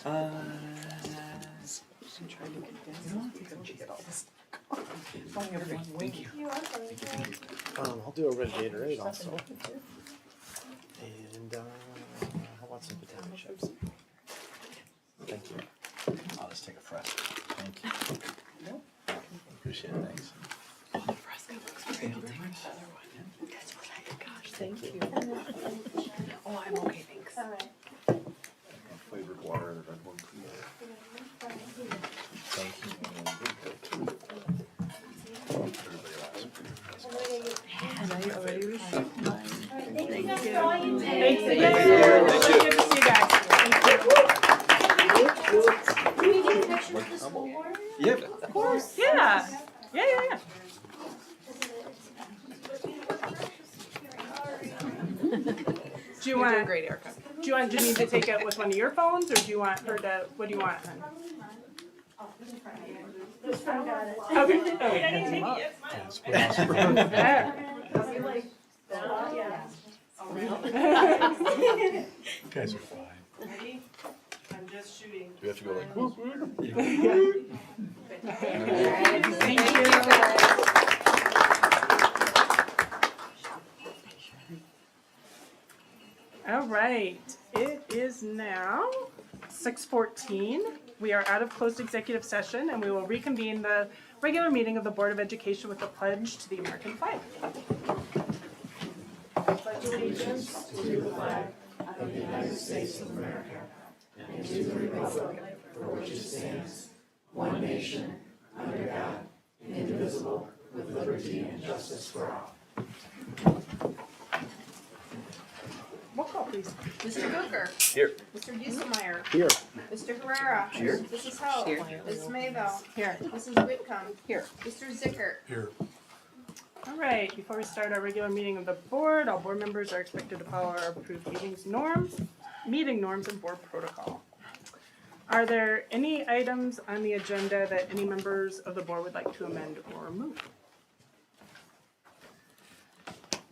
I'll do a red Gatorade also. And how about some potato chips? Thank you. I'll just take a fresh. Thank you. Appreciate it, thanks. Thank you. Oh, I'm okay, thanks. Flavored water and the red one, please. Thank you. And I already received mine. Thank you guys you. for all you did. Thanks again. Thank It's good to see you guys. Can we get a picture of the school board? Yep. Of course. Yeah. Yeah. Do you want great, Erica? Do you want Janine to take it with one of your phones, or do you want her to? What do you want, hon? Okay. You guys are fine. Ready? I'm just shooting. Do we have to go like, whoop, whoop? Thank you. All right, it is now 6:14. We are out of closed executive session, and we will reconvene the regular meeting of the Board of Education with a pledge to the American flag. Pledge allegiance to the flag of the United States of America and to the republic for which it stands, one nation, under God, indivisible, with liberty and justice for all. Roll call, please. Mr. Booker. Here. Mr. Dieselmeyer. Here. Mr. Herrera. Here. Mrs. Hope. Here. Mrs. Mayville. Here. Mrs. Whitcomb. Here. Mr. Zickert. Here. All right, before we start our regular meeting of the board, all board members are expected to follow our approved meeting norms and board protocol. Are there any items on the agenda that any members of the board would like to amend or remove?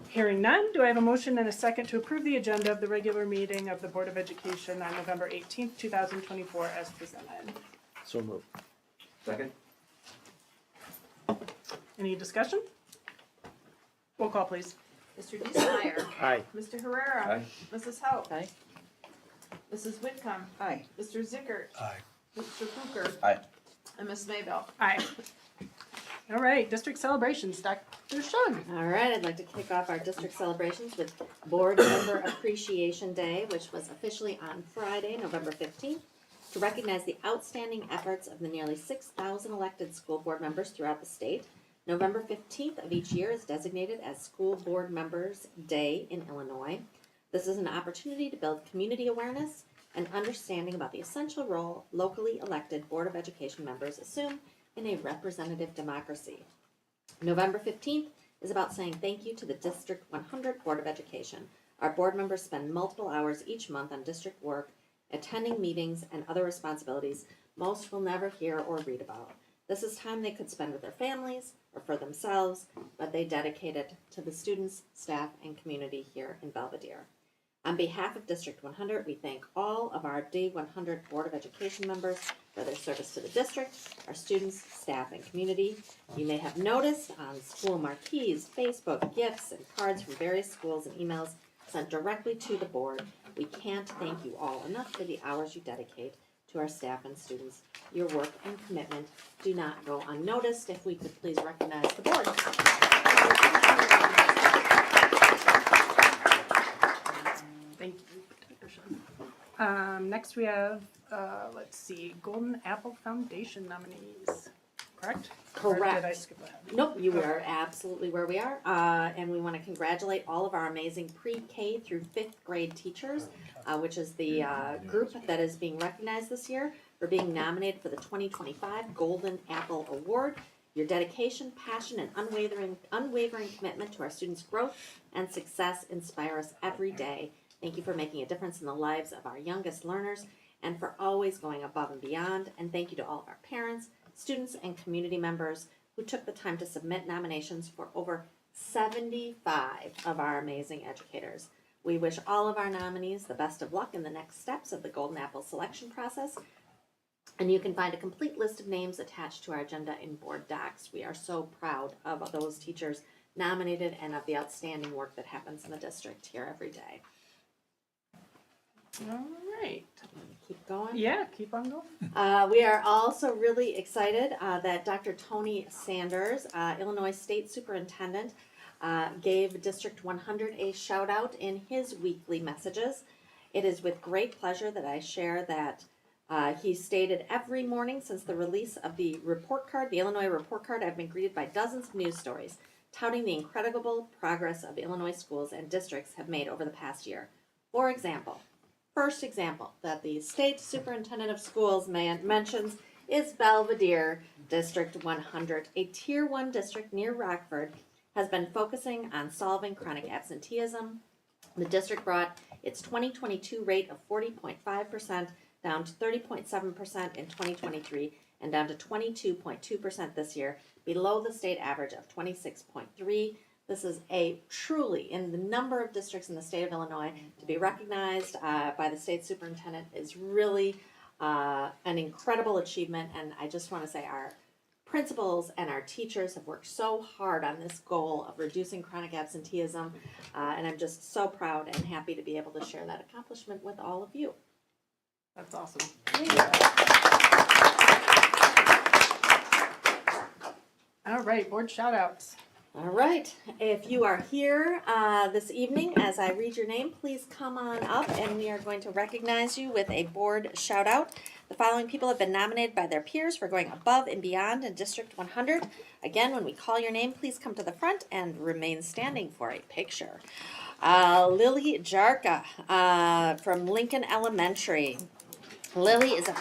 Hearing none, do I have a motion and a second to approve the agenda of the regular meeting of the Board of Education on November 18th, 2024 as presented? So moved. Second? Any discussion? Roll call, please. Mr. Dieselmeyer. Aye. Mr. Herrera. Aye. Mrs. Hope. Aye. Mrs. Whitcomb. Aye. Mr. Zickert. Aye. Mr. Booker. Aye. And Ms. Mayville. Aye. All right, district celebrations, Dr. Shug. All right, I'd like to kick off our district celebrations with Board Member Appreciation Day, which was officially on Friday, November 15th, to recognize the outstanding efforts of the nearly 6,000 elected school board members throughout the state. November 15th of each year is designated as School Board Members Day in Illinois. This is an opportunity to build community awareness and understanding about the essential role locally elected Board of Education members assume in a representative democracy. November 15th is about saying thank you to the District 100 Board of Education. Our board members spend multiple hours each month on district work, attending meetings and other responsibilities most will never hear or read about. This is time they could spend with their families or for themselves, but they dedicate it to the students, staff, and community here in Belvedere. On behalf of District 100, we thank all of our D100 Board of Education members for their service to the district, our students, staff, and community. You may have noticed on school marquees, Facebook, gifts, and cards from various schools and emails sent directly to the board. We can't thank you all enough for the hours you dedicate to our staff and students. Your work and commitment do not go unnoticed. If we could please recognize the board. Thank you, Dr. Shug. Next we have, let's see, Golden Apple Foundation nominees, correct? Or Correct. did I skip ahead? Nope, you are absolutely where we are. And we want to congratulate all of our amazing pre-K through 5th grade teachers, which is the group that is being recognized this year for being nominated for the 2025 Golden Apple Award. Your dedication, passion, and unwavering commitment to our students' growth and success inspire us every day. Thank you for making a difference in the lives of our youngest learners and for always going above and beyond. And thank you to all of our parents, students, and community members who took the time to submit nominations for over 75 of our amazing educators. We wish all of our nominees the best of luck in the next steps of the Golden Apple selection process. And you can find a complete list of names attached to our agenda in board docs. We are so proud of those teachers nominated and of the outstanding work that happens in the district here every day. All right. Keep going. Yeah, keep on going. We are also really excited that Dr. Tony Sanders, Illinois State Superintendent, gave District 100 a shout out in his weekly messages. It is with great pleasure that I share that he stated, every morning since the release of the report card, the Illinois report card, I've been greeted by dozens of news stories touting the incredible progress of Illinois schools and districts have made over the past year. For example, first example that the State Superintendent of Schools mentions is Belvedere District 100, a Tier 1 district near Rockford, has been focusing on solving chronic absenteeism. The district brought its 2022 rate of 40.5% down to 30.7% in 2023 and down to 22.2% this year, below the state average of 26.3%. This is a truly, in the number of districts in the state of Illinois, to be recognized by the state superintendent is really an incredible achievement. And I just want to say our principals and our teachers have worked so hard on this goal of reducing chronic absenteeism. And I'm just so proud and happy to be able to share that accomplishment with all of you. That's awesome. All right, board shout outs. All right, if you are here this evening as I read your name, please come on up and we are going to recognize you with a board shout out. The following people have been nominated by their peers for going above and beyond in District 100. Again, when we call your name, please come to the front and remain standing for a picture. Lily Jarka from Lincoln Elementary. Lily is a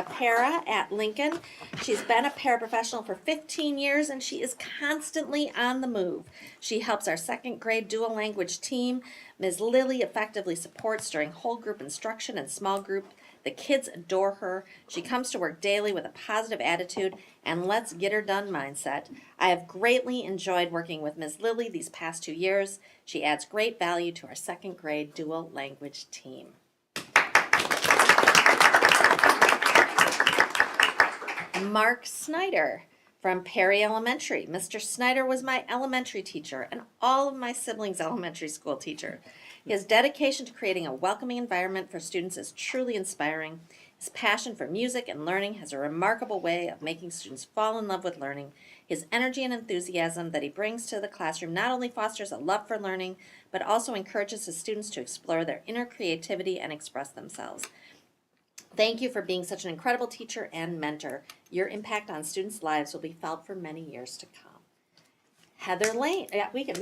para at Lincoln. She's been a paraprofessional for 15 years and she is constantly on the move. She helps our second grade dual language team. Ms. Lily effectively supports during whole group instruction and small group. The kids adore her. She comes to work daily with a positive attitude and let's get her done mindset. I have greatly enjoyed working with Ms. Lily these past 2 years. She adds great value to our second grade dual language team. Mark Snyder from Perry Elementary. Mr. Snyder was my elementary teacher and all of my siblings' elementary school teacher. His dedication to creating a welcoming environment for students is truly inspiring. His passion for music and learning has a remarkable way of making students fall in love with learning. His energy and enthusiasm that he brings to the classroom not only fosters a love for learning, but also encourages his students to explore their inner creativity and express themselves. Thank you for being such an incredible teacher and mentor. Your impact on students' lives will be felt for many years to come. Heather Lane, we can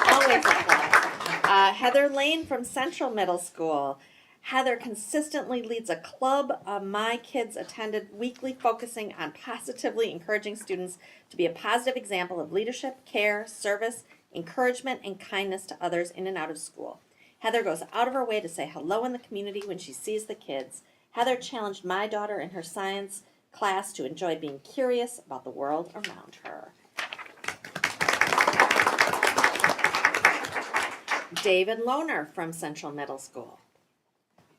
always apply. Heather Lane from Central Middle School. Heather consistently leads a club my kids attended weekly, focusing on positively encouraging students to be a positive example of leadership, care, service, encouragement, and kindness to others in and out of school. Heather goes out of her way to say hello in the community when she sees the kids. Heather challenged my daughter in her science class to enjoy being curious about the world around her. David Lohner from Central Middle School.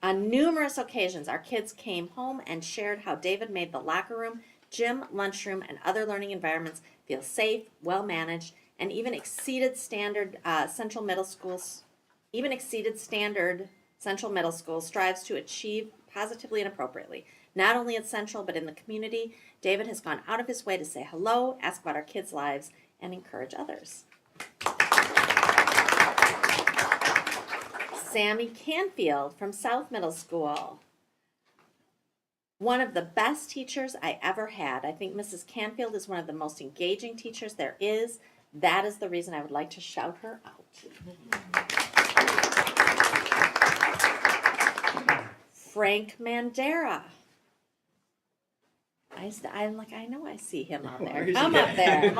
On numerous occasions, our kids came home and shared how David made the locker room, gym, lunchroom, and other learning environments feel safe, well managed, and even exceeded standard Central Middle School strives to achieve positively and appropriately. Not only at Central, but in the community, David has gone out of his way to say hello, ask about our kids' lives, and encourage others. Sammy Canfield from South Middle School. One of the best teachers I ever had. I think Mrs. Canfield is one of the most engaging teachers there is. That is the reason I would like to shout her out. Frank Mandera. I'm like, I know I see him out there. Come up there.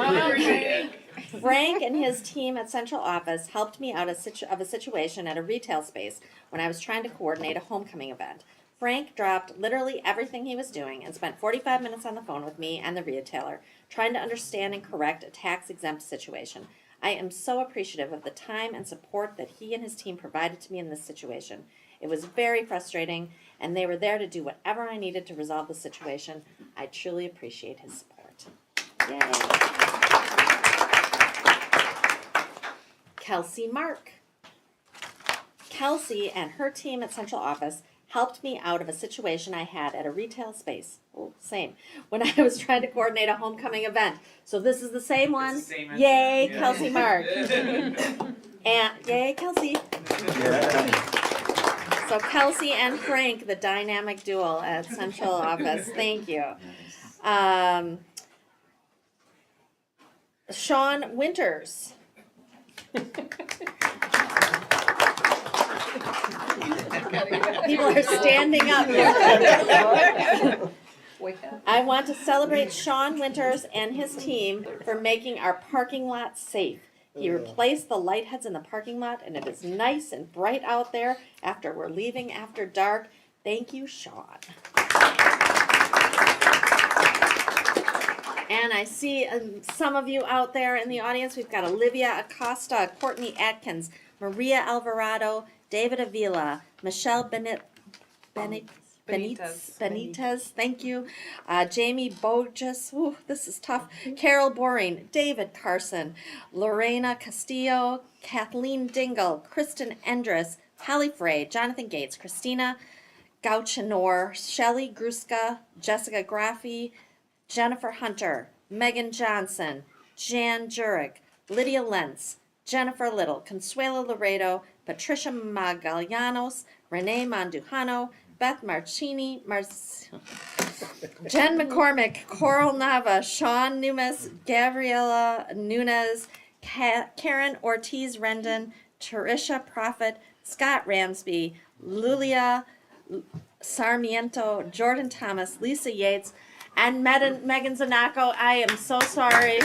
Frank and his team at Central Office helped me out of a situation at a retail space when I was trying to coordinate a homecoming event. Frank dropped literally everything he was doing and spent 45 minutes on the phone with me and the retailer, trying to understand and correct a tax-exempt situation. I am so appreciative of the time and support that he and his team provided to me in this situation. It was very frustrating, and they were there to do whatever I needed to resolve the situation. I truly appreciate his support. Yay! Kelsey Mark. Kelsey and her team at Central Office helped me out of a situation I had at a retail space. Oh, same. When I was trying to coordinate a homecoming event. So this is the same one. It's the same as- Yay, yeah. Kelsey Mark. And yay, Kelsey. So Kelsey and Frank, the dynamic duo at Central Office. Thank you. Sean Winters. People are standing up. I want to celebrate Sean Winters and his team for making our parking lot safe. He replaced the light heads in the parking lot, and it is nice and bright out there after we're leaving after dark. Thank you, Sean. And I see some of you out there in the audience. We've got Olivia Acosta, Courtney Atkins, Maria Alvarado, David Avila, Michelle Benitez, thank you. Jamie Bogus, ooh, this is tough. Carol Boring, David Carson, Lorena Castillo, Kathleen Dingle, Kristen Endres, Hallie Frey, Jonathan Gates, Christina Gauchinor, Shelley Gruska, Jessica Graffi, Jennifer Hunter, Megan Johnson, Jan Jurek, Lydia Lentz, Jennifer Little, Consuelo Laredo, Patricia Magallanos, Renee Mandujano, Beth Marchini, Jen McCormick, Coral Nava, Sean Numas, Gabriela Nunez, Karen Ortiz Rendon, Teresha Prophet, Scott Ramsby, Lulia Sarmiento, Jordan Thomas, Lisa Yates, and Megan Zanacco. I am so sorry,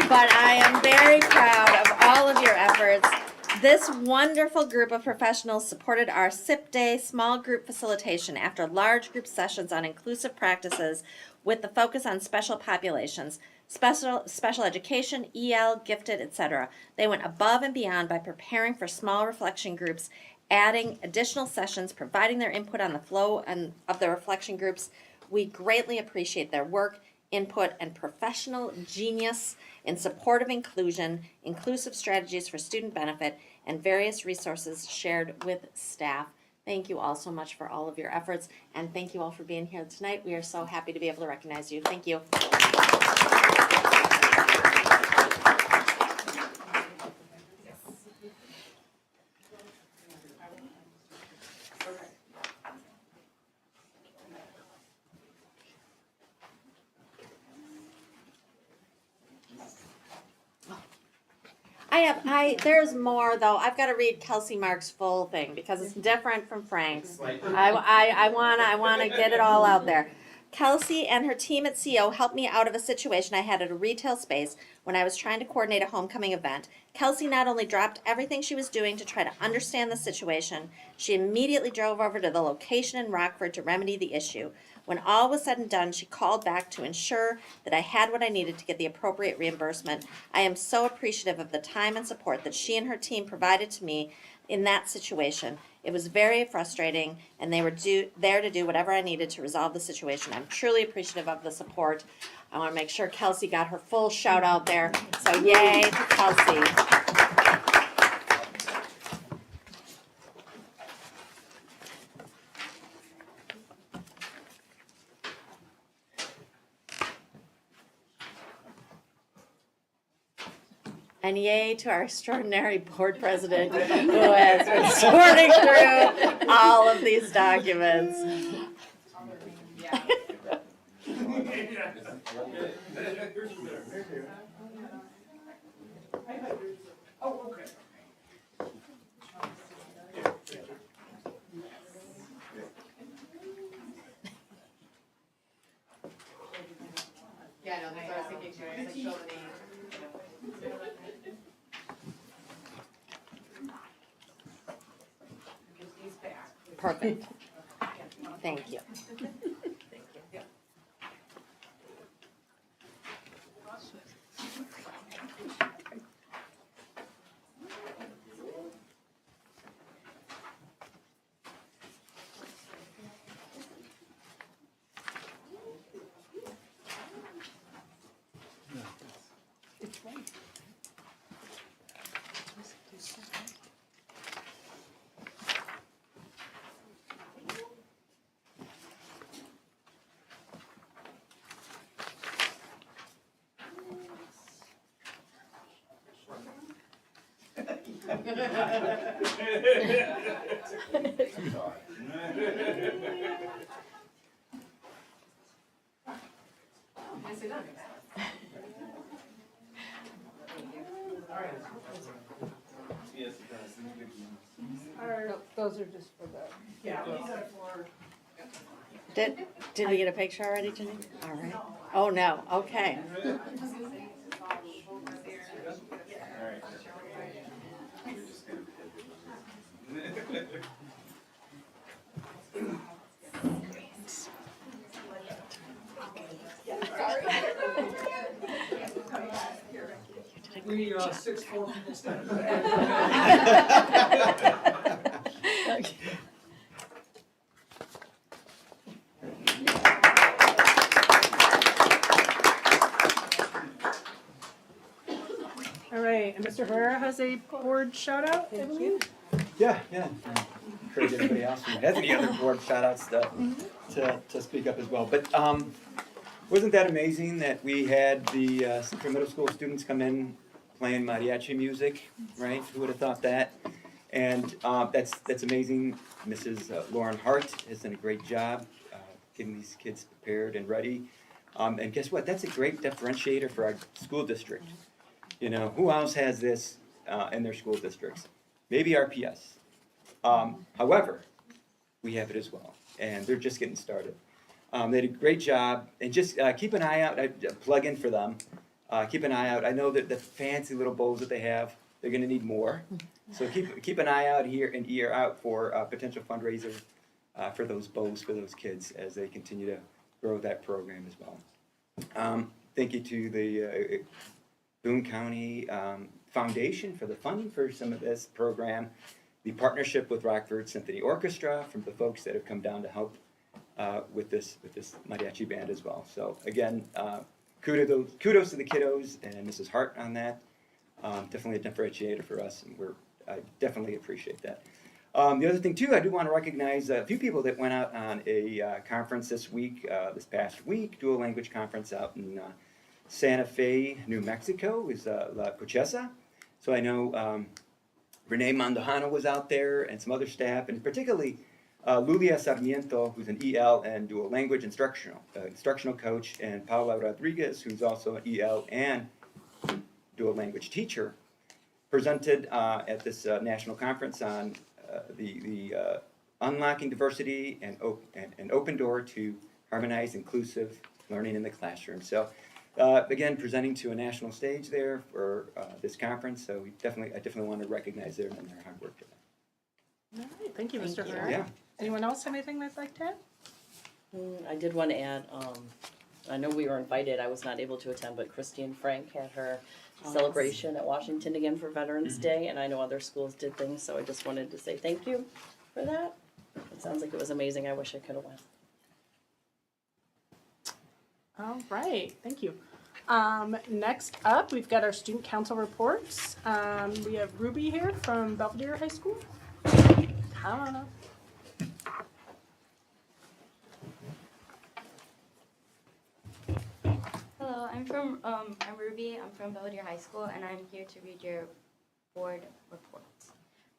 but I am very proud of all of your efforts. This wonderful group of professionals supported our SIP Day small group facilitation after large group sessions on inclusive practices with the focus on special populations, special education, EL, gifted, etc. They went above and beyond by preparing for small reflection groups, adding additional sessions, providing their input on the flow of the reflection groups. We greatly appreciate their work, input, and professional genius in support of inclusion, inclusive strategies for student benefit, and various resources shared with staff. Thank you all so much for all of your efforts, and thank you all for being here tonight. We are so happy to be able to recognize you. Thank you. There's more though. I've got to read Kelsey Mark's full thing because it's different from Frank's. I wanna get it all out there. Kelsey and her team at CO helped me out of a situation I had at a retail space when I was trying to coordinate a homecoming event. Kelsey not only dropped everything she was doing to try to understand the situation, she immediately drove over to the location in Rockford to remedy the issue. When all was said and done, she called back to ensure that I had what I needed to get the appropriate reimbursement. I am so appreciative of the time and support that she and her team provided to me in that situation. It was very frustrating, and they were there to do whatever I needed to resolve the situation. I'm truly appreciative of the support. I want to make sure Kelsey got her full shout out there. So yay to Kelsey. And yay to our extraordinary board president who has been sorting through all of these documents. Yeah, no, that's what I was thinking too. I was like, show the name. He's back. Perfect. Thank you. Nicely done. Those are just for the. Yeah, these are for. Did we get a picture already, Jenny? All right. Oh, no, okay. We, 6'4" people standing. All right, and Mr. Herrera has a board shout out, I believe. Yeah. Encourage anybody else who has any other board shout outs to speak up as well. But wasn't that amazing that we had the Central Middle School students come in playing mariachi music, right? Who would have thought that? And that's amazing. Mrs. Lauren Hart has done a great job getting these kids prepared and ready. And guess what? That's a great differentiator for our school district. You know, who else has this in their school districts? Maybe RPS. However, we have it as well, and they're just getting started. They did a great job, and just keep an eye out. Plug in for them. Keep an eye out. I know that the fancy little bows that they have, they're going to need more. So keep an eye out here and ear out for potential fundraisers for those bows for those kids as they continue to grow that program as well. Thank you to the Boone County Foundation for the funding for some of this program. The partnership with Rockford Symphony Orchestra from the folks that have come down to help with this mariachi band as well. So again, kudos to the kiddos and Mrs. Hart on that. Definitely a differentiator for us, and I definitely appreciate that. The other thing too, I do want to recognize a few people that went out on a conference this past week, dual language conference out in Santa Fe, New Mexico, is La Cochesa. So I know Renee Mandojano was out there and some other staff, and particularly Lulia Sarmiento, who's an EL and dual language instructional coach, and Paula Rodriguez, who's also an EL and dual language teacher, presented at this national conference on the unlocking diversity and an open door to harmonized, inclusive learning in the classroom. So again, presenting to a national stage there for this conference. So I definitely want to recognize them and their hard work today. All right, thank you, Mr. Thank you. Herrera. Yeah. Anyone else have anything they'd like to add? I did want to add, I know we were invited, I was not able to attend, but Christine Frank had her celebration at Washington again for Veterans Day, and I know other schools did things, so I just wanted to say thank you for that. It sounds like it was amazing. I wish I could have went. All right, thank you. Next up, we've got our student council reports. We have Ruby here from Belvedere High School. Come on up. Hello, I'm Ruby. I'm from Belvedere High School, and I'm here to read your board reports.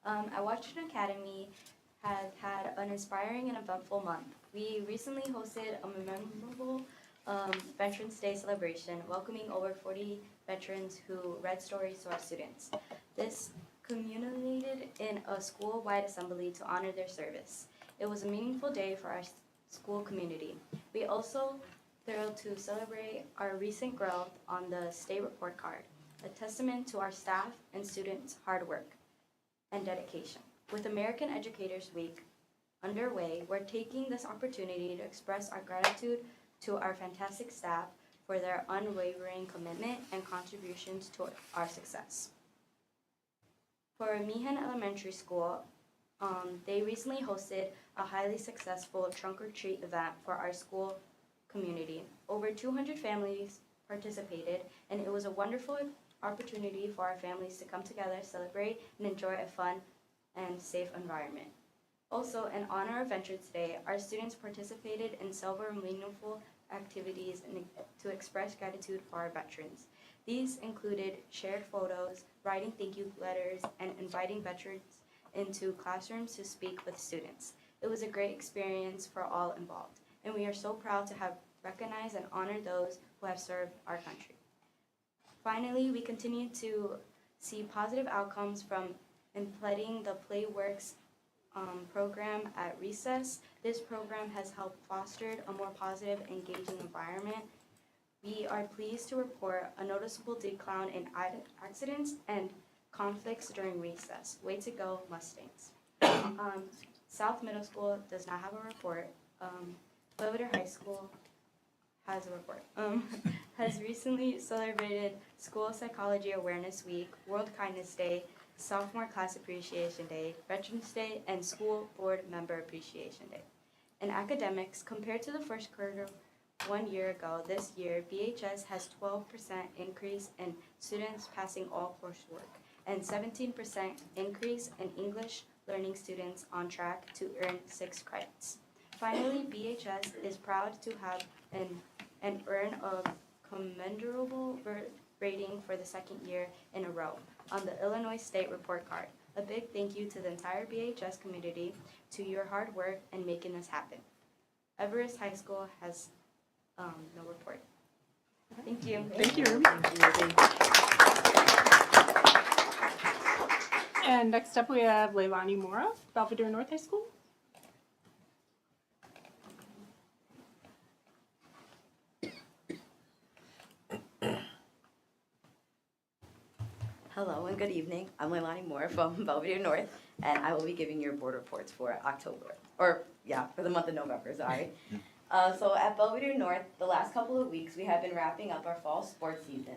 At Washington Academy has had an inspiring and eventful month. We recently hosted a memorable Veterans Day celebration, welcoming over 40 veterans who read stories to our students. This culminated in a school-wide assembly to honor their service. It was a meaningful day for our school community. We also thrilled to celebrate our recent growth on the state report card, a testament to our staff and students' hard work and dedication. With American Educators Week underway, we're taking this opportunity to express our gratitude to our fantastic staff for their unwavering commitment and contributions to our success. For Meehan Elementary School, they recently hosted a highly successful trunk or treat event for our school community. Over 200 families participated, and it was a wonderful opportunity for our families to come together, celebrate, and enjoy a fun and safe environment. Also, in honor of Veterans Day, our students participated in several meaningful activities to express gratitude for our veterans. These included shared photos, writing thank you letters, and inviting veterans into classrooms to speak with students. It was a great experience for all involved, and we are so proud to have recognized and honored those who have served our country. Finally, we continue to see positive outcomes from implementing the PlayWorks program at Recess. This program has helped foster a more positive, engaging environment. We are pleased to report a noticeable decline in accidents and conflicts during recess. Way to go, Mustangs. South Middle School does not have a report. Belvedere High School has a report. Has recently celebrated School Psychology Awareness Week, World Kindness Day, Sophomore Class Appreciation Day, Veterans Day, and School Board Member Appreciation Day. In academics, compared to the first quarter 1 year ago, this year, BHS has 12% increase in students passing all coursework and 17% increase in English learning students on track to earn 6 credits. Finally, BHS is proud to have and earn a commendable rating for the second year in a row on the Illinois State Report Card. A big thank you to the entire BHS community to your hard work and making this happen. Everest High School has no report. Thank you. Thank you, Ruby. And next up we have Leilani Mora, Belvedere North High School. Hello and good evening. I'm Leilani Moore from Belvedere North, and I will be giving your board reports for October, for the month of November, sorry. So at Belvedere North, the last couple of weeks, we have been wrapping up our fall sports season,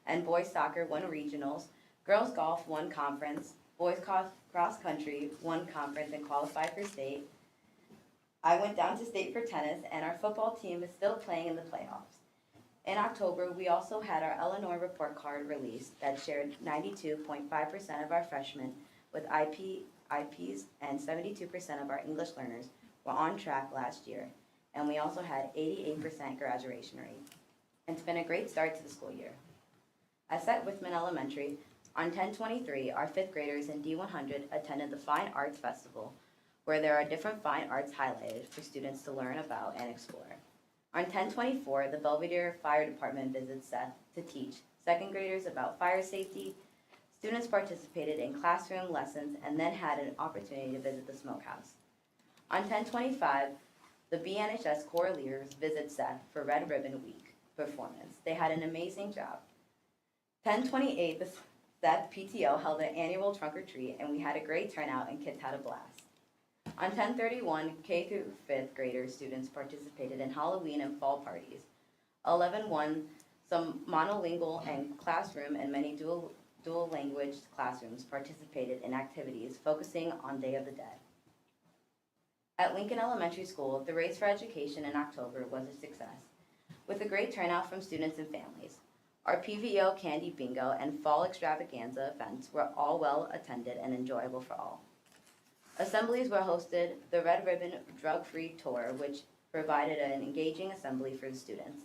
and boys soccer won regionals, girls golf won conference, boys cross country won conference and qualified for state. I went down to state for tennis, and our football team is still playing in the playoffs. In October, we also had our Illinois report card released that shared 92.5% of our freshmen with IPs and 72% of our English learners were on track last year. And we also had 88% graduation rate. And it's been a great start to the school year. At Whitman Elementary, on 10/23, our 5th graders in D100 attended the Fine Arts Festival, where there are different fine arts highlighted for students to learn about and explore. On 10/24, the Belvedere Fire Department visited Seth to teach 2nd graders about fire safety. Students participated in classroom lessons and then had an opportunity to visit the smokehouse. On 10/25, the BNHS Corps leaders visit Seth for Red Ribbon Week performance. They had an amazing job. 10/28, the Seth PTO held an annual trunk or treat, and we had a great turnout and kids had a blast. On 10/31, K through 5th grader students participated in Halloween and fall parties. 11/1, some monolingual and classroom and many dual language classrooms participated in activities focusing on Day of the Dead. At Lincoln Elementary School, the Race for Education in October was a success, with a great turnout from students and families. Our PVO Candy Bingo and Fall Extravaganza events were all well attended and enjoyable for all. Assemblies were hosted, the Red Ribbon Drug-Free Tour, which provided an engaging assembly for the students.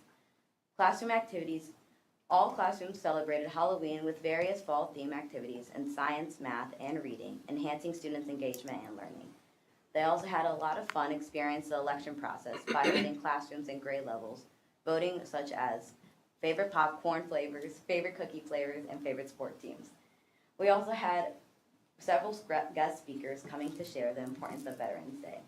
Classroom activities, all classrooms celebrated Halloween with various fall theme activities in science, math, and reading, enhancing students' engagement and learning. They also had a lot of fun experiencing the election process by visiting classrooms and grade levels, voting such as favorite popcorn flavors, favorite cookie flavors, and favorite sport teams. We also had several guest speakers coming to share the importance of Veterans Day.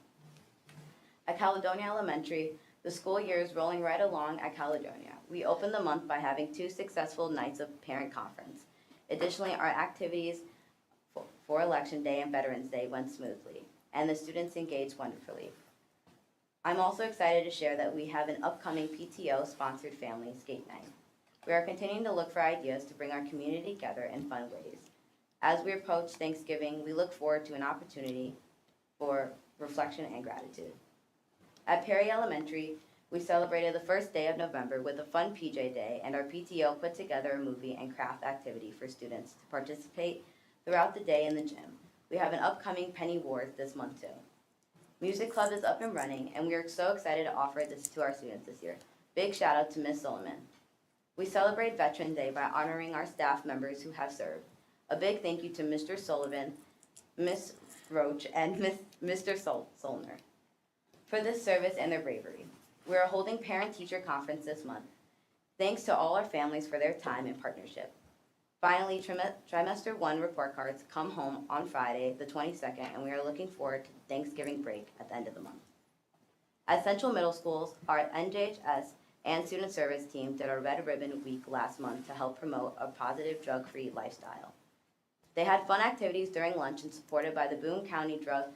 At Caledonia Elementary, the school year is rolling right along at Caledonia. We opened the month by having 2 successful nights of parent conference. Additionally, our activities for Election Day and Veterans Day went smoothly, and the students engaged wonderfully. I'm also excited to share that we have an upcoming PTO-sponsored family skate night. We are continuing to look for ideas to bring our community together in fun ways. As we approach Thanksgiving, we look forward to an opportunity for reflection and gratitude. At Perry Elementary, we celebrated the first day of November with a fun PJ Day, and our PTO put together a movie and craft activity for students to participate throughout the day in the gym. We have an upcoming Penny Wars this month too. Music Club is up and running, and we are so excited to offer this to our students this year. Big shout out to Ms. Solomon. We celebrate Veteran Day by honoring our staff members who have served. A big thank you to Mr. Sullivan, Ms. Roach, and Mr. Solner for this service and their bravery. We are holding parent-teacher conference this month. Thanks to all our families for their time and partnership. Finally, trimester 1 report cards come home on Friday, the 22nd, and we are looking forward to Thanksgiving break at the end of the month. At Central Middle Schools, our NJHS and Student Service team did a Red Ribbon Week last month to help promote a positive drug-free lifestyle. They had fun activities during lunch and supported by the Boone County Drug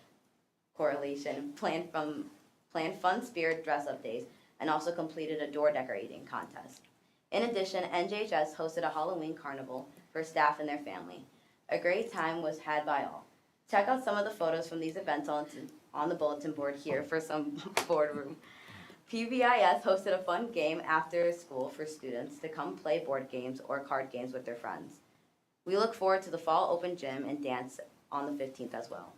Coalition, planned fun spirit dress-up days, and also completed a door decorating contest. In addition, NJHS hosted a Halloween carnival for staff and their family. A great time was had by all. Check out some of the photos from these events on the bulletin board here for some boardroom. PBIS hosted a fun game after school for students to come play board games or card games with their friends. We look forward to the fall open gym and dance on the 15th as well.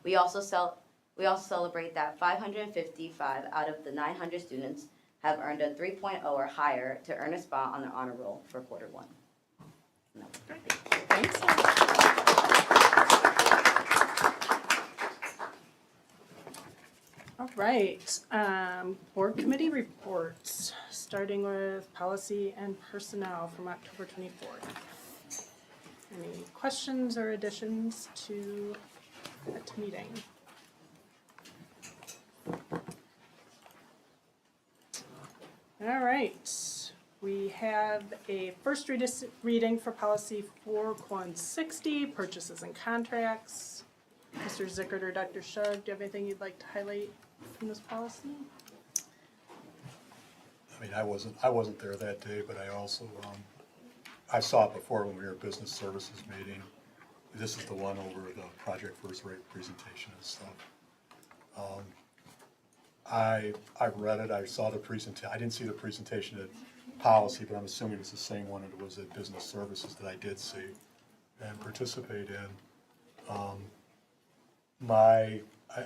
We also celebrate that 555 out of the 900 students have earned a 3.0 or higher to earn a spot on the honor roll for quarter 1. No. Thanks. All right, board committee reports, starting with policy and personnel from October 24th. Any questions or additions to that meeting? All right, we have a first reading for policy 4160, purchases and contracts. Mr. Zickert or Dr. Shug, do you have anything you'd like to highlight from this policy? I mean, I wasn't there that day, but I also, I saw it before when we were at business services meeting. This is the one over the Project First Rate presentation and stuff. I read it, I saw the presentation, I didn't see the presentation at policy, but I'm assuming it's the same one it was at business services that I did see and participate in.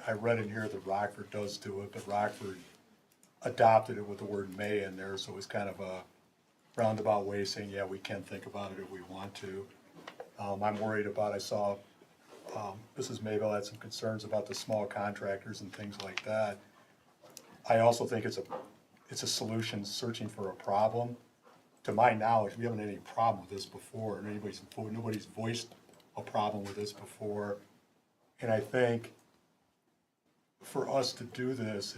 I read in here that Rockford does do it, but Rockford adopted it with the word may in there, so it was kind of a roundabout way saying, yeah, we can think about it if we want to. I'm worried about, I saw Mrs. Mayville had some concerns about the small contractors and things like that. I also think it's a solution searching for a problem. To my knowledge, we haven't had any problem with this before, and nobody's voiced a problem with this before. And I think for us to do this,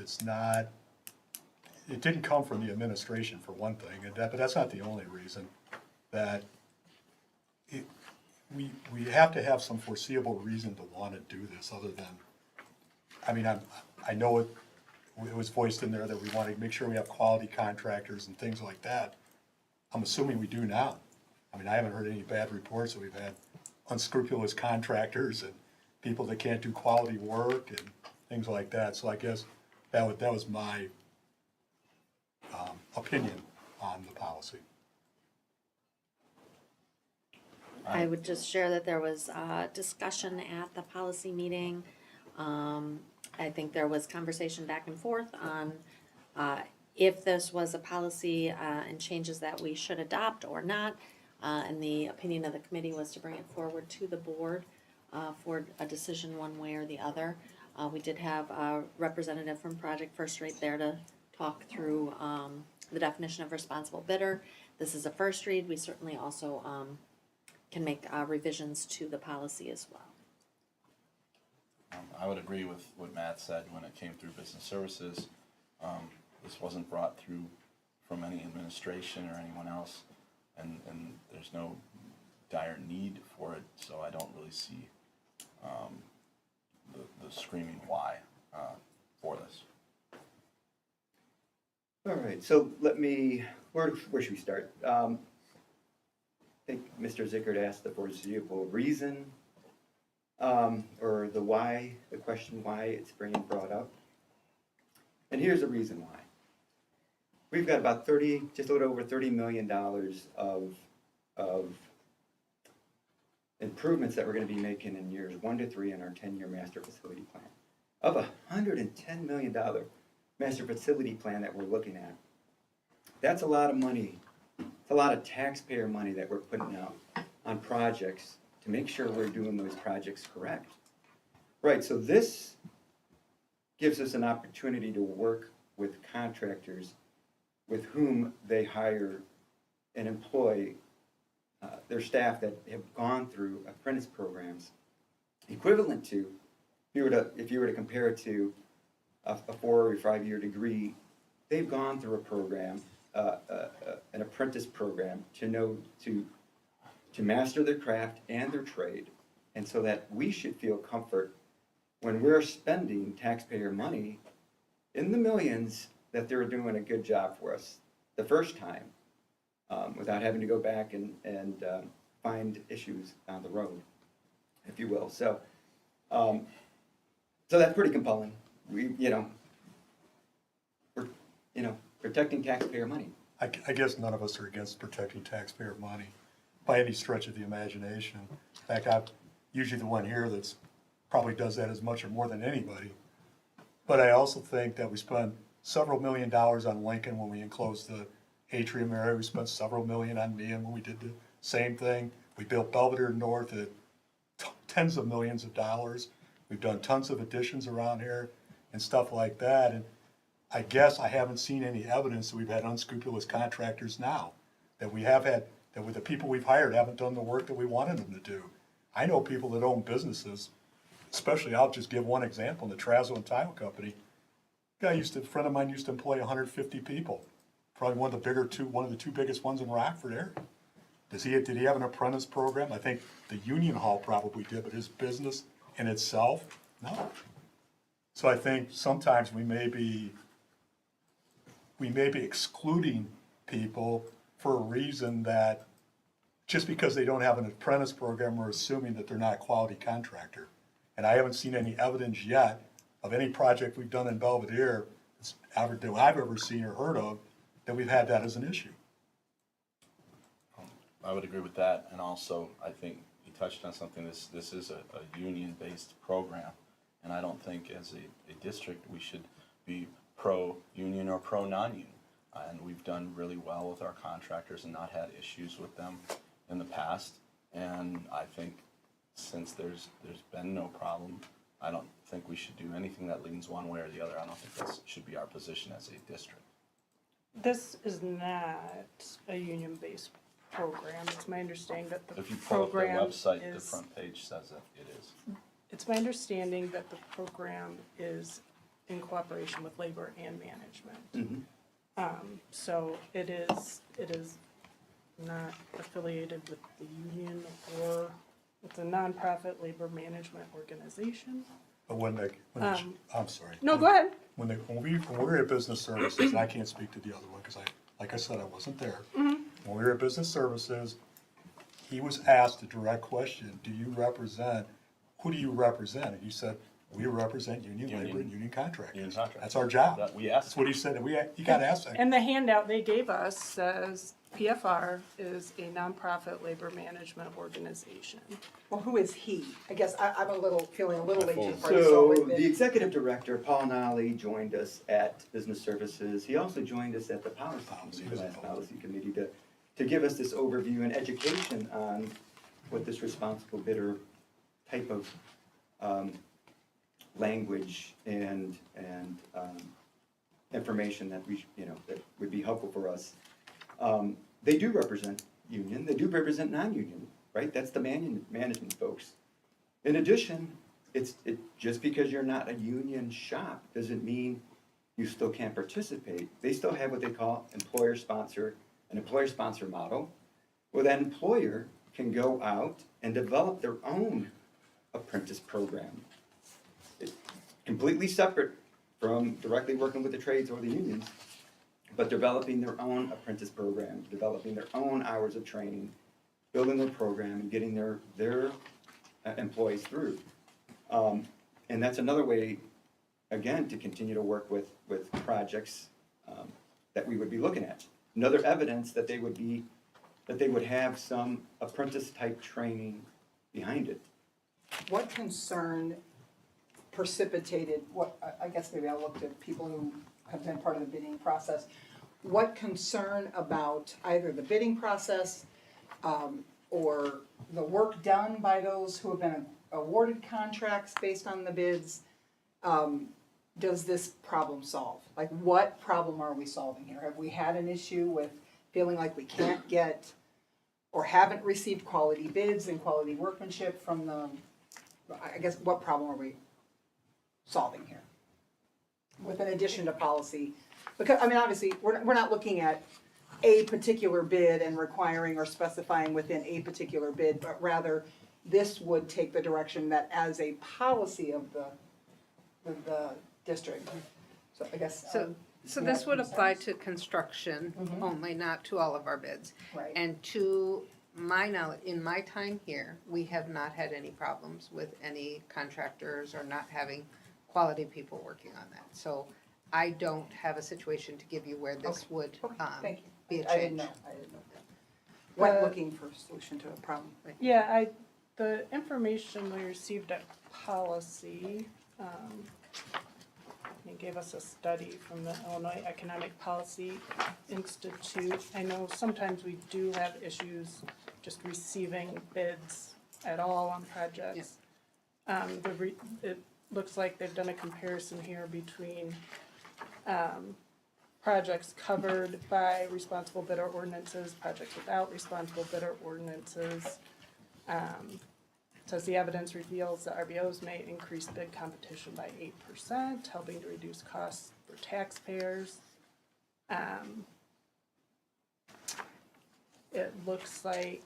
it didn't come from the administration for one thing, but that's not the only reason. That we have to have some foreseeable reason to want to do this other than, I mean, I know it was voiced in there that we want to make sure we have quality contractors and things like that. I'm assuming we do now. I mean, I haven't heard any bad reports that we've had unscrupulous contractors and people that can't do quality work and things like that. So I guess that was my opinion on the policy. I would just share that there was discussion at the policy meeting. I think there was conversation back and forth on if this was a policy and changes that we should adopt or not. And the opinion of the committee was to bring it forward to the board for a decision one way or the other. We did have a representative from Project First Rate there to talk through the definition of responsible bidder. This is a first read. We certainly also can make revisions to the policy as well. I would agree with what Matt said when it came through business services. This wasn't brought through from any administration or anyone else, and there's no dire need for it, so I don't really see the screaming why for this. All right, so where should we start? I think Mr. Zickert asked the foreseeable reason, or the question why it's being brought up. And here's the reason why. We've got about just a little over $30 million of improvements that we're going to be making in years 1 to 3 in our 10-year master facility plan. Of a $110 million master facility plan that we're looking at, that's a lot of money It's a lot of taxpayer money that we're putting out on projects to make sure we're doing those projects correct. Right, so this gives us an opportunity to work with contractors with whom they hire and employ their staff that have gone through apprentice programs equivalent to, if you were to compare it to a 4 or 5 year degree, they've gone through a program, an apprentice program to master their craft and their trade. And so that we should feel comfort when we're spending taxpayer money in the millions that they're doing a good job for us the first time, without having to go back and find issues down the road, if you will. So that's pretty compelling. We're protecting taxpayer money. I guess none of us are against protecting taxpayer money by any stretch of the imagination. In fact, I'm usually the one here that's probably does that as much or more than anybody. But I also think that we spent several $1 million on Lincoln when we enclosed the atrium area. We spent several million on Meehan when we did the same thing. We built Belvedere North at tens of millions of dollars. We've done tons of additions around here and stuff like that. And I guess I haven't seen any evidence that we've had unscrupulous contractors now. That we have had, that with the people we've hired haven't done the work that we wanted them to do. I know people that own businesses, especially, I'll just give one example, the Trazo and Tile Company. A friend of mine used to employ 150 people. Probably one of the two biggest ones in Rockford area. Did he have an apprentice program? I think the Union Hall probably did, but his business in itself, no. So I think sometimes we may be excluding people for a reason that just because they don't have an apprentice program, we're assuming that they're not a quality contractor. And I haven't seen any evidence yet of any project we've done in Belvedere that I've ever seen or heard of that we've had that as an issue. I would agree with that, and also, I think you touched on something, this is a union-based program, and I don't think as a district we should be pro-union or pro-non-union. And we've done really well with our contractors and not had issues with them in the past, and I think since there's been no problem, I don't think we should do anything that leans one way or the other. I don't think that should be our position as a district. This is not a union-based program. It's my understanding that the If you pull up the program website, the is, front page says that it is. it's my understanding that the program is in cooperation with labor and management. So it is not affiliated with the union, or it's a nonprofit labor management organization. But I'm sorry. No, go ahead. When we were at Business Services, and I can't speak to the other one because like I said, I wasn't there. When we were at Business Services, he was asked a direct question, who do you represent? And he said, we represent union labor and union contractors. Union contractors. That's our job. We asked. That's what he said, and he got asked that. And the handout they gave us says PFR is a nonprofit labor management organization. Well, who is he? I guess I'm feeling a little late to the party. So wait a the minute. executive director, Paul Nolly, joined us at Business Services. He also joined us at the Policy Committee to give us this overview and education on what this responsible bidder type of language and information that that would be helpful for us. They do represent union. They do represent non-union, right? That's the management folks. In addition, just because you're not a union shop doesn't mean you still can't participate. They still have what they call an employer-sponsor model, where that employer can go out and develop their own apprentice program. It's completely separate from directly working with the trades or the unions, but developing their own apprentice program, developing their own hours of training, building their program and getting their employees through. And that's another way, again, to continue to work with projects that we would be looking at. Another evidence that they would have some apprentice type training behind it. What concern precipitated, I guess maybe I'll look to people who have been part of the bidding process. what concern about either the bidding process, or the work done by those who have been awarded contracts based on the bids, does this problem solve? Like, what problem are we solving here? Have we had an issue with feeling like we can't get or haven't received quality bids and quality workmanship from the, I guess, what problem are we solving here? With an addition to policy, because, I mean, obviously, we're not looking at a particular bid and requiring or specifying within a particular bid, but rather this would take the direction that as a policy of the district. So I guess. So this would apply to construction only, not to all of our bids. Right. And to my knowledge, in my time here, we have not had any problems with any contractors or not having quality people working on that. So I don't have a situation to give you where this would Thank you. be a I didn't change. know. Went looking for a solution to a problem. Yeah, the information we received at policy, it gave us a study from the Illinois Economic Policy Institute. I know sometimes we do have issues just receiving bids at all on projects. It looks like they've done a comparison here between projects covered by responsible bidder ordinances, projects without responsible bidder ordinances. Says the evidence reveals that RBOs may increase bid competition by 8%, helping to reduce costs for taxpayers. It looks like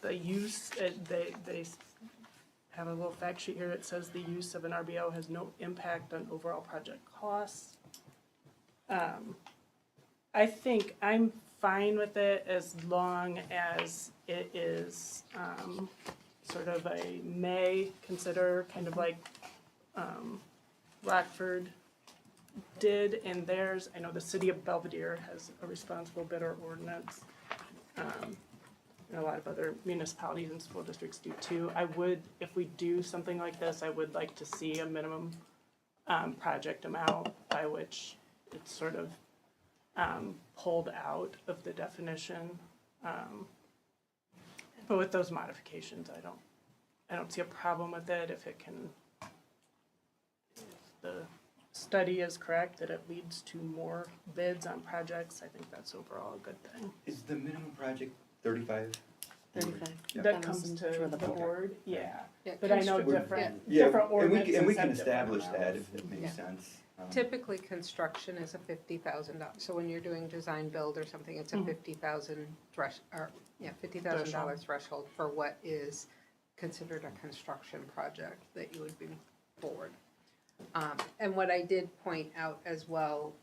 the use, they have a little fact sheet here. It says the use of an RBO has no impact on overall project costs. I think I'm fine with it as long as it is sort of a may consider, kind of like Rockford did in theirs. I know the city of Belvedere has a responsible bidder ordinance. And a lot of other municipalities and school districts do too. I would, if we do something like this, I would like to see a minimum project amount by which it's sort of pulled out of the definition. But with those modifications, I don't see a problem with it if it can, if the study is correct that it leads to more bids on projects, I think that's overall a good thing. Is the minimum project 35? 35. That comes to For the the board, yeah. Yeah, But I know construct- different Yeah, ordinances and we can have different establish that amounts. if it makes Yeah. sense. Typically, construction is a $50,000, so when you're doing design build or something, it's a $50,000 $50,000 threshold for what is considered a construction project that you would be forward. And what I did point out as well,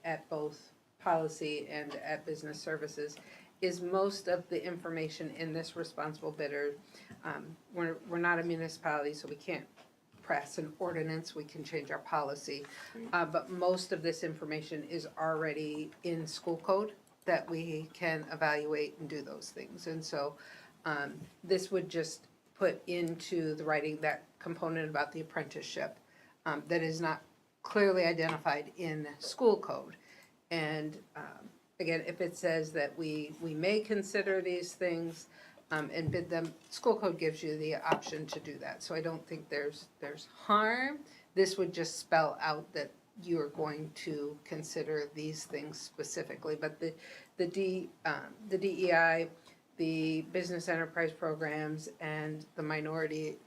at both policy and at business services, is most of the information in this responsible bidder, we're not a municipality, so we can't press an ordinance, we can change our policy. But most of this information is already in school code that we can evaluate and do those things. And so this would just put into the writing that component about the apprenticeship that is not clearly identified in school code. And again, if it says that we may consider these things and bid them, school code gives you the option to do that. So I don't think there's harm. This would just spell out that you're going to consider these things specifically. But the DEI, the business enterprise programs, and the minority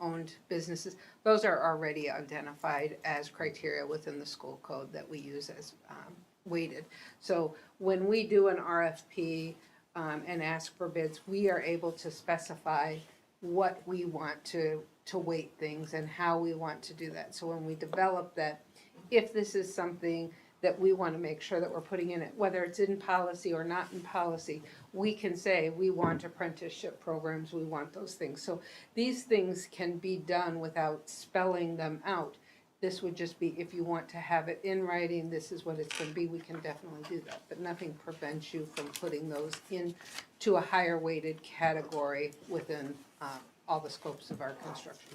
owned businesses, those are already identified as criteria within the school code that we use as weighted. So when we do an RFP and ask for bids, we are able to specify what we want to weight things and how we want to do that. So when we develop that, if this is something that we want to make sure that we're putting in it, whether it's in policy or not in policy, we can say we want apprenticeship programs, we want those things. So these things can be done without spelling them out. This would just be, if you want to have it in writing, this is what it's going to be, we can definitely do that. But nothing prevents you from putting those into a higher weighted category within all the scopes of our construction.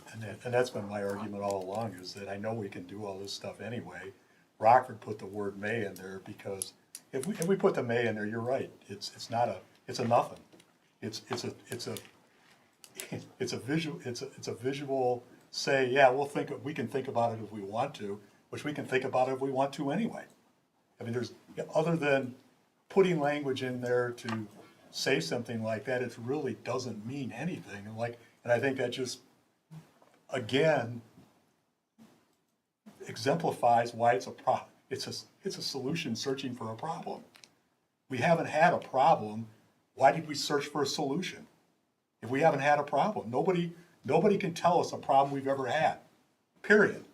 And that's been my argument all along, is that I know we can do all this stuff anyway. Rockford put the word may in there because if we put the may in there, you're right, it's not a, it's a nothing. It's a visual say, yeah, we can think about it if we want to, which we can think about it if we want to anyway. I mean, there's, other than putting language in there to say something like that, it really doesn't mean anything. And I think that just, again, exemplifies why it's a solution searching for a problem. We haven't had a problem. Why did we search for a solution? If we haven't had a problem, nobody can tell us a problem we've ever had, period.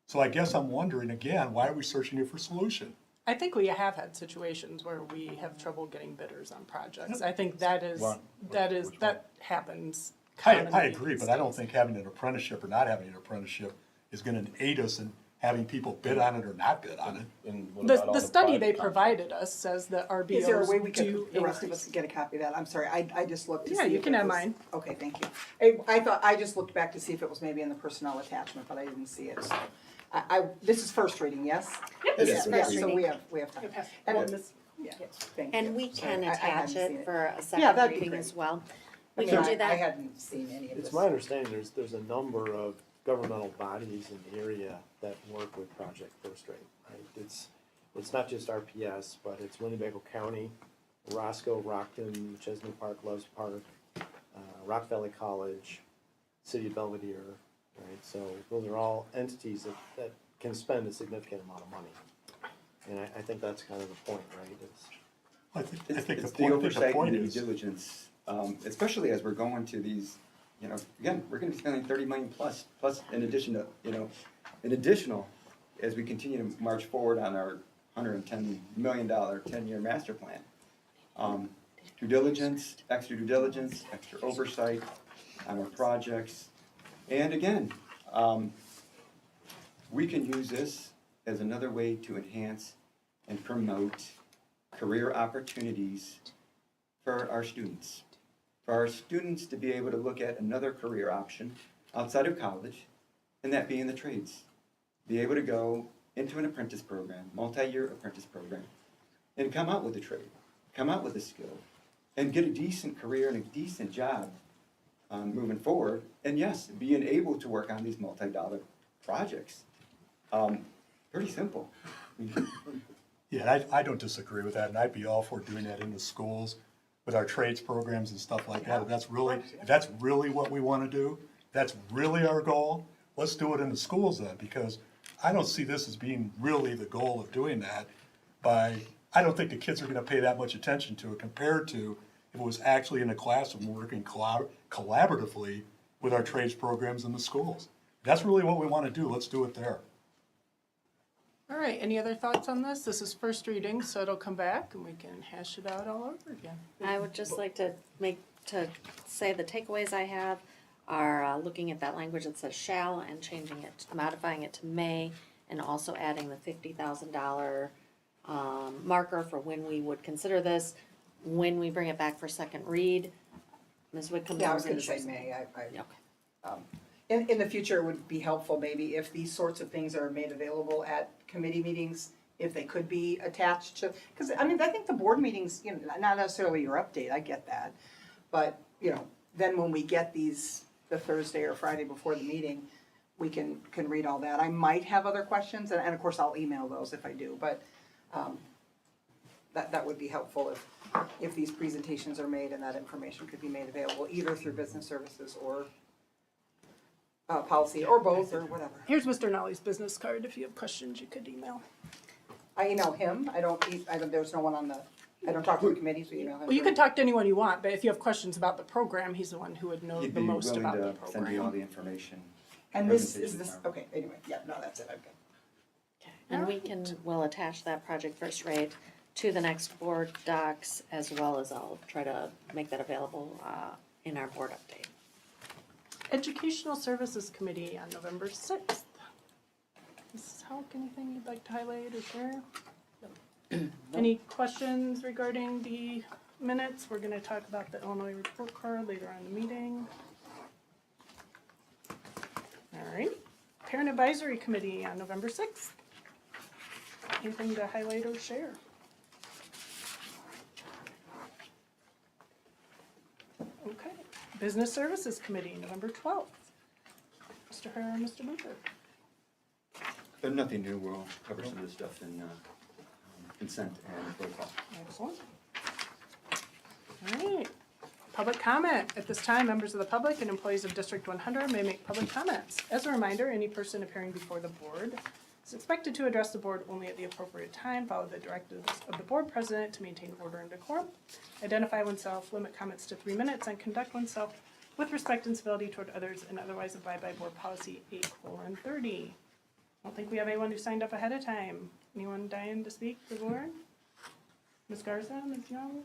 So I guess I'm wondering again, why are we searching for a solution? I think we have had situations where we have trouble getting bidders on projects. I think that happens commonly. I agree, but I don't think having an apprenticeship or not having an apprenticeship is gonna aid us in having people bid on it or not bid on it. And what about all The study private they contracts? provided us says that Is there a way RBOs we do could, the rest of increase. us could get a copy of that? I'm sorry, I just looked to see Yeah, you if can it have was- mine. Okay, thank you. I thought, I just looked back to see if it was maybe in the personnel attachment, but I didn't see it, so. This is first reading, yes? Yep. It is Yeah, first yeah, reading. so we have time. Okay. And- Well, Miss- Yeah, thank you. And we can Sorry, I attach hadn't seen it for a Yeah, second that'd be reading great. as well. I We mean, can do I that. hadn't seen any of this. It's my understanding there's a number of governmental bodies in the area that work with Project First Rate, right? It's not just RPS, but it's Winnebago County, Roscoe, Rockton, Chesney Park, Loves Park, Rock Valley College, City of Belvedere, right? So those are all entities that can spend a significant amount of money. And I think that's kind of the point, right? I think It's the the point oversight and the due is, diligence, especially as we're going to these, again, we're gonna be spending 30 million plus in addition to, an additional, as we continue to march forward on our $110 million 10-year master plan. Due diligence, extra oversight on our projects. And again, we can use this as another way to enhance and promote career opportunities for our students. For our students to be able to look at another career option outside of college, and that being the trades. Be able to go into an apprentice program, multi-year apprentice program, and come out with a trade, come out with a skill, and get a decent career and a decent job moving forward. And yes, being able to work on these multi-dollar projects. Pretty simple. yeah, I don't disagree with that, and I'd be all for doing that in the schools with our trades programs and stuff like that. If that's really what we wanna do, that's really our goal, let's do it in the schools then, because I don't see this as being really the goal of doing that I don't think the kids are gonna pay that much attention to it compared to if it was actually in a classroom working collaboratively with our trades programs in the schools. If that's really what we wanna do, let's do it there. All right, any other thoughts on this? This is first reading, so it'll come back and we can hash it out all over again. I would just like to say the takeaways I have are looking at that language that says shall and changing it, modifying it to may, and also adding the $50,000 marker for when we would consider this, when we bring it back for second read. Ms. Whitcomb. Yeah, I was gonna share say something. May, Okay. in the future, it would be helpful maybe if these sorts of things are made available at committee meetings, if they could be attached to, because I mean, I think the board meetings, not necessarily your update, I get that. But, then when we get these, the Thursday or Friday before the meeting, we can read all that. I might have other questions, and of course I'll email those if I do, but, that would be helpful if these presentations are made and that information could be made available either through business services or policy, or both, or whatever. Here's Mr. Nolly's business card. If you have questions, you could email. I email him, there's no one on the, I don't talk to the committees, we email him. Well, you can talk to anyone you want, but if you have questions about the program, he's the one who would know He'd the be most willing about the to send you all program. the information. And this is presentation. okay, anyway, yeah, no, that's it, okay. And we'll attach that project first rate to the next board docs, as well as I'll try to make that available in our board update. Educational Services Committee on November 6th. Mrs. Houck, anything you'd like to highlight or share? Any questions regarding the minutes? We're gonna talk about the Illinois report card later on in the meeting. All right. Parent Advisory Committee on November 6th. Anything to highlight or share? Okay, Business Services Committee, November 12th. Mr. Herrera, Mr. Booker. But nothing new, we'll cover some of this stuff in consent and protocol. Excellent. All right, public comment. At this time, members of the public and employees of District 100 may make public comments. As a reminder, any person appearing before the board is expected to address the board only at the appropriate time, follow the directives of the board president to maintain order and decorum, identify oneself, limit comments to 3 minutes, and conduct oneself with respect and civility toward others, and otherwise abide by board policy 8:30. I don't think we have anyone who signed up ahead of time. Anyone dying to speak for the board? Ms. Garza, Ms. Young?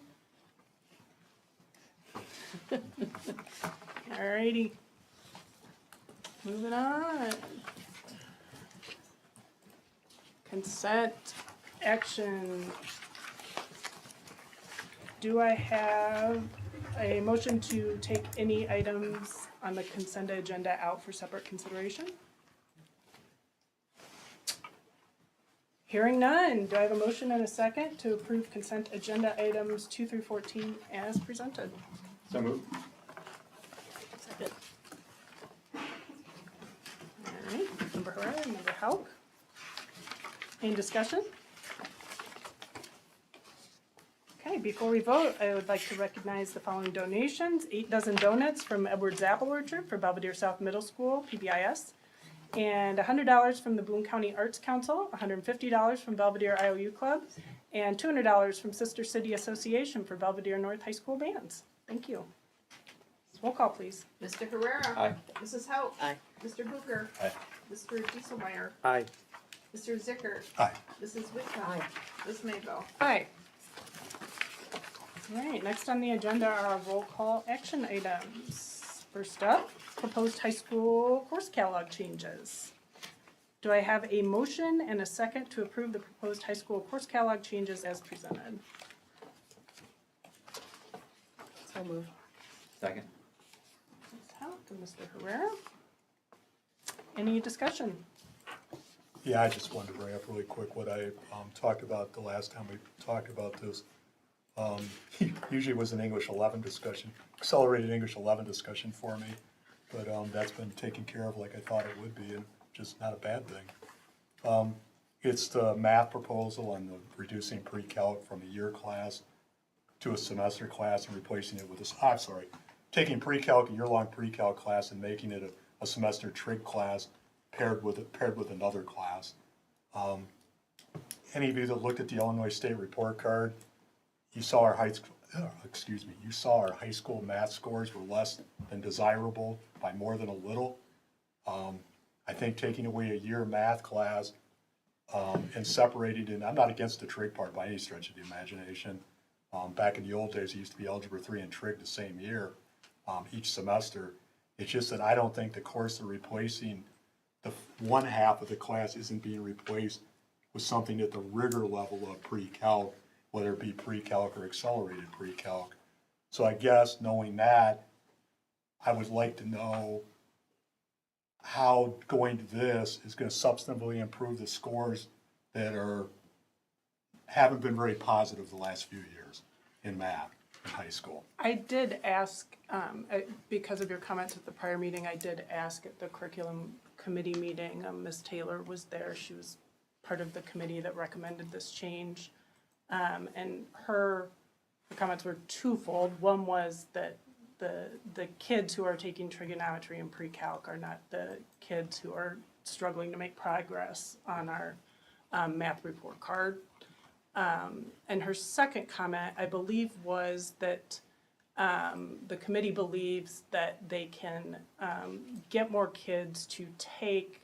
Alrighty. Moving on. Consent action. Do I have a motion to take any items on the consent agenda out for separate consideration? Hearing none, do I have a motion and a second to approve consent agenda items 2 through 14 as presented? So moved. Second. All right, Member Herrera, Member Hauk. Any discussion? Okay, before we vote, I would like to recognize the following donations. 8 dozen donuts from Edwards Apple Orchard for Belvedere South Middle School, PBIS. And $100 from the Boone County Arts Council, $150 from Belvedere IOU Club, and $200 from Sister City Association for Belvedere North High School bands. Thank you. Roll call, please. Mr. Herrera. Aye. Mrs. Hauk. Aye. Mr. Booker. Aye. Mr. Dieselmeyer. Aye. Mr. Zicker. Aye. Mrs. Whitcomb. Aye. Ms. Mabel. Aye. All right, next on the agenda are our roll call action items. First up, proposed high school course catalog changes. Do I have a motion and a second to approve the proposed high school course catalog changes as presented? So moved. Second. Ms. Hauk and Mr. Herrera. Any discussion? Yeah, I just wanted to bring up really quick what I talked about the last time we talked about this. Usually it was an English 11 discussion, accelerated English 11 discussion for me, but that's been taken care of like I thought it would be, and just not a bad thing. It's the math proposal on the reducing pre-calc from a year class to a semester class and replacing it with taking pre-calc, a year-long pre-calc class and making it a semester trig class paired with another class. Any of you that looked at the Illinois State report card, you saw our high school math scores were less than desirable by more than a little. I think taking away a year math class and separating it, I'm not against the trig part by any stretch of the imagination. Back in the old days, it used to be Algebra 3 and trig the same year, each semester. It's just that I don't think the course they're replacing, the one half of the class isn't being replaced with something at the rigor level of pre-calc, whether it be pre-calc or accelerated pre-calc. So I guess knowing that, I would like to know how going to this is going to substantively improve the scores that haven't been very positive the last few years in math in high school. I did ask, because of your comments at the prior meeting, I did ask at the curriculum committee meeting. Ms. Taylor was there. She was part of the committee that recommended this change. And her comments were twofold. One was that the kids who are taking trigonometry and pre-calc are not the kids who are struggling to make progress on our math report card. And her second comment, I believe, was that the committee believes that they can get more kids to take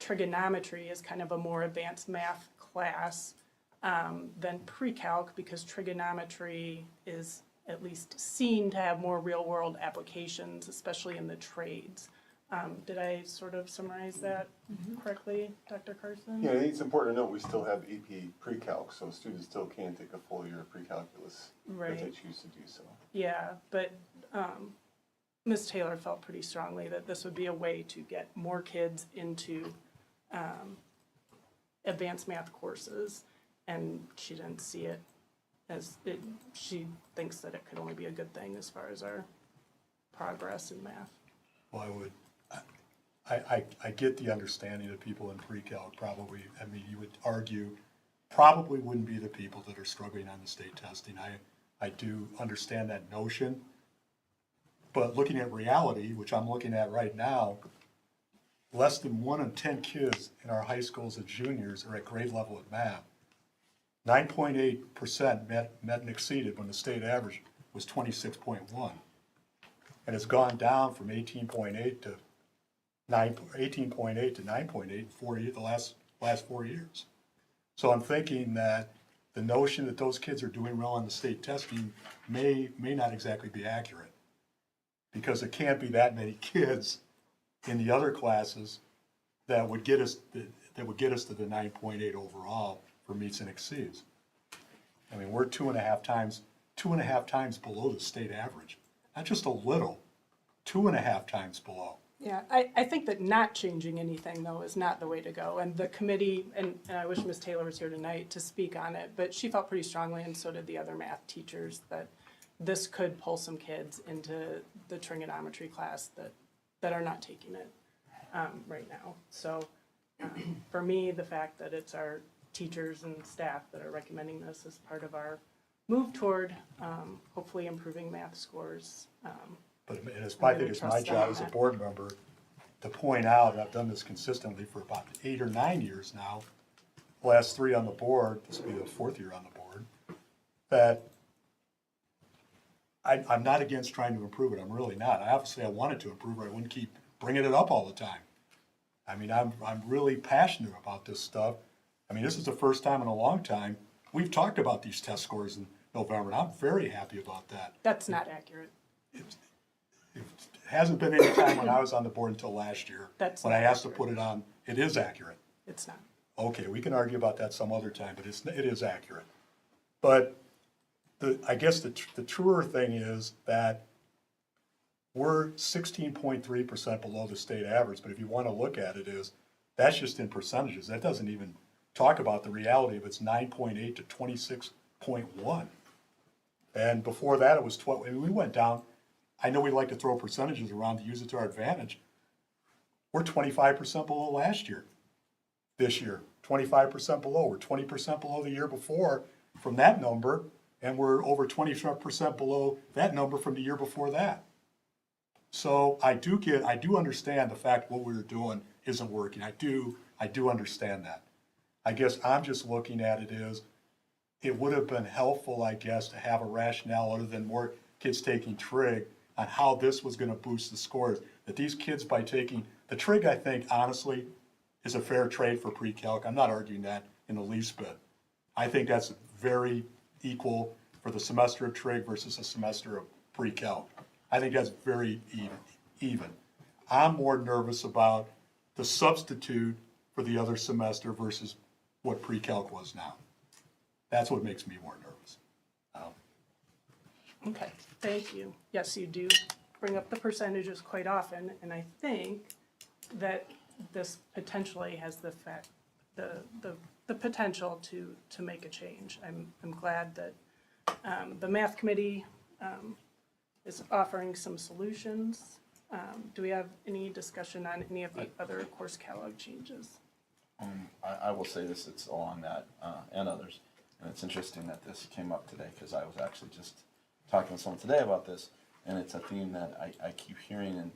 trigonometry as kind of a more advanced math class than pre-calc, because trigonometry is at least seen to have more real-world applications, especially in the trades. Did I sort of summarize that correctly, Dr. Carson? Yeah, I think it's important to note we still have AP pre-calc, so students still can take a full year of pre-calculus if they Right. choose to do so. Yeah, but Ms. Taylor felt pretty strongly that this would be a way to get more kids into advanced math courses, and she didn't see it as it, she thinks that it could only be a good thing as far as our progress in math. Well, I get the understanding that people in pre-calc probably, I mean, you would argue, probably wouldn't be the people that are struggling on the state testing. I do understand that notion. But looking at reality, which I'm looking at right now, less than 1 in 10 kids in our high schools and juniors are at grade level at math. 9.8% met and exceeded when the state average was 26.1. And it's gone down from 18.8 to 9.8 in 4 years, the last 4 years. So I'm thinking that the notion that those kids are doing well on the state testing may not exactly be accurate. Because it can't be that many kids in the other classes that would get us to the 9.8 overall for meets and exceeds. I mean, we're 2.5 times below the state average. Not just a little, 2.5 times below. Yeah, I think that not changing anything, though, is not the way to go. And the committee, and I wish Ms. Taylor was here tonight to speak on it, but she felt pretty strongly, and so did the other math teachers, that this could pull some kids into the trigonometry class that are not taking it right now. So for me, the fact that it's our teachers and staff that are recommending this as part of our move toward hopefully improving math scores. But I think it's my job as a board member to point out, and I've done this consistently for about 8 or 9 years now, the last 3 on the board, this will be the 4th year on the board, that I'm not against trying to improve it. I'm really not. I wanted to improve it. I wouldn't keep bringing it up all the time. I mean, I'm really passionate about this stuff. I mean, this is the first time in a long time we've talked about these test scores in November, and I'm very happy about that. That's not accurate. It hasn't been any time when I was on the board until last year. When I asked to put it on, it is accurate. It's not. Okay, we can argue about that some other time, but it is accurate. But I guess the truer thing is that we're 16.3% below the state average, but if you want to look at it, that's just in percentages. That doesn't even talk about the reality of it's 9.8 to 26.1. And before that, it was 12. I mean, we went down. I know we like to throw percentages around to use it to our advantage. We're 25% below last year. This year, 25% below. We're 20% below the year before from that number, and we're over 20% below that number from the year before that. So I do understand the fact what we were doing isn't working. I do understand that. I guess I'm just looking at it as it would have been helpful, I guess, to have a rationale other than more kids taking trig on how this was going to boost the scores. That these kids, by taking the trig, I think honestly is a fair trade for pre-calc. I'm not arguing that in the least bit. I think that's very equal for the semester of trig versus a semester of pre-calc. I think that's very even. I'm more nervous about the substitute for the other semester versus what pre-calc was now. That's what makes me more nervous. Okay, thank you. Yes, you do bring up the percentages quite often, and I think that this potentially has the potential to make a change. I'm glad that the math committee is offering some solutions. Do we have any discussion on any of the other course catalog changes? I will say this, it's along that and others. And it's interesting that this came up today because I was actually just talking to someone today about this, and it's a theme that I keep hearing, and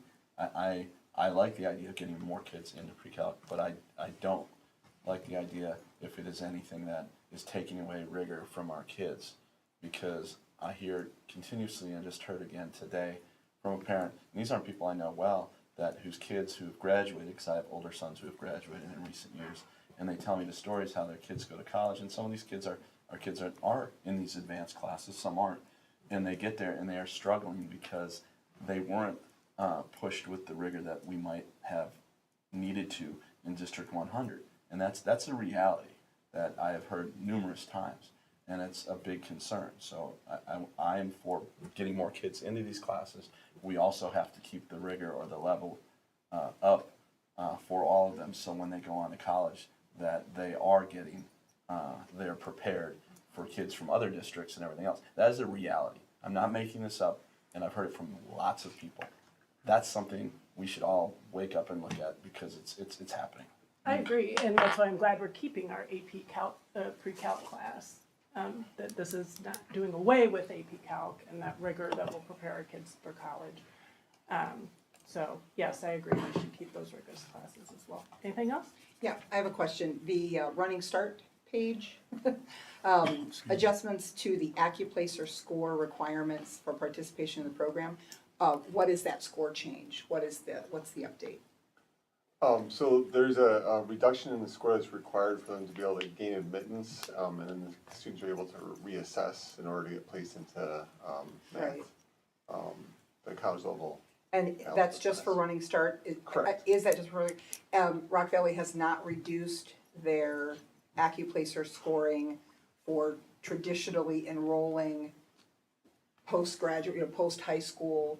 I like the idea of getting more kids into pre-calc, but I don't like the idea if it is anything that is taking away rigor from our kids, because I hear continuously, and just heard again today from a parent, and these aren't people I know well, whose kids who've graduated, because I have older sons who have graduated in recent years, and they tell me the stories how their kids go to college, and some of these kids are in these advanced classes, some aren't, and they get there and they are struggling because they weren't pushed with the rigor that we might have needed to in District 100, and that's a reality that I have heard numerous times, and it's a big concern. So I am for getting more kids into these classes. We also have to keep the rigor or the level up for all of them, so when they go on to college, that they are getting, they're prepared for kids from other districts and everything else. That is a reality. I'm not making this up, and I've heard it from lots of people. That's something we should all wake up and look at because it's happening. I agree, and that's why I'm glad we're keeping our AP Calc, pre-calc class. That this is not doing away with AP Calc and that rigor that will prepare our kids for college. So, yes, I agree, we should keep those rigorous classes as well. Anything else? Yeah, I have a question. The Running Start page, adjustments to the AccuPlacer score requirements for participation in the program. What is that score change? What's the update? So there's a reduction in the score that's required for them to be able to gain admittance, and then the students are able to reassess in order to get placed into Right. the college level. And that's just for Running Start? Correct. Is that just for, Rock Valley has not reduced their AccuPlacer scoring for traditionally enrolling postgraduate, post-high school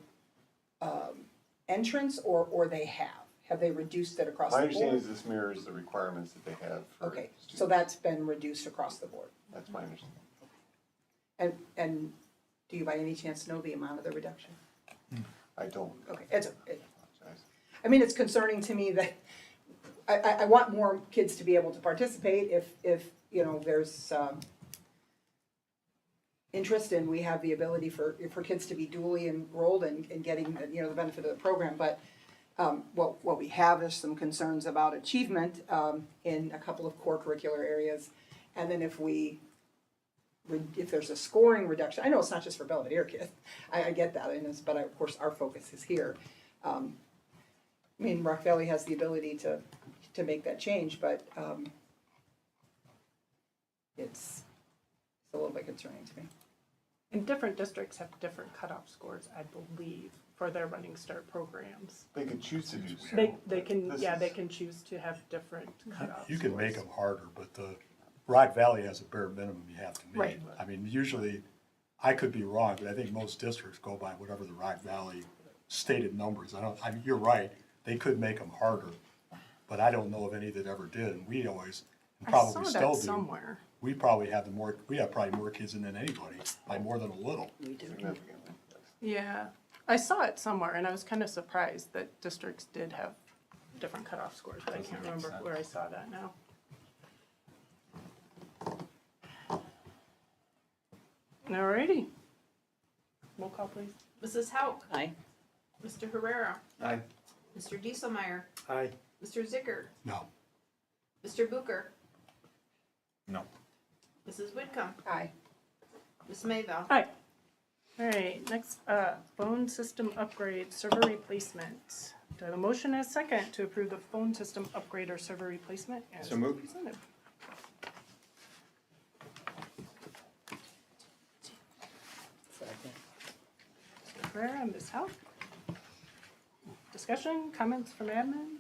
entrance, or they have? Have they reduced it across the My board? understanding is this mirrors the requirements that they have for Okay, so students. that's been reduced across the board. That's my understanding. And do you by any chance know the amount of the reduction? I don't. Okay, apologize. I mean, it's concerning to me that I want more kids to be able to participate if there's interest and we have the ability for kids to be duly enrolled and getting, the benefit of the program. But what we have is some concerns about achievement in a couple of core curricular areas. And then if there's a scoring reduction, I know it's not just for Belvedere kids, I get that, but of course our focus is here. I mean, Rock Valley has the ability to make that change, but it's a little bit concerning to me. And different districts have different cutoff scores, I believe, for their Running Start programs. They could choose to do so. They can, This yeah, is- they can choose to have different cutoff You can make scores. them harder, but the Rock Valley has a bare minimum you have to meet. Right. I mean, usually, I could be wrong, but I think most districts go by whatever the Rock Valley stated numbers. I mean, you're right, they could make them harder, but I don't know of any that ever did, and we always, and I probably saw still that do. somewhere. We probably have we have probably more kids in than anybody, by more than a little. Significantly. Yeah, I saw it somewhere and I was kind of surprised that districts did have different cutoff scores, but I can't remember where I saw that now. Alrighty. Roll call, please. Mrs. Hauk, Aye. Mr. Herrera, Aye. Mr. Dieselmeyer, Aye. Mr. Zicker, No. Mr. Booker, No. Mrs. Whitcomb, Aye. Ms. Mayville. Aye. Alright, next, phone system upgrade, server replacement. Do I have a motion and a second to approve the phone system upgrade or server replacement as So moved. presented? Second. Mr. Herrera and Ms. Howe. Discussion, comments from admin?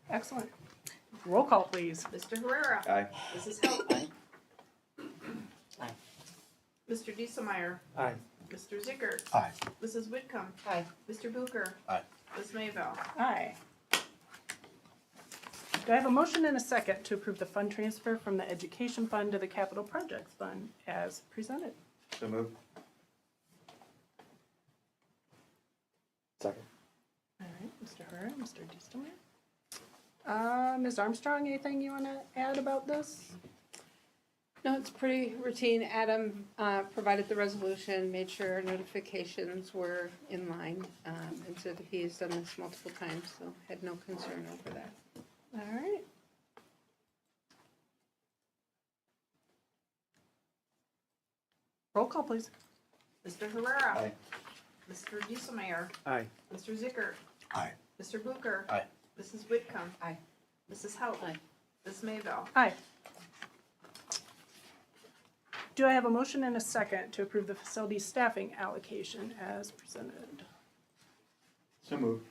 Excellent. Roll call, please. Mr. Herrera, Aye. Mrs. Hauk, Aye. Aye. Mr. Dieselmeyer, Aye. Mr. Zicker, Aye. Mrs. Whitcomb, Aye. Mr. Booker. Aye. Ms. Mayville. Aye. Do I have a motion and a second to approve the fund transfer from the education fund to the capital projects fund as presented? So moved. Second. All right, Mr. Herrera, Mr. Diestelmeyer. Ms. Armstrong, anything you want to add about this? No, it's pretty routine. Adam provided the resolution, made sure our notifications were in line, and said that he has done this multiple times, so had no concern over that. All right. Roll call, please. Mr. Herrera. Aye. Mr. Dieselmeyer, Aye. Mr. Zicker, Aye. Mr. Booker. Aye. Mrs. Whitcomb. Aye. Mrs. Hauk. Aye. Ms. Mayville. Aye. Do I have a motion and a second to approve the facility staffing allocation as presented? So moved.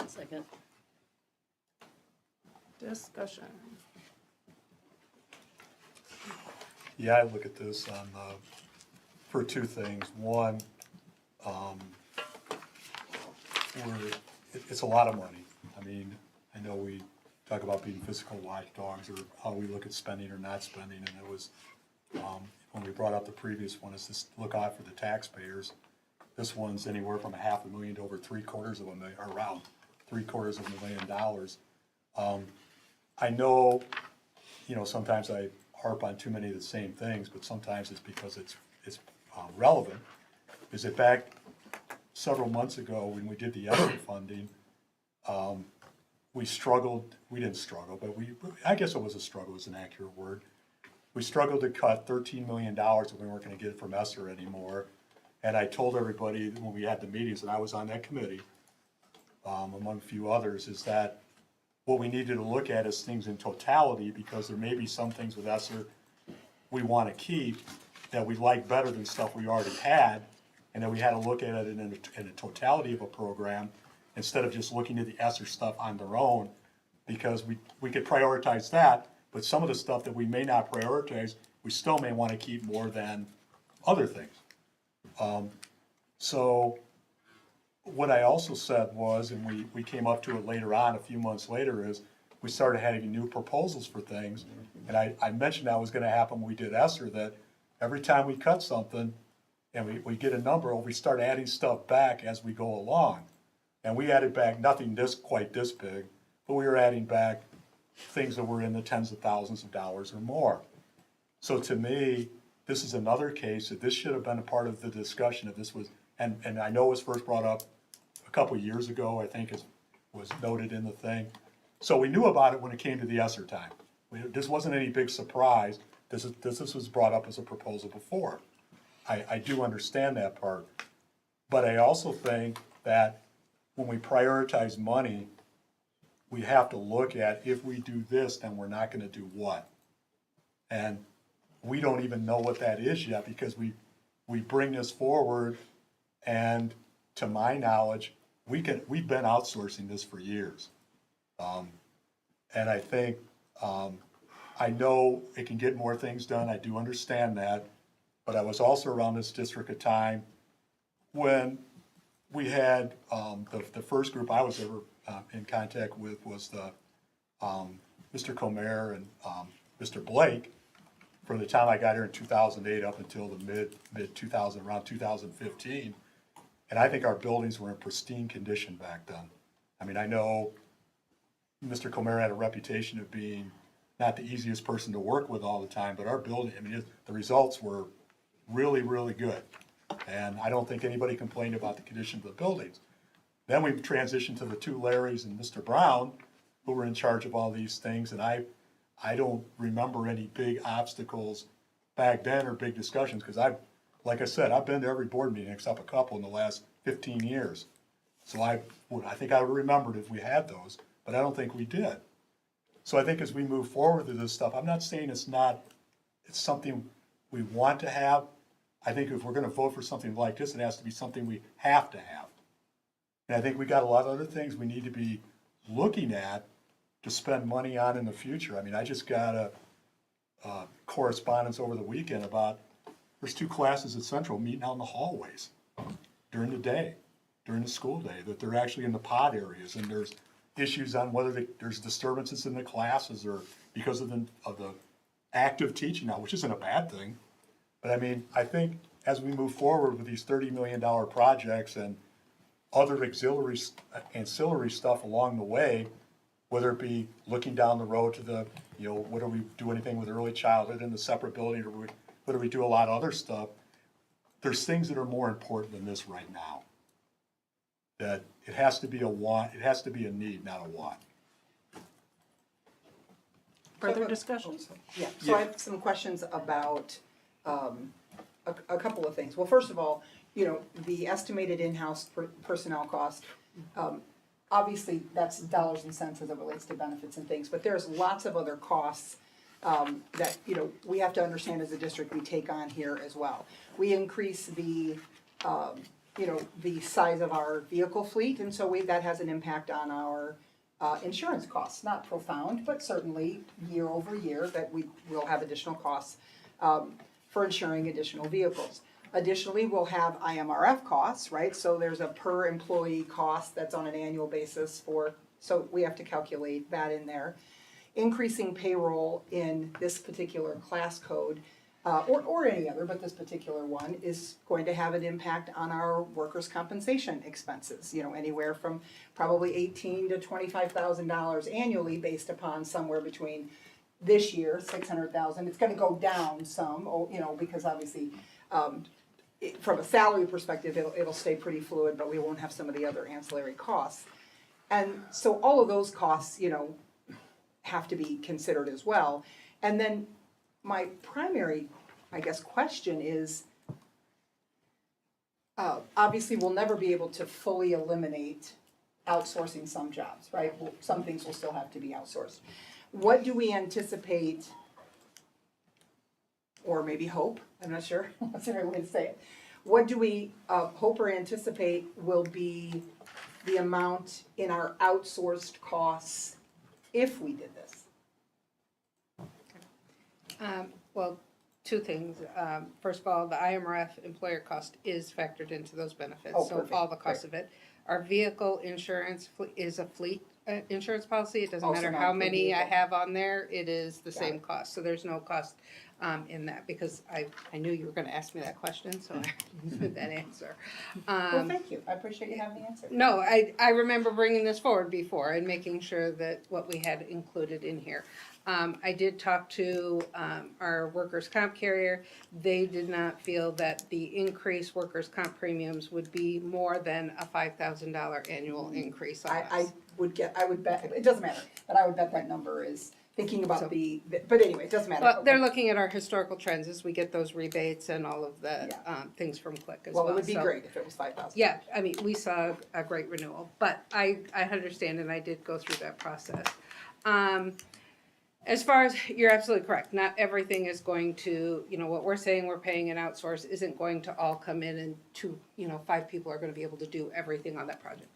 Second. Discussion. Yeah, I look at this on, for two things. One, we're it's a lot of money. I mean, I know we talk about being fiscal watchdogs or how we look at spending or not spending, and it was, when we brought up the previous one, is just look out for the taxpayers. This one's anywhere from $500,000 to over $750,000, or around $750,000. I know, sometimes I harp on too many of the same things, but sometimes it's because it's relevant. Is that back several months ago when we did the ESSER funding, we didn't struggle, but I guess it was a struggle is an accurate word. We struggled to cut $13 million that we weren't gonna get from ESSER anymore. And I told everybody when we had the meetings, and I was on that committee, among a few others, is that what we needed to look at is things in totality, because there may be some things with ESSER we wanna keep that we like better than stuff we already had, and that we had to look at it in a totality of a program, instead of just looking at the ESSER stuff on their own, because we could prioritize that, but some of the stuff that we may not prioritize, we still may wanna keep more than other things. So what I also said was, and we came up to it later on, a few months later, is we started having new proposals for things. And I mentioned that was gonna happen when we did ESSER, that every time we cut something and we get a number, we start adding stuff back as we go along. And we added back nothing quite this big, but we were adding back things that were in the tens of thousands of dollars or more. So to me, this is another case that this should have been a part of the discussion if this was, and I know it was first brought up a couple of years ago, I think it was noted in the thing. So we knew about it when it came to the ESSER time. This wasn't any big surprise. This was brought up as a proposal before. I do understand that part. But I also think that when we prioritize money, we have to look at, if we do this, then we're not gonna do what? And we don't even know what that is yet, because we bring this forward, and to my knowledge, we've been outsourcing this for years. And I think, I know it can get more things done, I do understand that, but I was also around this district at a time when we had, the first group I was ever in contact with was the Mr. Comer and Mr. Blake, from the time I got here in 2008 up until the mid 2000, around 2015. And I think our buildings were in pristine condition back then. I mean, I know Mr. Comer had a reputation of being not the easiest person to work with all the time, but our building, I mean, the results were really, really good. And I don't think anybody complained about the condition of the buildings. Then we transitioned to the two Larrys and Mr. Brown, who were in charge of all these things, and I don't remember any big obstacles back then or big discussions, because like I said, I've been to every board meeting except a couple in the last 15 years. So I think I would have remembered if we had those, but I don't think we did. So I think as we move forward with this stuff, I'm not saying it's something we want to have. I think if we're gonna vote for something like this, it has to be something we have to have. And I think we got a lot of other things we need to be looking at to spend money on in the future. I mean, I just got a correspondence over the weekend about, there's 2 classes at Central meeting out in the hallways during the day, during the school day, that they're actually in the pod areas, and there's issues on whether there's disturbances in the classes or because of the active teaching now, which isn't a bad thing. But I mean, I think as we move forward with these $30 million projects and other ancillary stuff along the way, whether it be looking down the road to the, whether we do anything with early childhood in the separate building, or whether we do a lot of other stuff, there's things that are more important than this right now. That it has to be a want, it has to be a need, not a want. Further discussions? Yeah, so I have some questions about a couple of things. Well, first of all, the estimated in-house personnel cost, obviously that's dollars and cents as it relates to benefits and things, but there's lots of other costs that, we have to understand as a district we take on here as well. We increase the size of our vehicle fleet, and so that has an impact on our insurance costs. Not profound, but certainly year over year that we will have additional costs for insuring additional vehicles. Additionally, we'll have IMRF costs, right? So there's a per employee cost that's on an annual basis for, so we have to calculate that in there. Increasing payroll in this particular class code, or any other, but this particular one, is going to have an impact on our workers' compensation expenses. You know, anywhere from probably $18,000 to $25,000 annually, based upon somewhere between this year, 600,000. It's gonna go down some, you know, because obviously, from a salary perspective, it'll stay pretty fluid, but we won't have some of the other ancillary costs. And so all of those costs, you know, have to be considered as well. And then my primary, I guess, question is, obviously we'll never be able to fully eliminate outsourcing some jobs, right? Some things will still have to be outsourced. What do we anticipate, or maybe hope, I'm not sure, what's the right way to say it? What do we hope or anticipate will be the amount in our outsourced costs if we did this? Well, two things. First of all, the IMRF employer cost is factored into those benefits, Oh, so perfect. all the cost of it. Our vehicle insurance is a fleet insurance policy. It doesn't Oh, so matter not how per many I vehicle. have on there, it is the Got same it. cost. So there's no cost in that, because I knew you were gonna ask me that question, so I knew that answer. Well, thank you, I appreciate you having the answer. No, I remember bringing this forward before and making sure that what we had included in here. I did talk to our workers' comp carrier. They did not feel that the increased workers' comp premiums would be more than a $5,000 annual increase on us. I would bet, it doesn't matter, but I would bet that number is thinking about So- but anyway, it doesn't matter. Well, they're Okay. looking at our historical trends as we get those rebates and all of the things from Click as well. Well, it would be So- great if it was 5,000. Yeah, I mean, we saw a great renewal, but I understand and I did go through that process. As far as, you're absolutely correct, not everything is going to, you know, what we're saying we're paying an outsource isn't going to all come in and 5 people are gonna be able to do everything on that project.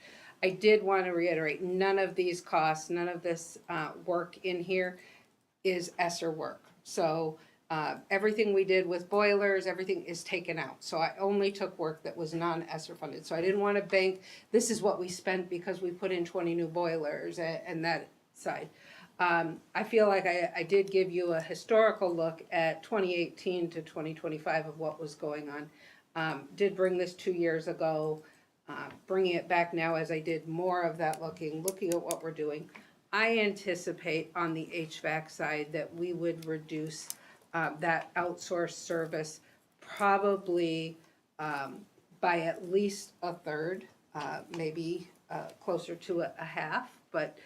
I did wanna reiterate, none of these costs, none of this work in here is ESSER work. So everything we did with boilers, everything is taken out. So I only took work that was non-ESSER funded. So I didn't want to bank, this is what we spent because we put in 20 new boilers and that side. I feel like I did give you a historical look at 2018 to 2025 of what was going on. Did bring this 2 years ago, bringing it back now as I did more of that looking at what we're doing. I anticipate on the HVAC side that we would reduce that outsourced service probably by at least a third, maybe closer to a half, but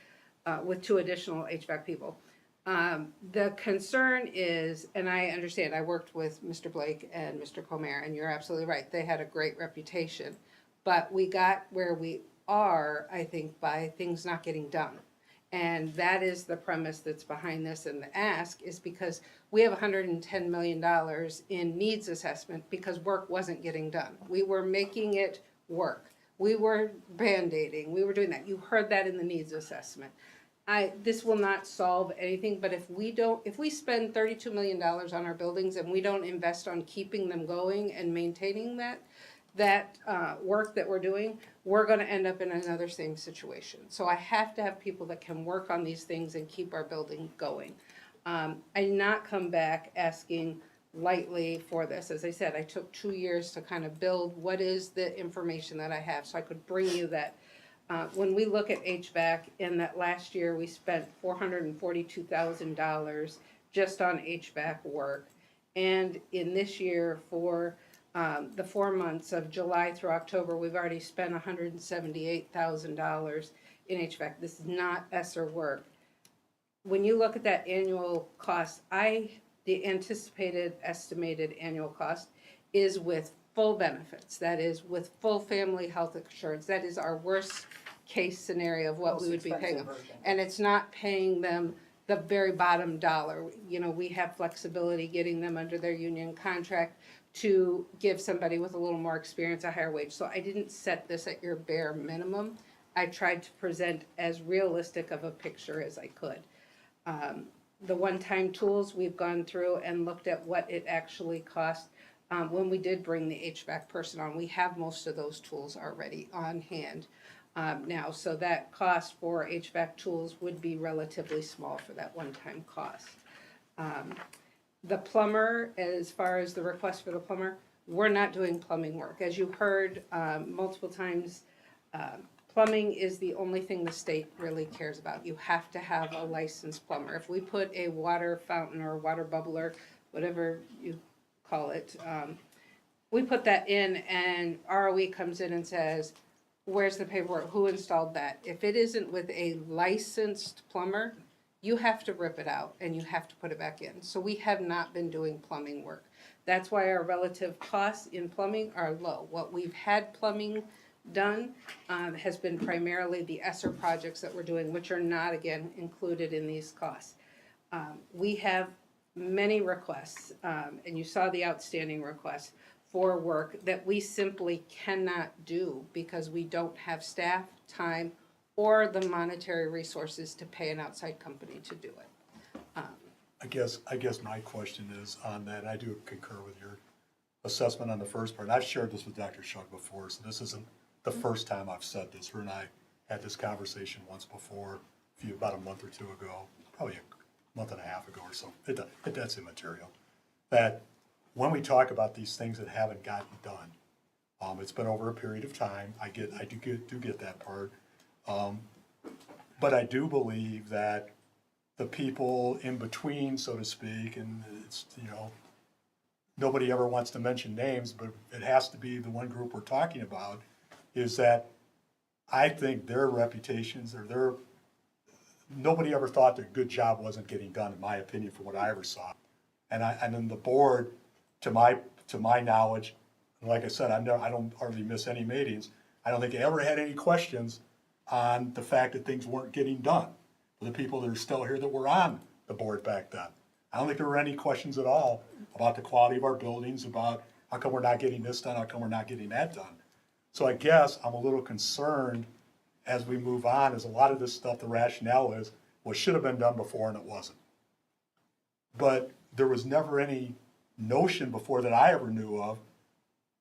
with 2 additional HVAC people. The concern is, and I understand, I worked with Mr. Blake and Mr. Comer, and you're absolutely right, they had a great reputation. But we got where we are, I think, by things not getting done. And that is the premise that's behind this, and the ask is because we have $110 million in needs assessment because work wasn't getting done. We were making it work. We were Band-Aiding, we were doing that. You heard that in the needs assessment. This will not solve anything, but if we spend $32 million on our buildings and we don't invest on keeping them going and maintaining that work that we're doing, we're gonna end up in another same situation. So I have to have people that can work on these things and keep our building going. I did not come back asking lightly for this. As I said, I took 2 years to kind of build what is the information that I have, so I could bring you that. When we look at HVAC, in that last year, we spent $442,000 just on HVAC work. And in this year, for the 4 months of July through October, we've already spent $178,000 in HVAC. This is not ESSER work. When you look at that annual cost, the anticipated estimated annual cost is with full benefits. That is with full family health insurance. That is our worst case scenario of what Most we would be paying them. expensive version. And it's not paying them the very bottom dollar. You know, we have flexibility getting them under their union contract to give somebody with a little more experience a higher wage. So I didn't set this at your bare minimum. I tried to present as realistic of a picture as I could. The one-time tools, we've gone through and looked at what it actually cost when we did bring the HVAC person on, we have most of those tools already on hand now. So that cost for HVAC tools would be relatively small for that one-time cost. The plumber, as far as the request for the plumber, we're not doing plumbing work. As you heard multiple times, plumbing is the only thing the state really cares about. You have to have a licensed plumber. If we put a water fountain or water bubbler, whatever you call it, we put that in and ROE comes in and says, where's the paperwork? Who installed that? If it isn't with a licensed plumber, you have to rip it out and you have to put it back in. So we have not been doing plumbing work. That's why our relative costs in plumbing are low. What we've had plumbing done has been primarily the ESSER projects that we're doing, which are not, again, included in these costs. We have many requests, and you saw the outstanding requests for work that we simply cannot do because we don't have staff, time, or the monetary resources to pay an outside company to do it. I guess my question is on that, I do concur with your assessment on the first part. I've shared this with Dr. Shug before, so this isn't the first time I've said this. Her and I had this conversation once before, about a month or two ago, probably a month and a half ago or so. That's immaterial. That when we talk about these things that haven't gotten done, it's been over a period of time. I do get that part. But I do believe that the people in between, so to speak, and it's, nobody ever wants to mention names, but it has to be the one group we're talking about, is that I think their reputations or nobody ever thought their good job wasn't getting done, in my opinion, from what I ever saw. And then the board, to my knowledge, and like I said, I don't hardly miss any meetings. I don't think I ever had any questions on the fact that things weren't getting done for the people that are still here that were on the board back then. I don't think there were any questions at all about the quality of our buildings, about how come we're not getting this done, how come we're not getting that done. So I guess I'm a little concerned as we move on, as a lot of this stuff, the rationale is, well, it should have been done before and it wasn't. But there was never any notion before that I ever knew of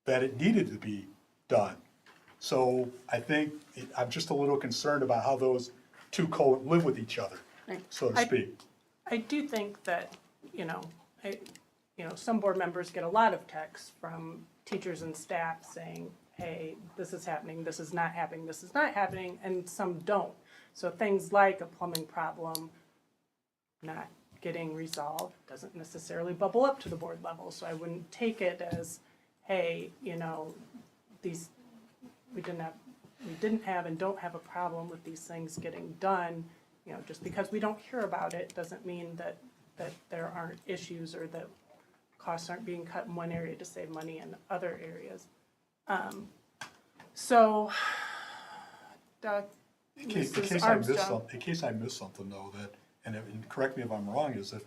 that it needed to be done. So I think I'm just a little concerned about how those two live with each other, so to speak. I do think that, some board members get a lot of texts from teachers and staff saying, hey, this is happening, this is not happening, this is not happening, and some don't. So things like a plumbing problem not getting resolved doesn't necessarily bubble up to the board level. So I wouldn't take it as, hey, we didn't have and don't have a problem with these things getting done. Just because we don't hear about it doesn't mean that there aren't issues or that costs aren't being cut in one area to save money in other areas. So, In case I missed something though, and correct me if I'm wrong, is that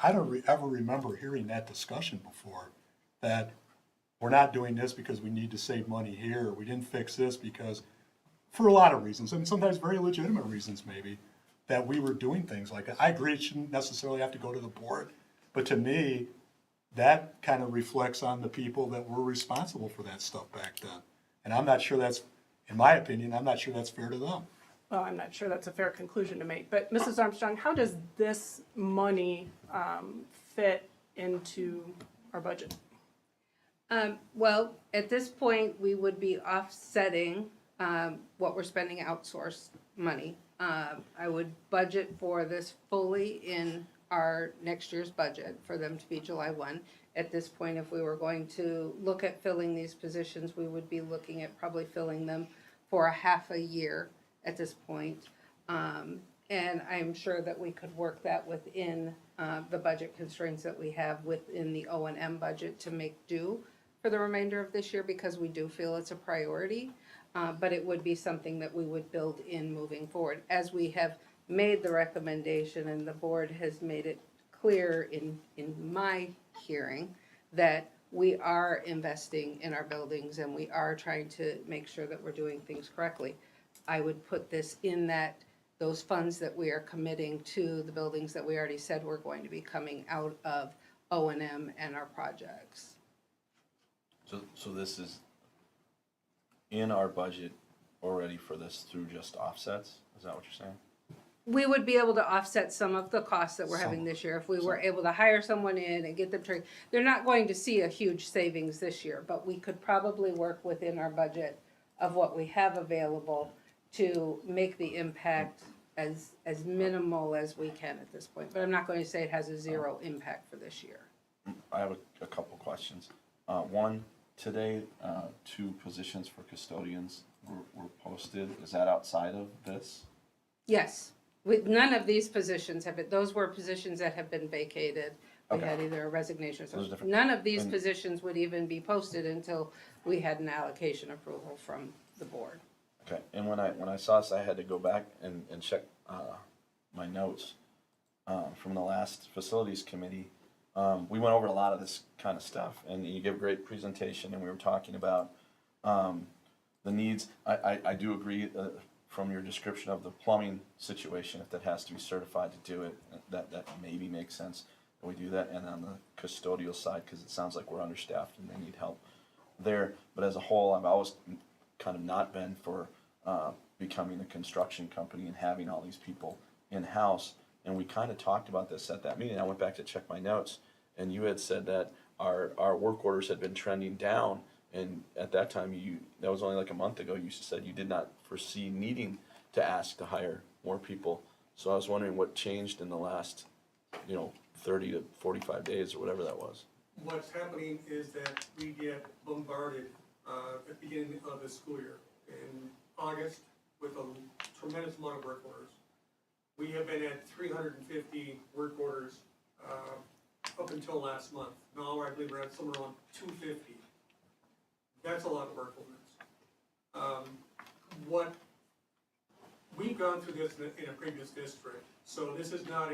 I don't ever remember hearing that discussion before, that we're not doing this because we need to save money here, or we didn't fix this because, for a lot of reasons, and sometimes very legitimate reasons maybe, that we were doing things like that. I agree it shouldn't necessarily have to go to the board, but to me, that kind of reflects on the people that were responsible for that stuff back then. And I'm not sure that's, in my opinion, I'm not sure that's fair to them. Well, I'm not sure that's a fair conclusion to make, but Mrs. Armstrong, how does this money fit into our budget? Well, at this point, we would be offsetting what we're spending outsourced money. I would budget for this fully in our next year's budget for them to be July 1. At this point, if we were going to look at filling these positions, we would be looking at probably filling them for a half a year at this point. And I'm sure that we could work that within the budget constraints that we have within the O&M budget to make do for the remainder of this year, because we do feel it's a priority. But it would be something that we would build in moving forward. As we have made the recommendation and the board has made it clear in my hearing that we are investing in our buildings and we are trying to make sure that we're doing things correctly. I would put this in those funds that we are committing to the buildings that we already said we're going to be coming out of O&M and our projects. So this is in our budget already for this through just offsets? Is that what you're saying? We would be able to offset some of the costs that we're having this year if we were able to hire someone in and get them trained. They're not going to see a huge savings this year, but we could probably work within our budget of what we have available to make the impact as minimal as we can at this point. But I'm not going to say it has a zero impact for this year. I have a couple questions. One, today, 2 positions for custodians were posted. Is that outside of this? Yes, with none of these positions have been, those were positions that have been vacated. We Okay. had either a resignation or Those are something. different. None of these And- positions would even be posted until we had an allocation approval from the board. Okay, and when I saw this, I had to go back and check my notes from the last facilities committee. We went over a lot of this kind of stuff, and you gave a great presentation, and we were talking about the needs. I do agree from your description of the plumbing situation, if that has to be certified to do it, that maybe makes sense that we do that. And on the custodial side, because it sounds like we're understaffed and they need help there. But as a whole, I've always kind of not been for becoming a construction company and having all these people in-house. And we kind of talked about this at that meeting. I went back to check my notes, and you had said that our work orders had been trending down. And at that time, that was only like a month ago, you said you did not foresee needing to ask to hire more people. So I was wondering what changed in the last, 30 to 45 days or whatever that was. What's happening is that we get bombarded at the beginning of the school year in August with a tremendous amount of work orders. We have been at 350 work orders up until last month. Now I believe we're at somewhere around 250. That's a lot of work orders. We've gone through this in a previous district, so this is not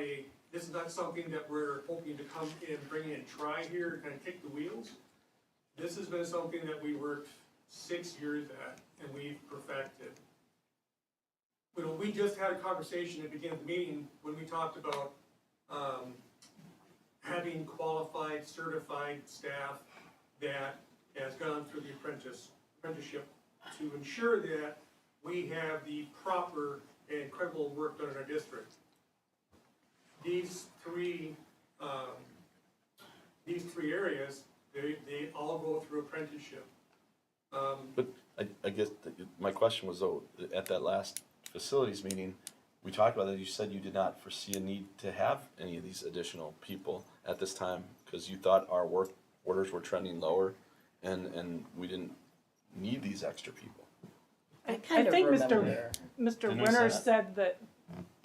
something that we're hoping to come in, bring in, try here, kind of kick the wheels. This has been something that we worked 6 years at, and we've perfected. We just had a conversation at the beginning of the meeting when we talked about having qualified, certified staff that has gone through the apprenticeship to ensure that we have the proper and credible work done in our district. These three areas, they all go through apprenticeship. But I guess my question was, though, at that last facilities meeting, we talked about that. You said you did not foresee a need to have any of these additional people at this time because you thought our work orders were trending lower, and we didn't need these extra people. I kind of think remember. Mr. Didn't we Winter say said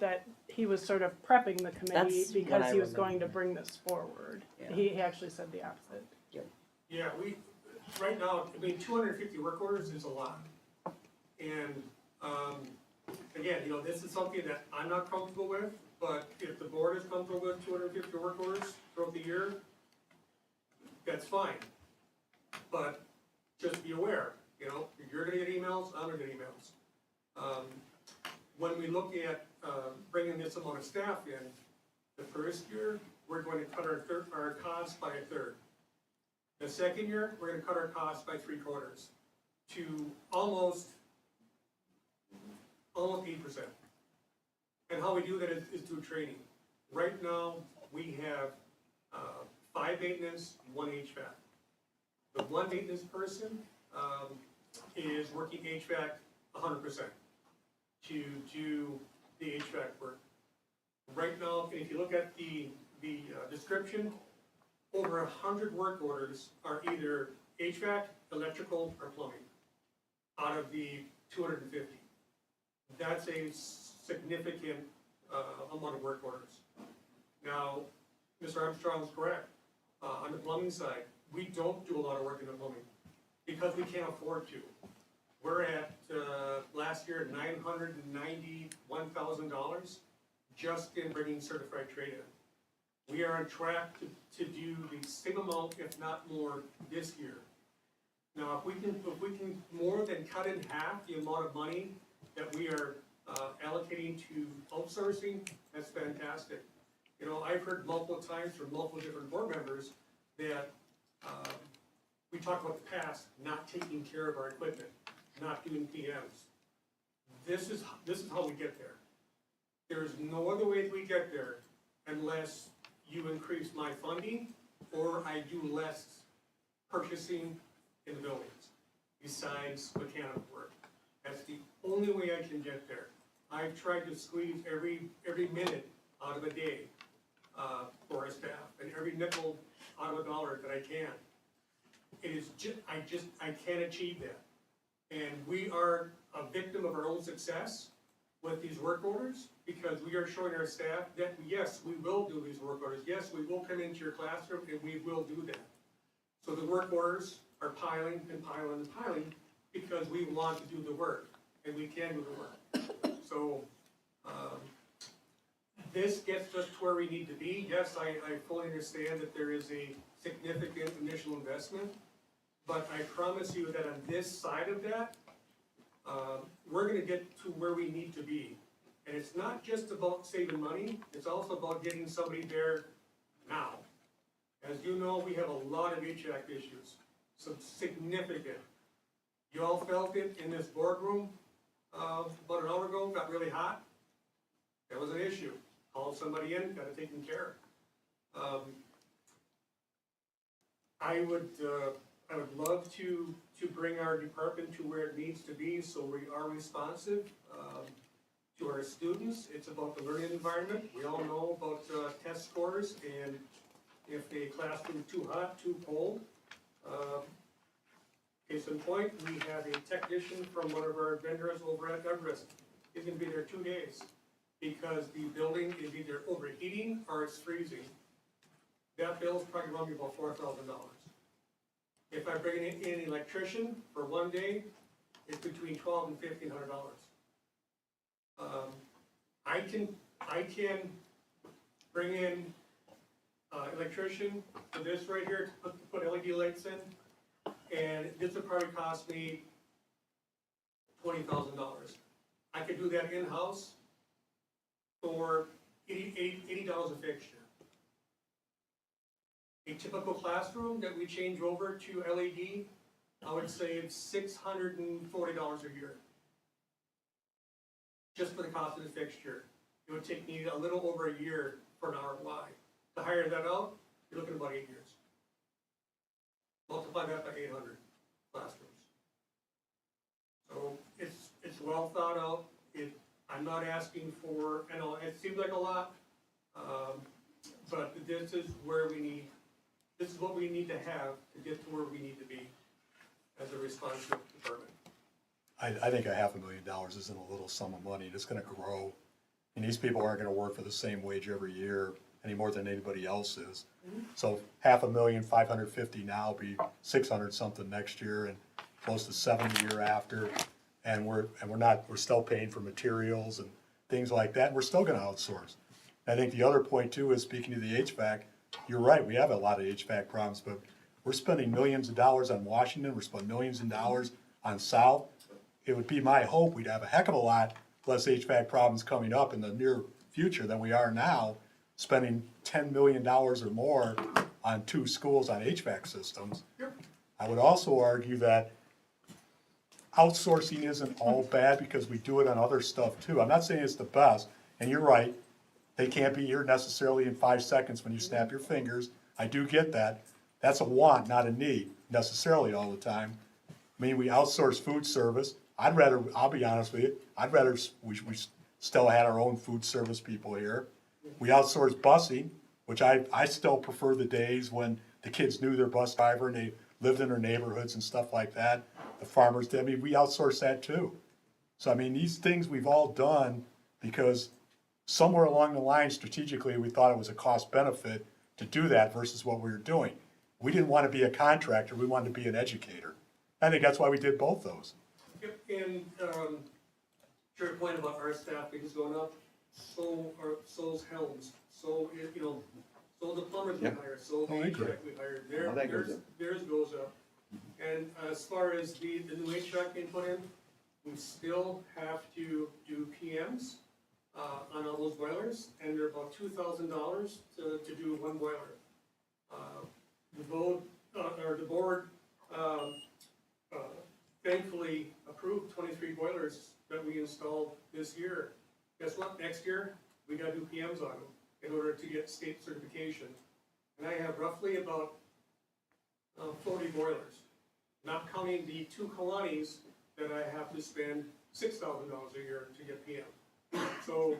that he was sort of prepping the committee That's because what I he was going to remember. bring this forward. Yeah. He actually said the opposite. Yeah, right now, 250 work orders is a lot. And, again, this is something that I'm not comfortable with, but if the board is comfortable with 250 work orders throughout the year, that's fine. But just be aware, you're gonna get emails, I'm gonna get emails. When we look at, bringing this amount of staff in, the first year, we're going to cut our costs by a third. The second year, we're gonna cut our costs by 3/4 to almost 8%. And how we do that is through training. Right now, we have 5 maintenance, 1 HVAC. The 1 maintenance person is working HVAC 100% to do the HVAC work. Right now, if you look at the description, over 100 work orders are either HVAC, electrical, or plumbing out of the 250. That's a significant amount of work orders. Now, Mr. Armstrong is correct. On the plumbing side, we don't do a lot of work in the plumbing because we can't afford to. We're at, last year, $991,000 just in bringing certified trade in. We are on track to do the same amount, if not more, this year. Now, if we can more than cut in half the amount of money that we are allocating to outsourcing, that's fantastic. I've heard multiple times from multiple different board members that we talked about the past, not taking care of our equipment, not doing PMs. This is how we get there. There's no other way that we get there unless you increase my funding or I do less purchasing in the buildings besides mechanical work. That's the only way I can get there. I've tried to squeeze every minute out of a day for our staff and every nickel out of a dollar that I can. It is I can't achieve that. And we are a victim of our own success with these work orders because we are showing our staff that yes, we will do these work orders. Yes, we will come into your classroom and we will do that. So the work orders are piling and piling and piling because we want to do the work and we can do the work. So this gets us to where we need to be. Yes, I fully understand that there is a significant initial investment, but I promise you that on this side of that, we're gonna get to where we need to be. And it's not just about saving money, it's also about getting somebody there now. As you know, we have a lot of HVAC issues, some significant. You all felt it in this boardroom about an hour ago, got really hot. That was an issue. Called somebody in, got it taken care of. I would love to bring our department to where it needs to be so we are responsive to our students. It's about the learning environment. We all know about test scores and if the classroom is too hot, too cold. Case in point, we have a technician from one of our vendors over at Everest. He's gonna be there 2 days because the building is either overheating or it's freezing. That bill's probably running about $4,000. If I bring in an electrician for 1 day, it's between $1,200 and $1,500. I can bring in electrician for this right here to put LED lights in, and this would probably cost me $20,000. I could do that in-house for $80 a fixture. A typical classroom that we change over to LED, I would say it's $640 a year. Just for the cost of the fixture. It would take me a little over a year for an ROI. To hire that out, you're looking at about 8 years. Multiply that by 800 classrooms. So it's well thought out. I'm not asking for, I know it seems like a lot, but this is where we need. This is what we need to have to get to where we need to be as a responsive department. I think $500,000 isn't a little sum of money. It's gonna grow. And these people aren't gonna work for the same wage every year any more than anybody else is. So $500,000, 550 now, be 600 something next year and close to 70 the year after. And we're still paying for materials and things like that. And we're still gonna outsource. I think the other point too is, speaking to the HVAC, you're right, we have a lot of HVAC problems, but we're spending millions of dollars on Washington, we're spending millions of dollars on South. It would be my hope we'd have a heck of a lot less HVAC problems coming up in the near future than we are now, spending $10 million or more on 2 schools on HVAC systems. I would also argue that outsourcing isn't all bad because we do it on other stuff too. I'm not saying it's the best, and you're right, they can't be here necessarily in 5 seconds when you snap your fingers. I do get that. That's a want, not a need, necessarily all the time. I mean, we outsource food service. I'll be honest with you, I'd rather we still had our own food service people here. We outsource busing, which I still prefer the days when the kids knew their bus driver and they lived in their neighborhoods and stuff like that. The farmers did. I mean, we outsource that too. So, I mean, these things we've all done because somewhere along the line, strategically, we thought it was a cost benefit to do that versus what we were doing. We didn't want to be a contractor, we wanted to be an educator. I think that's why we did both those. Yep, and to your point about our staff wages going up, so's Helms, so the plumbers we hire, so the HVAC we hire, theirs goes up. And as far as the new HVAC being put in, we still have to do PMs on all those boilers, and they're about $2,000 to do one boiler. The board thankfully approved 23 boilers that we installed this year. Guess what, next year, we gotta do PMs on them in order to get state certification. And I have roughly about 40 boilers, not counting the 2 Kalanis that I have to spend $6,000 a year to get PM. So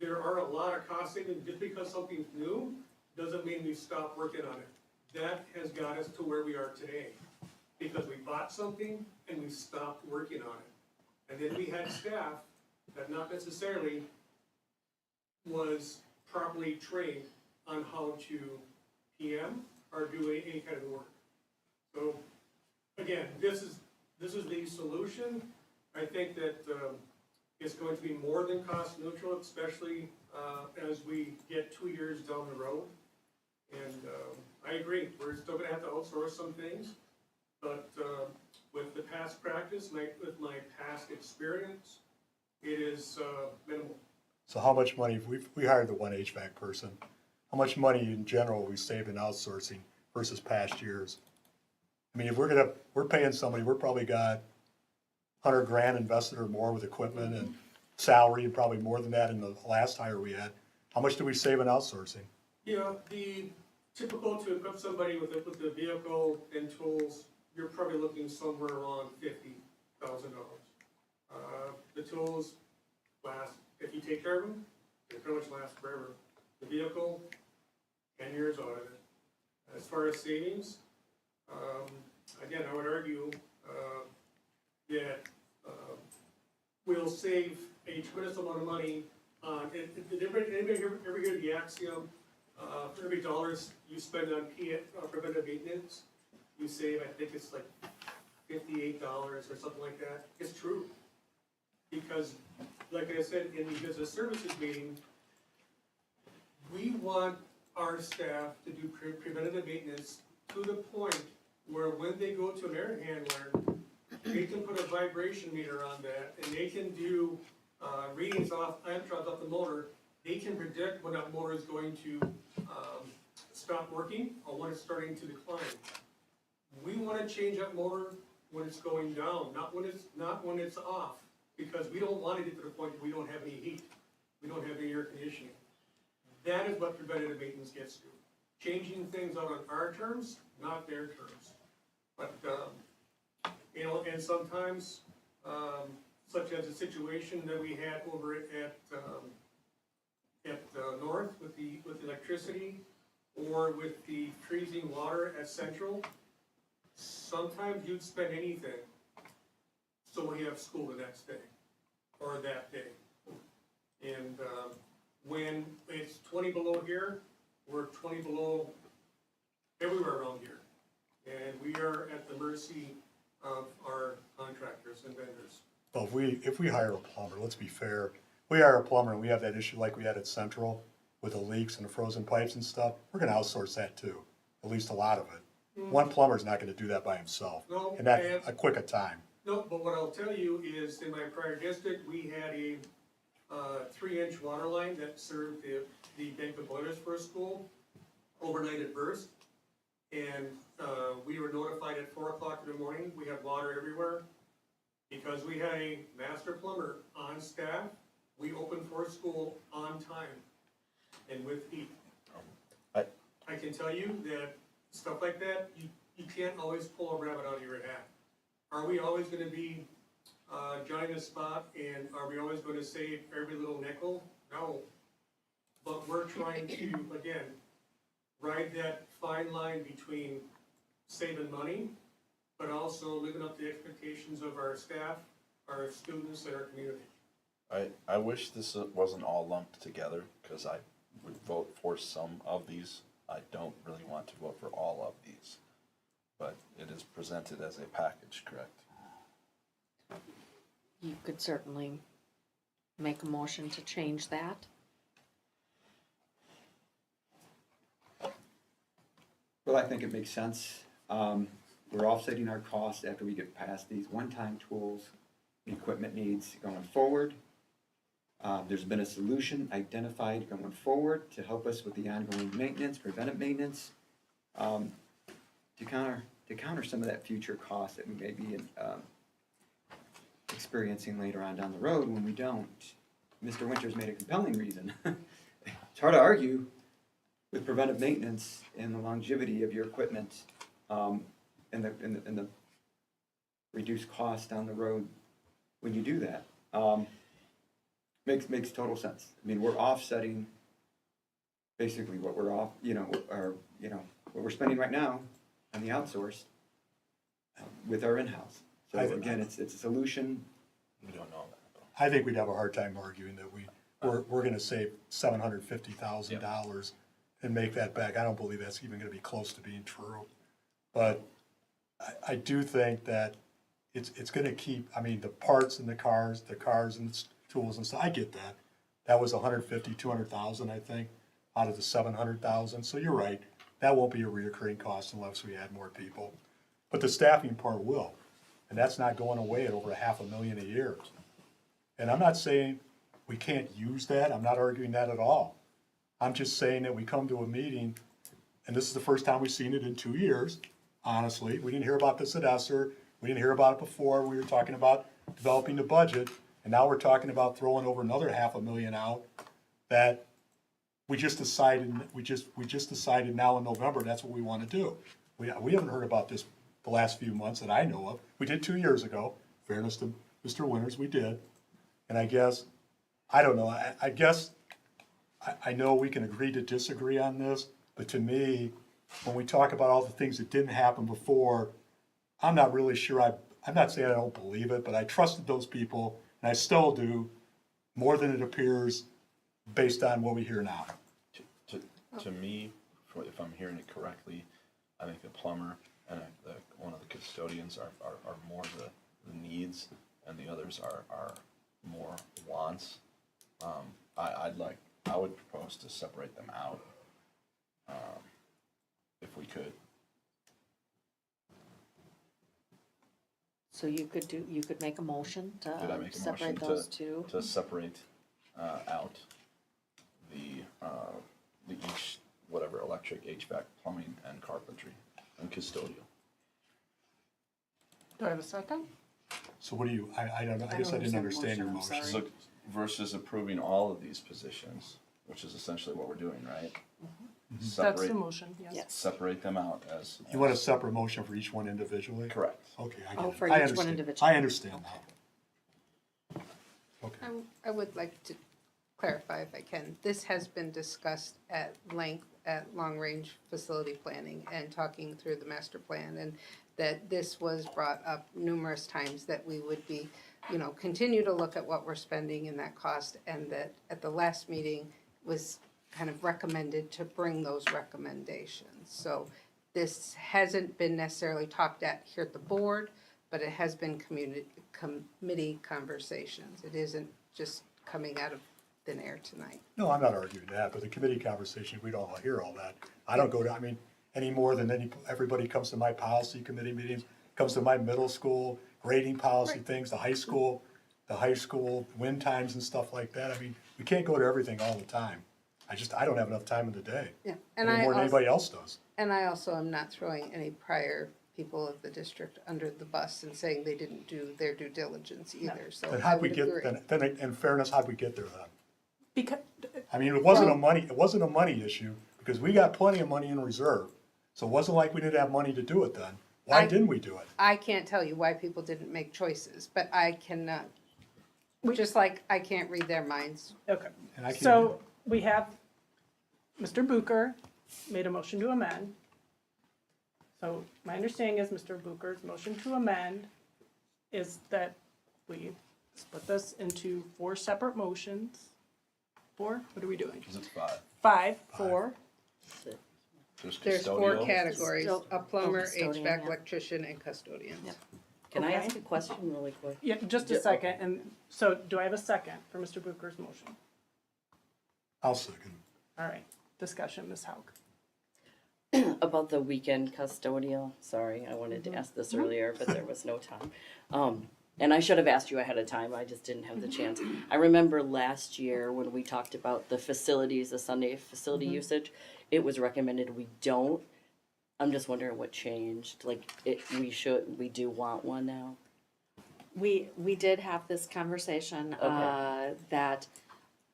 there are a lot of cost savings. Just because something's new, doesn't mean we stop working on it. That has got us to where we are today, because we bought something and we stopped working on it. And then we had staff that not necessarily was properly trained on how to PM or do any kind of work. So, again, this is the solution. I think that it's going to be more than cost neutral, especially as we get 2 years down the road. And I agree, we're still gonna have to outsource some things, but with the past practice, with my past experience, it is minimal. So how much money, if we hired the one HVAC person, how much money in general we save in outsourcing versus past years? I mean, if we're paying somebody, we're probably got 100 grand invested or more with equipment and salary, and probably more than that in the last hire we had. How much do we save in outsourcing? Yeah, the typical to equip somebody with the vehicle and tools, you're probably looking somewhere around $50,000. The tools last, if you take care of them, they pretty much last forever. The vehicle, 10 years out of it. As far as savings, again, I would argue that we'll save a tremendous amount of money on, did anybody ever hear the axiom, for every $1 you spend on preventive maintenance, you save, I think it's like $58 or something like that. It's true. Because, like I said in the business services meeting, we want our staff to do preventative maintenance to the point where when they go to an air handler, they can put a vibration meter on that, and they can do readings off the motor. They can predict when that motor is going to stop working or when it's starting to decline. We want to change that motor when it's going down, not when it's off, because we don't want to get to the point that we don't have any heat, we don't have any air conditioning. That is what preventative maintenance gets to. Changing things out on our terms, not their terms. But, you know, and sometimes, such as a situation that we had over at North with the electricity, or with the freezing water at Central, sometimes you'd spend anything so we have school the next day, or that day. And when it's 20 below here, we're 20 below everywhere around here. And we are at the mercy of our contractors and vendors. Well, if we hire a plumber, let's be fair, we hire a plumber and we have that issue like we had at Central with the leaks and the frozen pipes and stuff, we're gonna outsource that too, at least a lot of it. One plumber's not gonna do that by himself, No, and that a quick a time. No, but what I'll tell you is, in my prior district, we had a 3-inch water line that served the banquet boilers for a school. Overnight it burst, and we were notified at 4 o'clock in the morning, we had water everywhere. Because we had a master plumber on staff, we opened for school on time and with heat. I can tell you that stuff like that, you can't always pull a rabbit out of your hat. Are we always gonna be Johnny the Spot, and are we always gonna save every little nickel? No. But we're trying to, again, ride that fine line between saving money, but also living up to the expectations of our staff, our students, and our community. I wish this wasn't all lumped together, because I would vote for some of these. I don't really want to vote for all of these, but it is presented as a package, correct? You could certainly make a motion to change that. Well, I think it makes sense. We're offsetting our costs after we get past these one-time tools and equipment needs going forward. There's been a solution identified going forward to help us with the ongoing maintenance, preventive maintenance, to counter to counter some of that future cost that we may be experiencing later on down the road when we don't. Mr. Winters made a compelling reason. It's hard to argue with preventive maintenance and the longevity of your equipment, and the reduced cost down the road when you do that. Makes total sense. I mean, we're offsetting basically what we're off, what we're spending right now on the outsourced with our in-house. So again, it's a solution. We don't know that. I think we'd have a hard time arguing that we're gonna save $750,000 and make that back. I don't believe that's even gonna be close to being true. But I do think that it's gonna keep, I mean, the parts and the cars and the tools and stuff, I get that. That was 150, 200,000, I think, out of the 700,000. So you're right, that won't be a reoccurring cost unless we add more people. But the staffing part will, and that's not going away at over $500,000 a year. And I'm not saying we can't use that, I'm not arguing that at all. I'm just saying that we come to a meeting, and this is the first time we've seen it in 2 years, honestly. We didn't hear about this at Esser, we didn't hear about it before, we were talking about developing the budget, and now we're talking about throwing over another $500,000 out that we just decided now in November, that's what we want to do. We haven't heard about this the last few months that I know of. We did 2 years ago, fairness to Mr. Winters, we did. And I guess, I don't know, I know we can agree to disagree on this, but to me, when we talk about all the things that didn't happen before, I'm not really sure, I'm not saying I don't believe it, but I trusted those people, and I still do, more than it appears based on what we hear now. To me, if I'm hearing it correctly, I think the plumber and one of the custodians are more the needs, and the others are more wants. I would propose to separate them out, if we could. So you could make a motion Did I to make a separate motion those two? to separate out the each, whatever, electric, HVAC, plumbing, and carpentry, and custodial? Do I have a second? So what do you, I don't know, I guess I didn't understand your motion. So versus approving all of these positions, which is essentially what we're doing, right? That's the Separate, motion, yes. separate them out as. You want a separate motion for each one individually? Correct. Okay, I Oh, get it. for I each one understand. individually. I understand now. Okay. I would like to clarify if I can. This has been discussed at length at long-range facility planning and talking through the master plan, and that this was brought up numerous times that we would be, continue to look at what we're spending and that cost, and that at the last meeting was kind of recommended to bring those recommendations. So this hasn't been necessarily talked at here at the board, but it has been committee conversations. It isn't just coming out of thin air tonight. No, I'm not arguing that, but the committee conversation, we don't hear all that. I don't go to, I mean, any more than everybody comes to my policy committee meetings, comes to my middle school grading policy things, the high school win times and stuff like that. I mean, we can't go to everything all the time. I don't have enough time in the day. Yeah, Any more than anybody else does. And I also am not throwing any prior people of the district under the bus and saying they didn't do their due diligence either, so Then I how'd we would get, agree. then in fairness, how'd we get there then? Because, I mean, it wasn't a money issue, because we got plenty of money in reserve. So it wasn't like we didn't have money to do it then. Why didn't we do it? I can't tell you why people didn't make choices, but I cannot, just like I can't read their minds. okay, And I can't so we have, Mr. Bucher made a motion to amend. So my understanding is Mr. Bucher's motion to amend is that we split this into 4 separate motions. 4, what are we doing? Because it's 5. 5, 4. There's 4 custodial. categories, Still- a plumber, custodian, HVAC, yeah. electrician, and custodians. Yep. Can I Okay. ask a question really quick? Yeah, just a Yeah, second, and so do I have a second for Mr. Bucher's motion? I'll second. All right, discussion, Ms. Hauk. About the weekend custodial, sorry, I wanted to ask this earlier, but there was no time. And I should have asked you ahead of time, I just didn't have the chance. I remember last year when we talked about the facilities, the Sunday facility usage, it was recommended we don't I'm just wondering what changed, like, we do want one now? We did have this conversation, that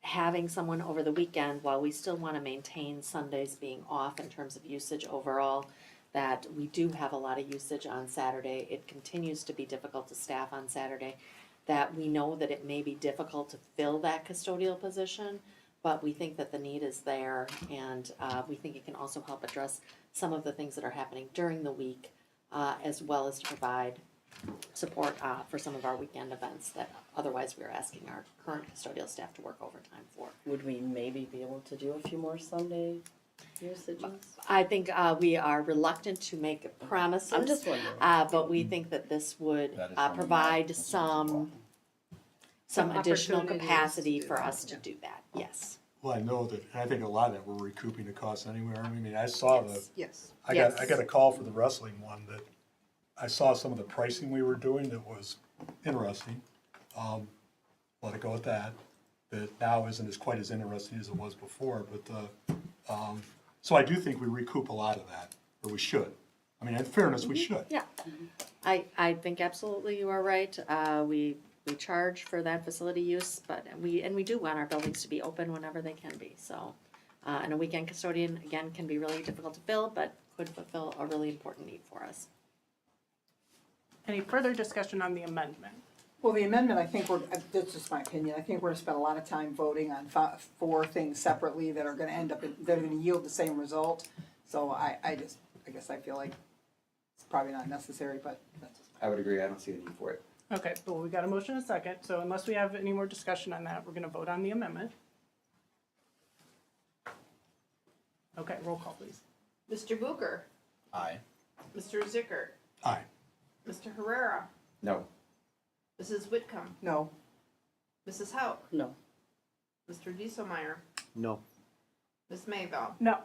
having someone over the weekend, while we still wanna maintain Sundays being off in terms of usage overall, that we do have a lot of usage on Saturday. It continues to be difficult to staff on Saturday, that we know that it may be difficult to fill that custodial position, but we think that the need is there, and we think it can also help address some of the things that are happening during the week, as well as to provide support for some of our weekend events that otherwise we're asking our current custodial staff to work overtime for. Would we maybe be able to do a few more Sunday usages? I think we are reluctant to make promises. I'm just wondering. But we think that this would That is one of my provide concerns as some Some additional opportunities capacity to do for that, us to do that, yes. Well, I know that, and I think a lot of that we're recouping the costs anyway. I mean, I saw the, Yes. I got a call for the wrestling one that I saw some of the pricing we were doing that was interesting. Let it go at that. That now isn't as quite as interesting as it was before, but, so I do think we recoup a lot of that, or we should. I mean, in fairness, we should. Yeah, I think absolutely you are right. We charge for that facility use, but we do want our buildings to be open whenever they can be, so. And a weekend custodian, again, can be really difficult to fill, but could fulfill a really important need for us. Any further discussion on the amendment? Well, the amendment, I think that's just my opinion, I think we're gonna spend a lot of time voting on four things separately that are gonna end up, that are gonna yield the same result. So I guess I feel like it's probably not necessary, but that's just I would agree, I don't see the need for it. Okay, well, we got a motion and a second, so unless we have any more discussion on that, we're gonna vote on the amendment. Okay, roll call, please. Mr. Booker, Aye. Mr. Zickert, Aye. Mr. Herrera, No. Mrs. Whitcomb, no. Mrs. Hauk, No. Mr. Dieselmeyer, No. Ms. Mayville. No.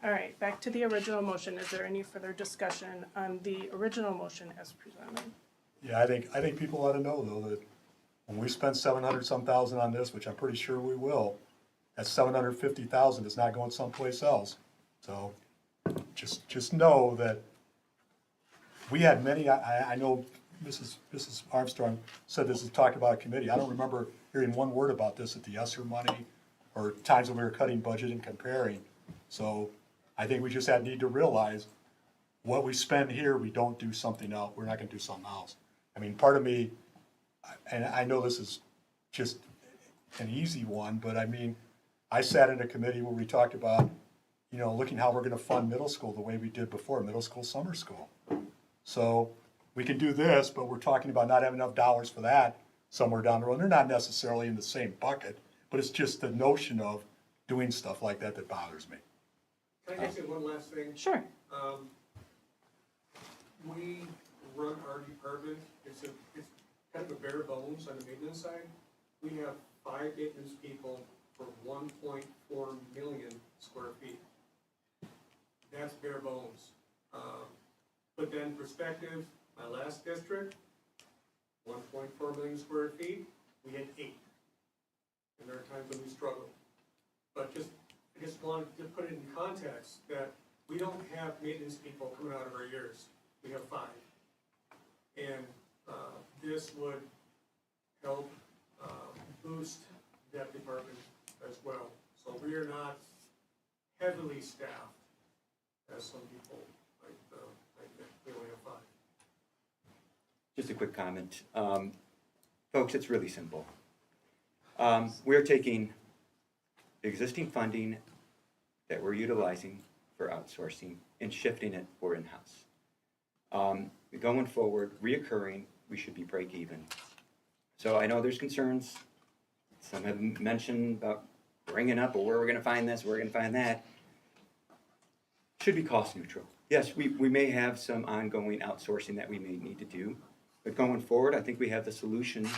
All right, back to the original motion. Is there any further discussion on the original motion as presented? Yeah, I think people ought to know though that when we spend 700-some thousand on this, which I'm pretty sure we will, that 750,000 is not going someplace else. So just know that we had many, I know Mrs. Armstrong said this is talked about at committee. I don't remember hearing one word about this at the ESSER money or times when we were cutting budget and comparing. So I think we just need to realize what we spend here, we don't do something else. We're not gonna do something else. I mean, part of me, and I know this is just an easy one, but I mean, I sat in a committee where we talked about, looking how we're gonna fund middle school the way we did before, middle school, summer school. So we can do this, but we're talking about not having enough dollars for that somewhere down the road. They're not necessarily in the same bucket, but it's just the notion of doing stuff like that bothers me. Can I just say one last thing? Sure. We run our department, it's kind of a bare bones on the maintenance side. We have 5 maintenance people for 1.4 million square feet. That's bare bones. Put that in perspective, my last district, 1.4 million square feet, we had 8. And there are times when we struggle. But I just wanted to put it in context that we don't have maintenance people coming out of our years. We have 5. And this would help boost that department as well. So we are not heavily staffed as some people like that. We only have 5. Just a quick comment. Folks, it's really simple. We're taking existing funding that we're utilizing for outsourcing and shifting it for in-house. Going forward, reoccurring, we should be break even. So I know there's concerns. Some have mentioned about bringing up, well, where we're gonna find this, where we're gonna find that. Should be cost neutral. Yes, we may have some ongoing outsourcing that we may need to do, but going forward, I think we have the solution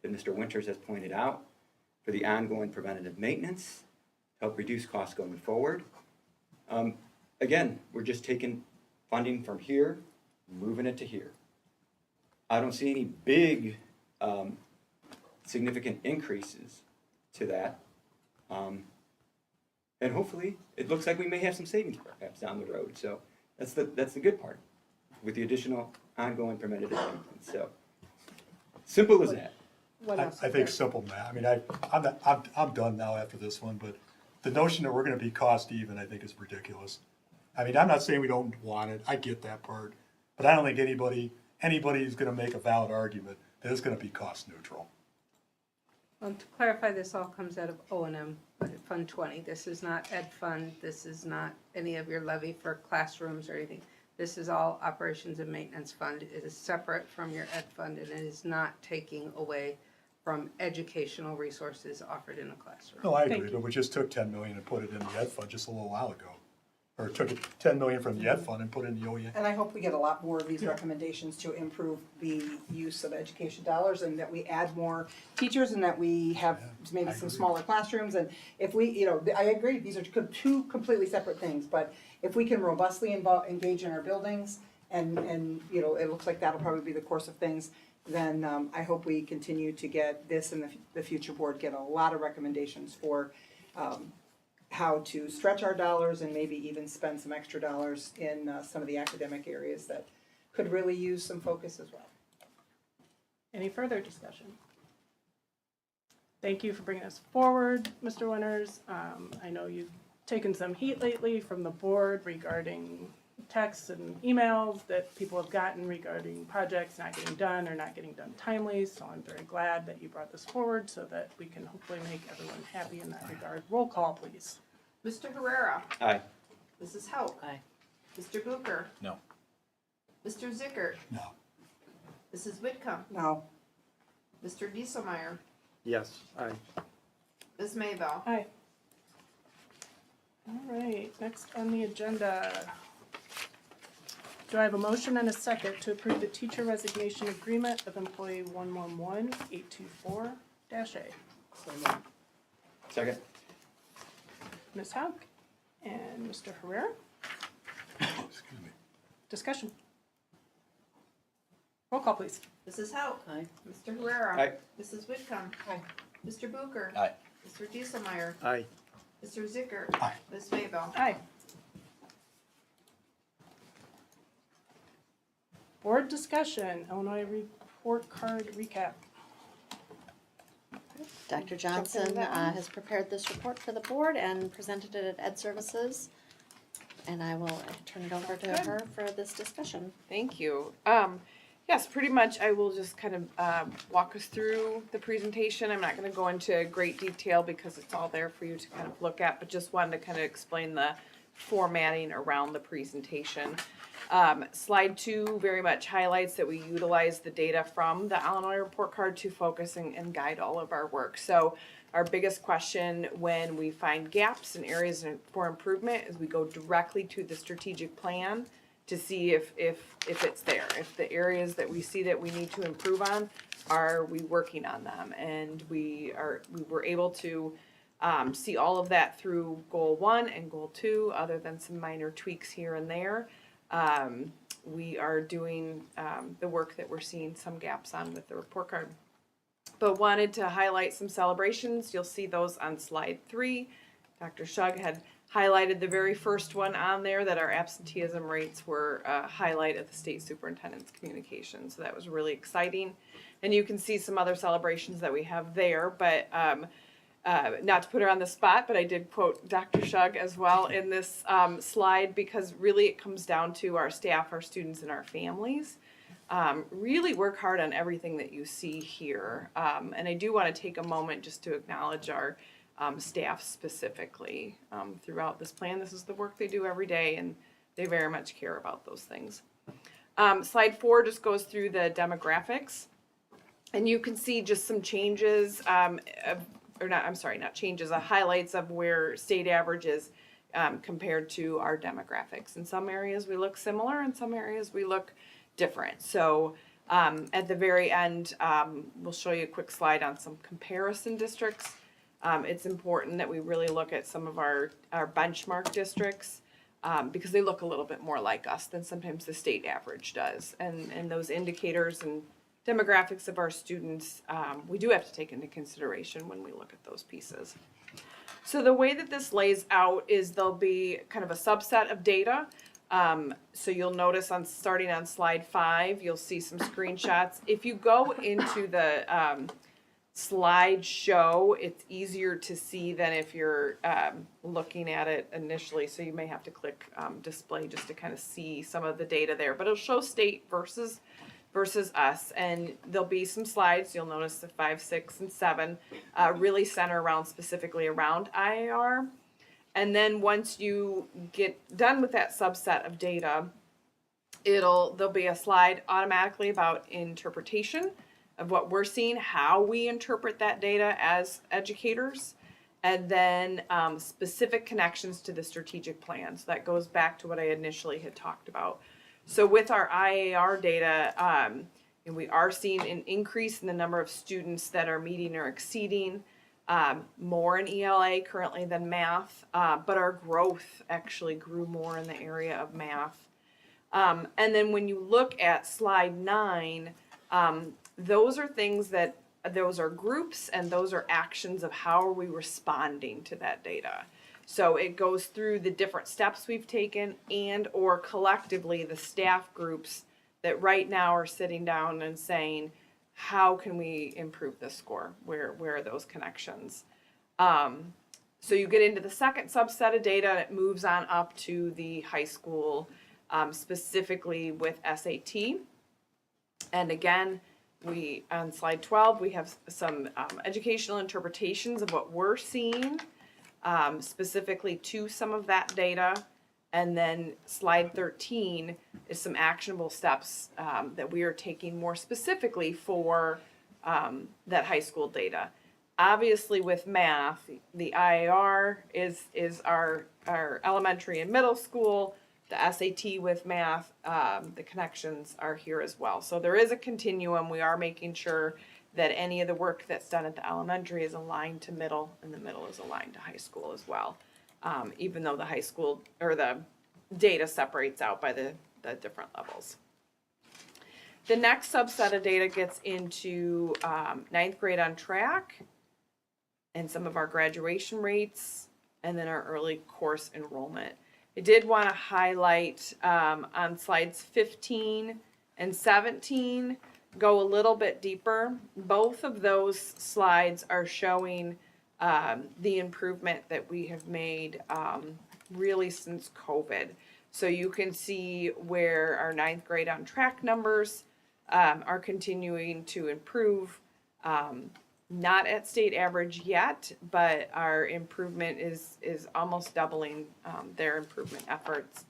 that Mr. Winters has pointed out for the ongoing preventative maintenance, help reduce costs going forward. Again, we're just taking funding from here, moving it to here. I don't see any big, significant increases to that. And And hopefully, it looks like we may have some savings perhaps down the road. So that's the good part with the additional ongoing preventative maintenance. So simple as that. What else? I think simple math. I mean, I'm done now after this one, but the notion that we're gonna be cost even, I think is ridiculous. I mean, I'm not saying we don't want it, I get that part, but I don't think anybody's gonna make a valid argument that it's gonna be cost neutral. Well, to clarify, this all comes out of O&M, Fund 20. This is not Ed Fund, this is not any of your levy for classrooms or anything. This is all Operations and Maintenance Fund. It is separate from your Ed Fund, and it is not taking away from educational resources offered in a classroom. No, I Thank agree, you. but we just took 10 million and put it in the Ed Fund just a little while ago. Or took 10 million from the Ed Fund and put it in the OEM. And I hope we get a lot more of these recommendations to improve the use of education dollars, and that we add more teachers, and that we have maybe some smaller classrooms. And if we, you know, I agree, these are two completely separate things, but if we can robustly engage in our buildings, and, you know, it looks like that'll probably be the course of things, then I hope we continue to get this and the future board get a lot of recommendations for how to stretch our dollars and maybe even spend some extra dollars in some of the academic areas that could really use some focus as well. Any further discussion? Thank you for bringing us forward, Mr. Winters. I know you've taken some heat lately from the board regarding texts and emails that people have gotten regarding projects not getting done or not getting done timely. So I'm very glad that you brought this forward so that we can hopefully make everyone happy in that regard. Roll call, please. Mr. Herrera. Aye. Mrs. Hauk. Aye. Mr. Bucher. No. Mr. Zickert. No. Mrs. Whitcomb. No, Mr. Dieselmeyer. Yes, aye. Ms. Maybell. Aye. All right, next on the agenda. Do I have a motion and a second to approve the teacher resignation agreement of employee 111824-A? Second. Ms. Hauk and Mr. Herrera. Excuse me. Discussion. Roll call, please. Mrs. Hauk. Aye. Mr. Herrera. Aye. Mrs. Whitcomb. Aye. Mr. Bucher. Aye. Mr. Dieselmeyer. Aye. Mr. Zickert. Aye. Ms. Maybell. Aye. Board discussion, Illinois report card recap. Dr. Johnson has prepared this report for the board and presented it at Ed Services. And I will turn it over to her for this discussion. Thank you. Yes, pretty much I will just kind of walk us through the presentation. I'm not going to go into great detail because it's all there for you to kind of look at, but just wanted to kind of explain the formatting around the presentation. Slide 2 very much highlights that we utilize the data from the Illinois report card to focus and guide all of our work. So our biggest question when we find gaps and areas for improvement is we go directly to the strategic plan to see if it's there. If the areas that we see that we need to improve on, are we working on them? And we were able to see all of that through goal 1 and goal 2, other than some minor tweaks here and there. We are doing the work that we're seeing some gaps on with the report card. But wanted to highlight some celebrations. You'll see those on slide 3. Dr. Shug had highlighted the very first one on there, that our absenteeism rates were a highlight of the state superintendent's communication. So that was really exciting. And you can see some other celebrations that we have there, but not to put her on the spot, but I did quote Dr. Shug as well in this slide, because really it comes down to our staff, our students, and our families. Really work hard on everything that you see here. And I do want to take a moment just to acknowledge our staff specifically throughout this plan. This is the work they do every day, and they very much care about those things. Slide 4 just goes through the demographics, and you can see just some changes, highlights of where state average is compared to our demographics. In some areas we look similar, in some areas we look different. So at the very end, we'll show you a quick slide on some comparison districts. It's important that we really look at some of our benchmark districts because they look a little bit more like us than sometimes the state average does. And those indicators and demographics of our students, we do have to take into consideration when we look at those pieces. So the way that this lays out is there'll be kind of a subset of data. So you'll notice starting on slide 5, you'll see some screenshots. If you go into the slideshow, it's easier to see than if you're looking at it initially. So you may have to click display just to kind of see some of the data there. But it'll show state versus us, and there'll be some slides. You'll notice the 5, 6, and 7 really center around specifically around IAR. And then once you get done with that subset of data, there'll be a slide automatically about interpretation of what we're seeing, how we interpret that data as educators, and then specific connections to the strategic plan. So that goes back to what I initially had talked about. So with our IAR data, and we are seeing an increase in the number of students that are meeting or exceeding more in ELA currently than math, but our growth actually grew more in the area of math. And then when you look at slide 9, those are things those are groups and those are actions of how are we responding to that data. So it goes through the different steps we've taken and or collectively the staff groups that right now are sitting down and saying, how can we improve this score? Where are those connections? So you get into the second subset of data and it moves on up to the high school, specifically with SAT. And again, on slide 12, we have some educational interpretations of what we're seeing, specifically to some of that data. And then slide 13 is some actionable steps that we are taking more specifically for that high school data. Obviously with math, the IAR is our elementary and middle school. The SAT with math, the connections are here as well. So there is a continuum. We are making sure that any of the work that's done at the elementary is aligned to middle and the middle is aligned to high school as well. Even though the high school or the data separates out by the different levels. The next subset of data gets into 9th grade on track and some of our graduation rates and then our early course enrollment. I did want to highlight on slides 15 and 17, go a little bit deeper. Both of those slides are showing the improvement that we have made really since COVID. So you can see where our 9th grade on track numbers are continuing to improve. Not at state average yet, but our improvement is almost doubling their improvement efforts.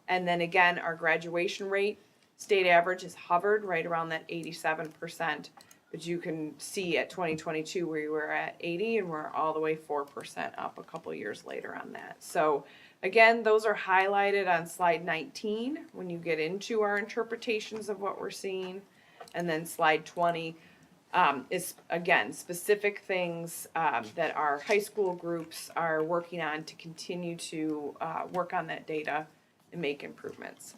And then again, our graduation rate, state average has hovered right around that 87%, but you can see at 2022 we were at 80 and we're all the way 4% up a couple years later on that. So again, those are highlighted on slide 19 when you get into our interpretations of what we're seeing. And then slide 20 is again specific things that our high school groups are working on to continue to work on that data and make improvements.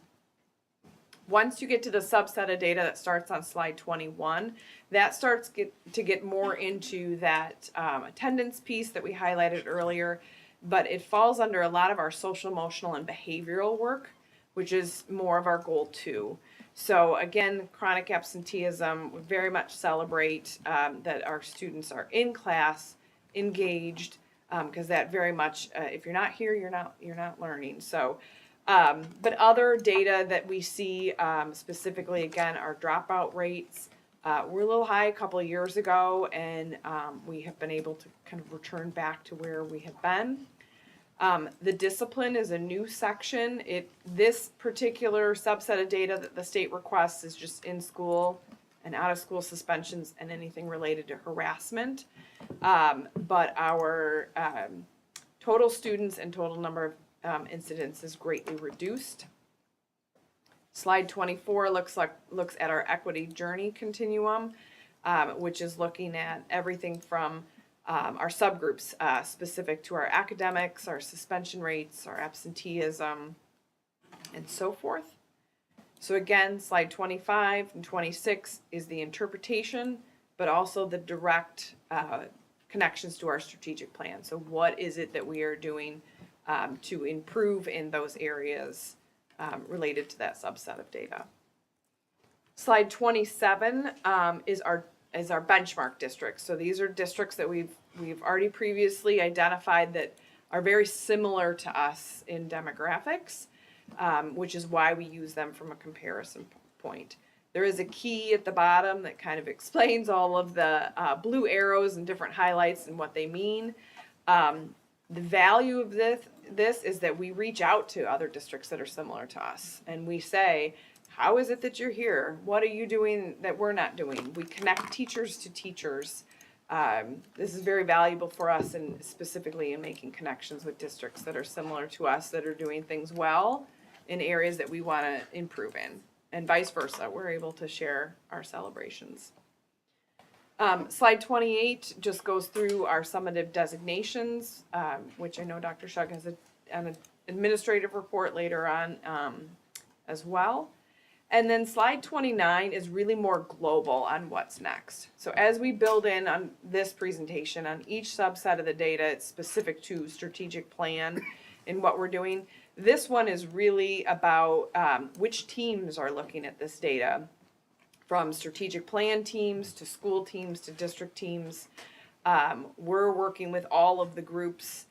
Once you get to the subset of data that starts on slide 21, that starts to get more into that attendance piece that we highlighted earlier, but it falls under a lot of our social, emotional, and behavioral work, which is more of our goal 2. So again, chronic absenteeism, we very much celebrate that our students are in class, engaged, because that very much, if you're not here, you're not learning. So, but other data that we see, specifically again, our dropout rates, were a little high a couple of years ago, and we have been able to kind of return back to where we have been. The discipline is a new section. This particular subset of data that the state requests is just in school and out of school suspensions and anything related to harassment. But our total students and total number of incidents is greatly reduced. Slide 24 looks at our equity journey continuum, which is looking at everything from our subgroups specific to our academics, our suspension rates, our absenteeism, and so forth. So again, slide 25 and 26 is the interpretation, but also the direct connections to our strategic plan. So what is it that we are doing to improve in those areas related to that subset of data? Slide 27 is our benchmark districts. So these are districts that we've already previously identified that are very similar to us in demographics, which is why we use them from a comparison point. There is a key at the bottom that kind of explains all of the blue arrows and different highlights and what they mean. The value of this is that we reach out to other districts that are similar to us, and we say, how is it that you're here? What are you doing that we're not doing? We connect teachers to teachers. This is very valuable for us, and specifically in making connections with districts that are similar to us, that are doing things well in areas that we want to improve in, and vice versa. We're able to share our celebrations. Slide 28 just goes through our summative designations, which I know Dr. Shug has an administrative report later on as well. And then slide 29 is really more global on what's next. So as we build in on this presentation, on each subset of the data, it's specific to strategic plan and what we're doing. This one is really about which teams are looking at this data, from strategic plan teams to school teams to district teams. We're working with all of the groups.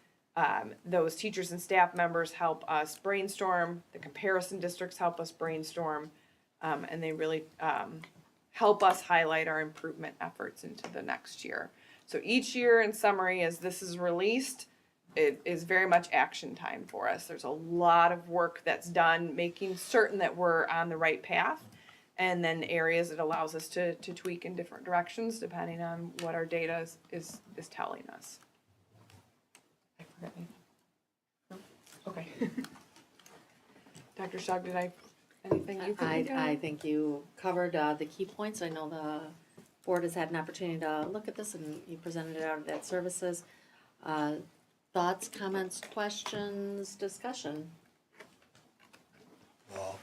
Those teachers and staff members help us brainstorm. The comparison districts help us brainstorm. And they really help us highlight our improvement efforts into the next year. So each year, in summary, as this is released, it is very much action time for us. There's a lot of work that's done making certain that we're on the right path, and then areas it allows us to tweak in different directions depending on what our data is telling us. I forgot anything? No? Okay. Dr. Shug, did anything you can think of? I think you covered the key points. I know the board has had an opportunity to look at this, and you presented it out at services. Thoughts, comments, questions, discussion? Well,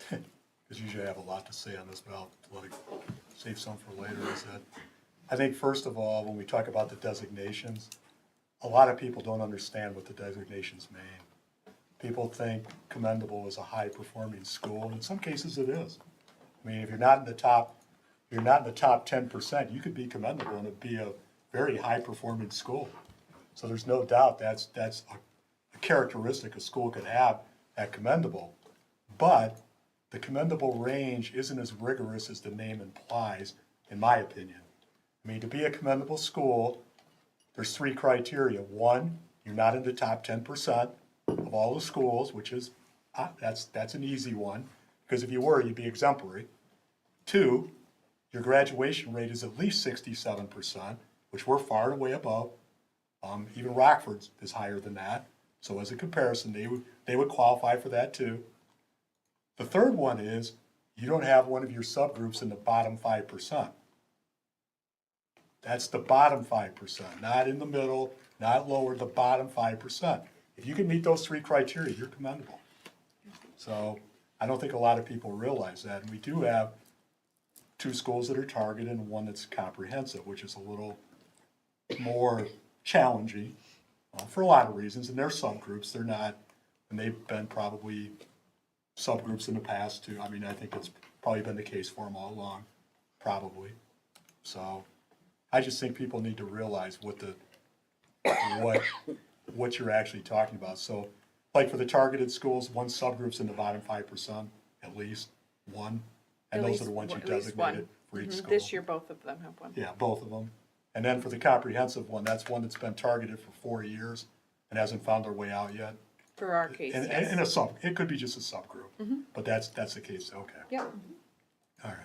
because usually I have a lot to say on this, but I'll let it save some for later. Is that I think first of all, when we talk about the designations, a lot of people don't understand what the designations mean. People think Commendable is a high-performing school, and in some cases it is. I mean, if you're not in the top 10%, you could be commendable and it'd be a very high-performing school. So there's no doubt that's a characteristic a school could have at commendable. But the commendable range isn't as rigorous as the name implies, in my opinion. I mean, to be a commendable school, there's 3 criteria. 1, you're not in the top 10% of all the schools, which is, that's an easy one, because if you were, you'd be exemplary. 2, your graduation rate is at least 67%, which we're far and away above. Even Rockford's is higher than that. So as a comparison, they would qualify for that too. The third one is you don't have one of your subgroups in the bottom 5%. That's the bottom 5%, not in the middle, not lower, the bottom 5%. If you can meet those 3 criteria, you're commendable. So I don't think a lot of people realize that. And we do have 2 schools that are targeted and 1 that's comprehensive, which is a little more challenging for a lot of reasons. And they're subgroups. They're not, and they've been probably subgroups in the past too. I mean, I think it's probably been the case for them all along, probably. So I just think people need to realize what you're actually talking about. So like for the targeted schools, 1 subgroup's in the bottom 5%, at least 1. And those are the ones you designated for each school. This year, both of them have 1. Yeah, both of them. And then for the comprehensive one, that's one that's been targeted for 4 years and hasn't found their way out yet. For our case, And yes. it could be just a subgroup, but that's the case, okay. Yeah. All right.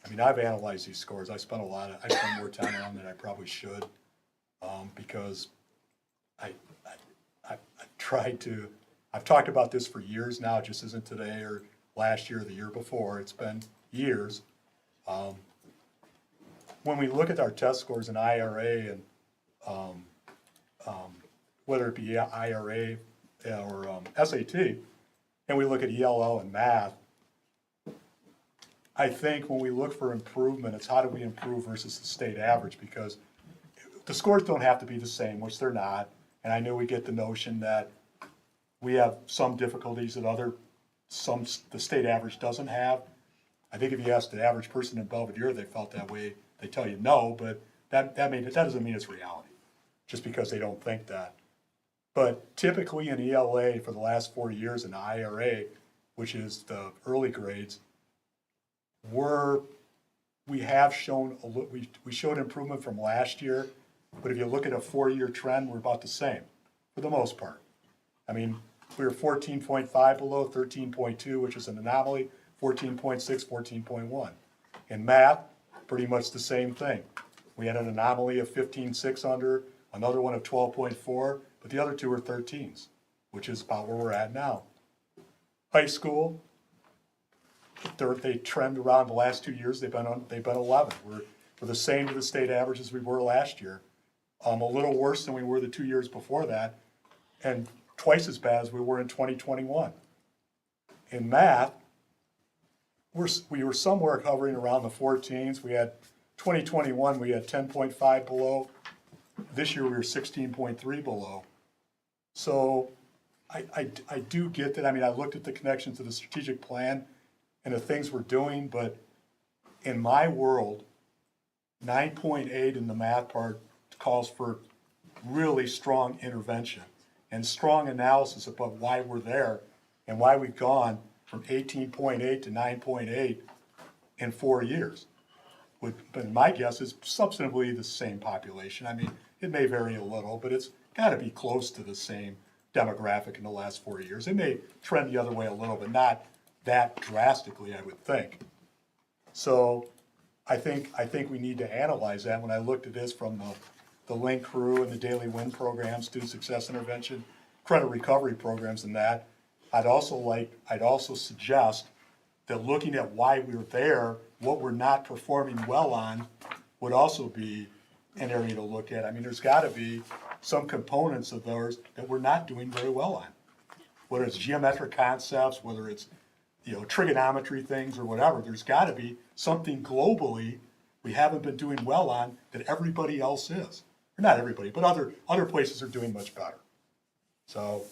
I mean, I've analyzed these scores. I spent more time on them than I probably should, because I've talked about this for years now. It just isn't today or last year or the year before. It's been years. When we look at our test scores in IRA and whether it be IRA or SAT, and we look at ELL and math, I think when we look for improvement, it's how do we improve versus the state average, because the scores don't have to be the same, which they're not. And I know we get the notion that we have some difficulties that the state average doesn't have. I think if you ask the average person in Belvedere, they felt that way, they tell you no, but that doesn't mean it's reality, just because they don't think that. But typically in ELA for the last 4 years in the IRA, which is the early grades, we have shown, we showed improvement from last year, but if you look at a 4-year trend, we're about the same, for the most part. I mean, we were 14.5 below, 13.2, which is an anomaly, 14.6, 14.1. In math, pretty much the same thing. We had an anomaly of 15.6 under, another one of 12.4, but the other two are 13s, which is about where we're at now. High school, they trend around the last 2 years, they've been 11. We're the same to the state average as we were last year. A little worse than we were the 2 years before that, and twice as bad as we were in 2021. In math, we were somewhere hovering around the 14s. We had 2021, we had 10.5 below. This year we were 16.3 below. So I do get that. I mean, I looked at the connections to the strategic plan and the things we're doing, but in my world, 9.8 in the math part calls for really strong intervention and strong analysis about why we're there and why we've gone from 18.8 to 9.8 in 4 years. But my guess is substantively the same population. I mean, it may vary a little, but it's got to be close to the same demographic in the last 4 years. It may trend the other way a little, but not that drastically, I would think. So I think we need to analyze that. When I looked at this from the Link Crew and the Daily Win program, student success intervention, credit recovery programs and that, I'd also suggest that looking at why we're there, what we're not performing well on, would also be an area to look at. I mean, there's got to be some components of those that we're not doing very well on. Whether it's geometric concepts, whether it's trigonometry things or whatever, there's got to be something globally we haven't been doing well on that everybody else is. Or not everybody, but other places are doing much better. So,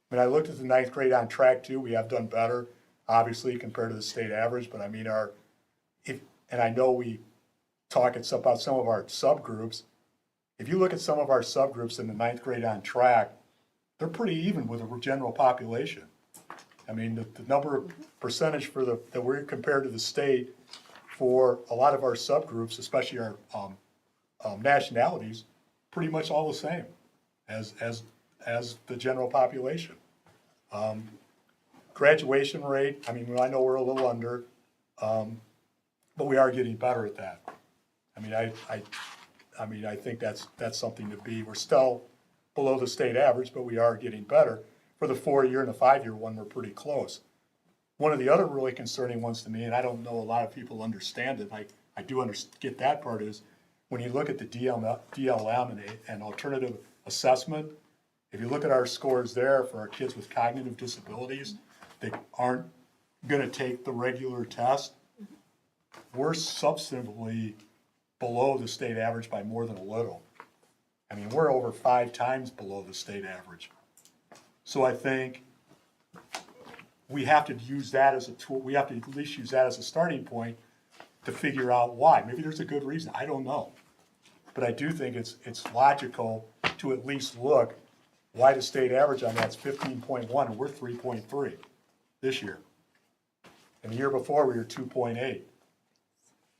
I mean, I looked at the 9th grade on track too. We have done better, obviously, compared to the state average, but I mean, and I know we talk about some of our subgroups. If you look at some of our subgroups in the 9th grade on track, they're pretty even with the general population. I mean, the number of percentage that we're compared to the state for a lot of our subgroups, especially our nationalities, pretty much all the same as the general population. Graduation rate, I mean, I know we're a little under, but we are getting better at that. I mean, I think that's something to be. We're still below the state average, but we are getting better. For the 4-year and the 5-year one, we're pretty close. One of the other really concerning ones to me, and I don't know a lot of people understand it, I do get that part, is when you look at the DLM and alternative assessment, if you look at our scores there for our kids with cognitive disabilities that aren't going to take the regular test, we're substantively below the state average by more than a little. I mean, we're over 5 times below the state average. So I think we have to use that as a tool. We have to at least use that as a starting point to figure out why. Maybe there's a good reason. I don't know. But I do think it's logical to at least look why the state average on that's 15.1 and we're 3.3 this year. And the year before we were 2.8.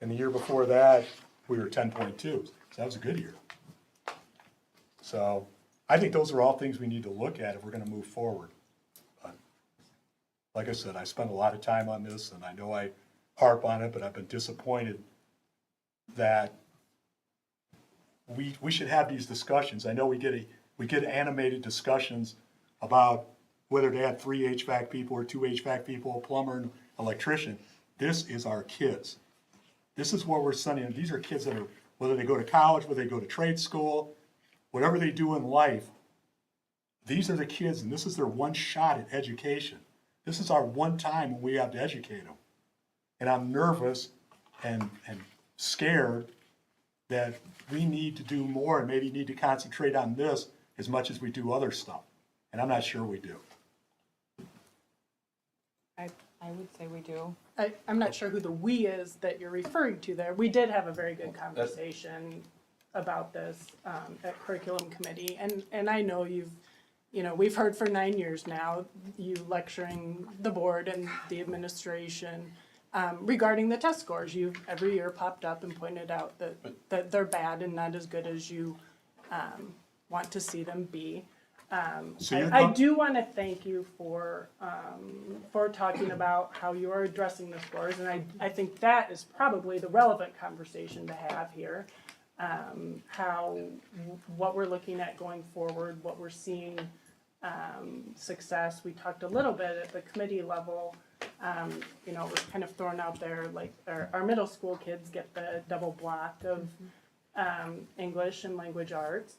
And the year before that we were 10.2. So that was a good year. So I think those are all things we need to look at if we're going to move forward. But like I said, I spent a lot of time on this, and I know I harp on it, but I've been disappointed that we should have these discussions. I know we get animated discussions about whether to add 3 HVAC people or 2 HVAC people, a plumber, and electrician. This is our kids. This is what we're sending them. These are kids that are, whether they go to college, whether they go to trade school, whatever they do in life, these are the kids, and this is their one shot at education. This is our one time when we have to educate them. And I'm nervous and scared that we need to do more and maybe need to concentrate on this as much as we do other stuff. And I'm not sure we do. I would say we do. I'm not sure who the "we" is that you're referring to there. We did have a very good conversation about this at curriculum committee, and I know we've heard for 9 years now, you lecturing the board and the administration regarding the test scores. You've every year popped up and pointed out that they're bad and not as good as you want to see them be. I do want to thank you for talking about how you are addressing the scores, and I think that is probably the relevant conversation to have here. What we're looking at going forward, what we're seeing success. We talked a little bit at the committee level. We're kind of thrown out there like our middle school kids get the double block of English and language arts.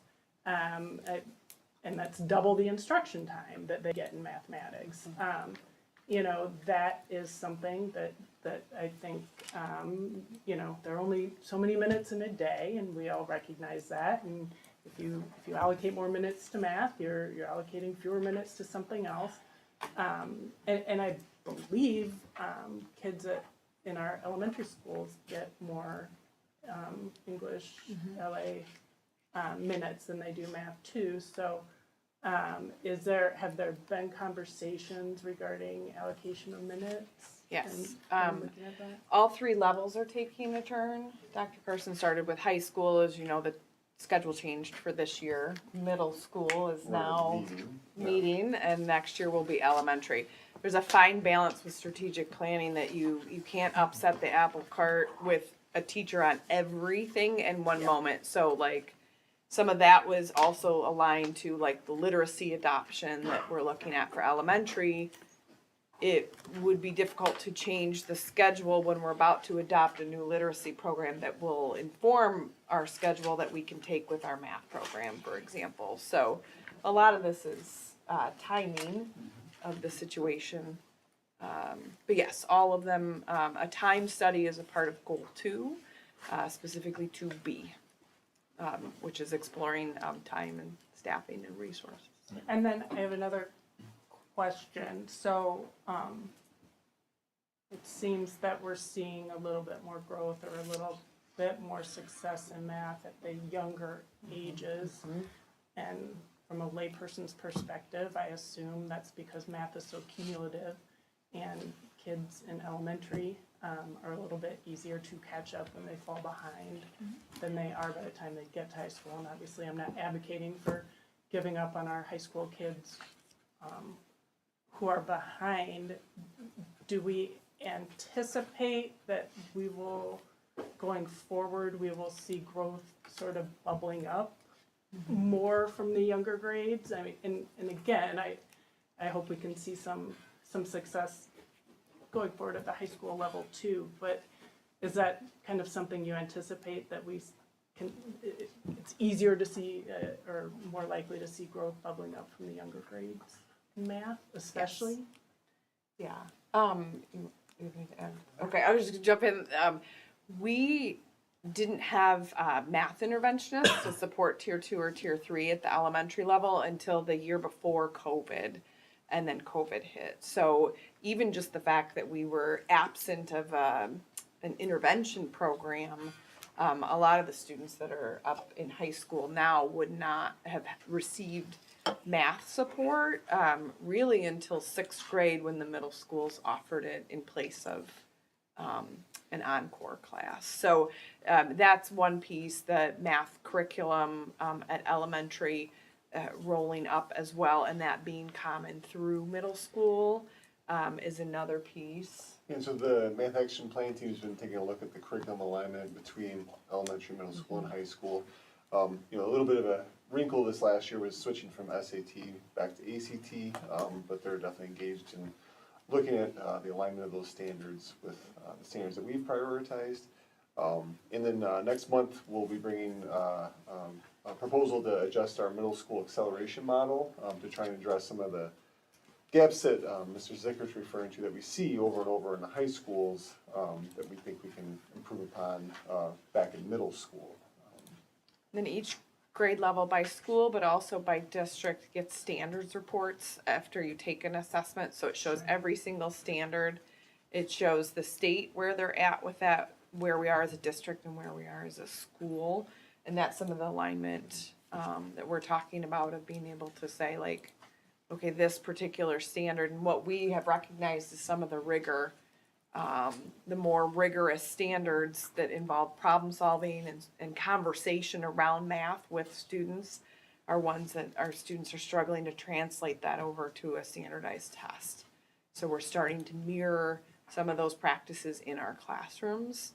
And that's double the instruction time that they get in mathematics. That is something that I think, there are only so many minutes in a day, and we all recognize that. And if you allocate more minutes to math, you're allocating fewer minutes to something else. And I believe kids in our elementary schools get more English, LA minutes than they do math too. So have there been conversations regarding allocation of minutes? Yes. And looking at that? All 3 levels are taking a turn. Dr. Carson started with high school. As you know, the schedule changed for this year. Middle school is now meeting, and next year will be elementary. There's a fine balance with strategic planning that you can't upset the apple cart with a teacher on everything in one moment. So like some of that was also aligned to like the literacy adoption that we're looking at for elementary. It would be difficult to change the schedule when we're about to adopt a new literacy program that will inform our schedule that we can take with our math program, for example. So a lot of this is timing of the situation. But yes, all of them, a time study is a part of goal 2, specifically 2B, which is exploring time and staffing and resources. And then I have another question. So it seems that we're seeing a little bit more growth or a little bit more success in math at the younger ages. And from a layperson's perspective, I assume that's because math is so cumulative and kids in elementary are a little bit easier to catch up when they fall behind than they are by the time they get to high school. And obviously I'm not advocating for giving up on our high school kids who are behind. Do we anticipate that we will, going forward, we will see growth sort of bubbling up more from the younger grades? I mean, and again, I hope we can see some success going forward at the high school level too, but is that kind of something you anticipate that we can, it's easier to see or more likely to see growth bubbling up from the younger grades in math, especially? Yes. Yeah. Okay, I was just gonna jump in. We didn't have math interventionists to support tier 2 or tier 3 at the elementary level until the year before COVID, and then COVID hit. So even just the fact that we were absent of an intervention program, a lot of the students that are up in high school now would not have received math support really until 6th grade, when the middle schools offered it in place of an encore class. So that's one piece. The math curriculum at elementary rolling up as well, and that being common through middle school is another piece. And so the Math Action Planning Team's been taking a look at the curriculum alignment between elementary, middle school, and high school. A little bit of a wrinkle this last year was switching from SAT back to ACT, but they're definitely engaged in looking at the alignment of those standards with the standards that we've prioritized. And then next month, we'll be bringing a proposal to adjust our middle school acceleration model to try and address some of the gaps that Mr. Zicker's referring to that we see over and over in the high schools that we think we can improve upon back in middle school. Then each grade level by school, but also by district, gets standards reports after you take an assessment. So it shows every single standard. It shows the state where they're at with that, where we are as a district and where we are as a school. And that's some of the alignment that we're talking about, of being able to say, like, okay, this particular standard, and what we have recognized is some of the rigor, the more rigorous standards that involve problem solving and conversation around math with students are ones that our students are struggling to translate that over to a standardized test. So we're starting to mirror some of those practices in our classrooms,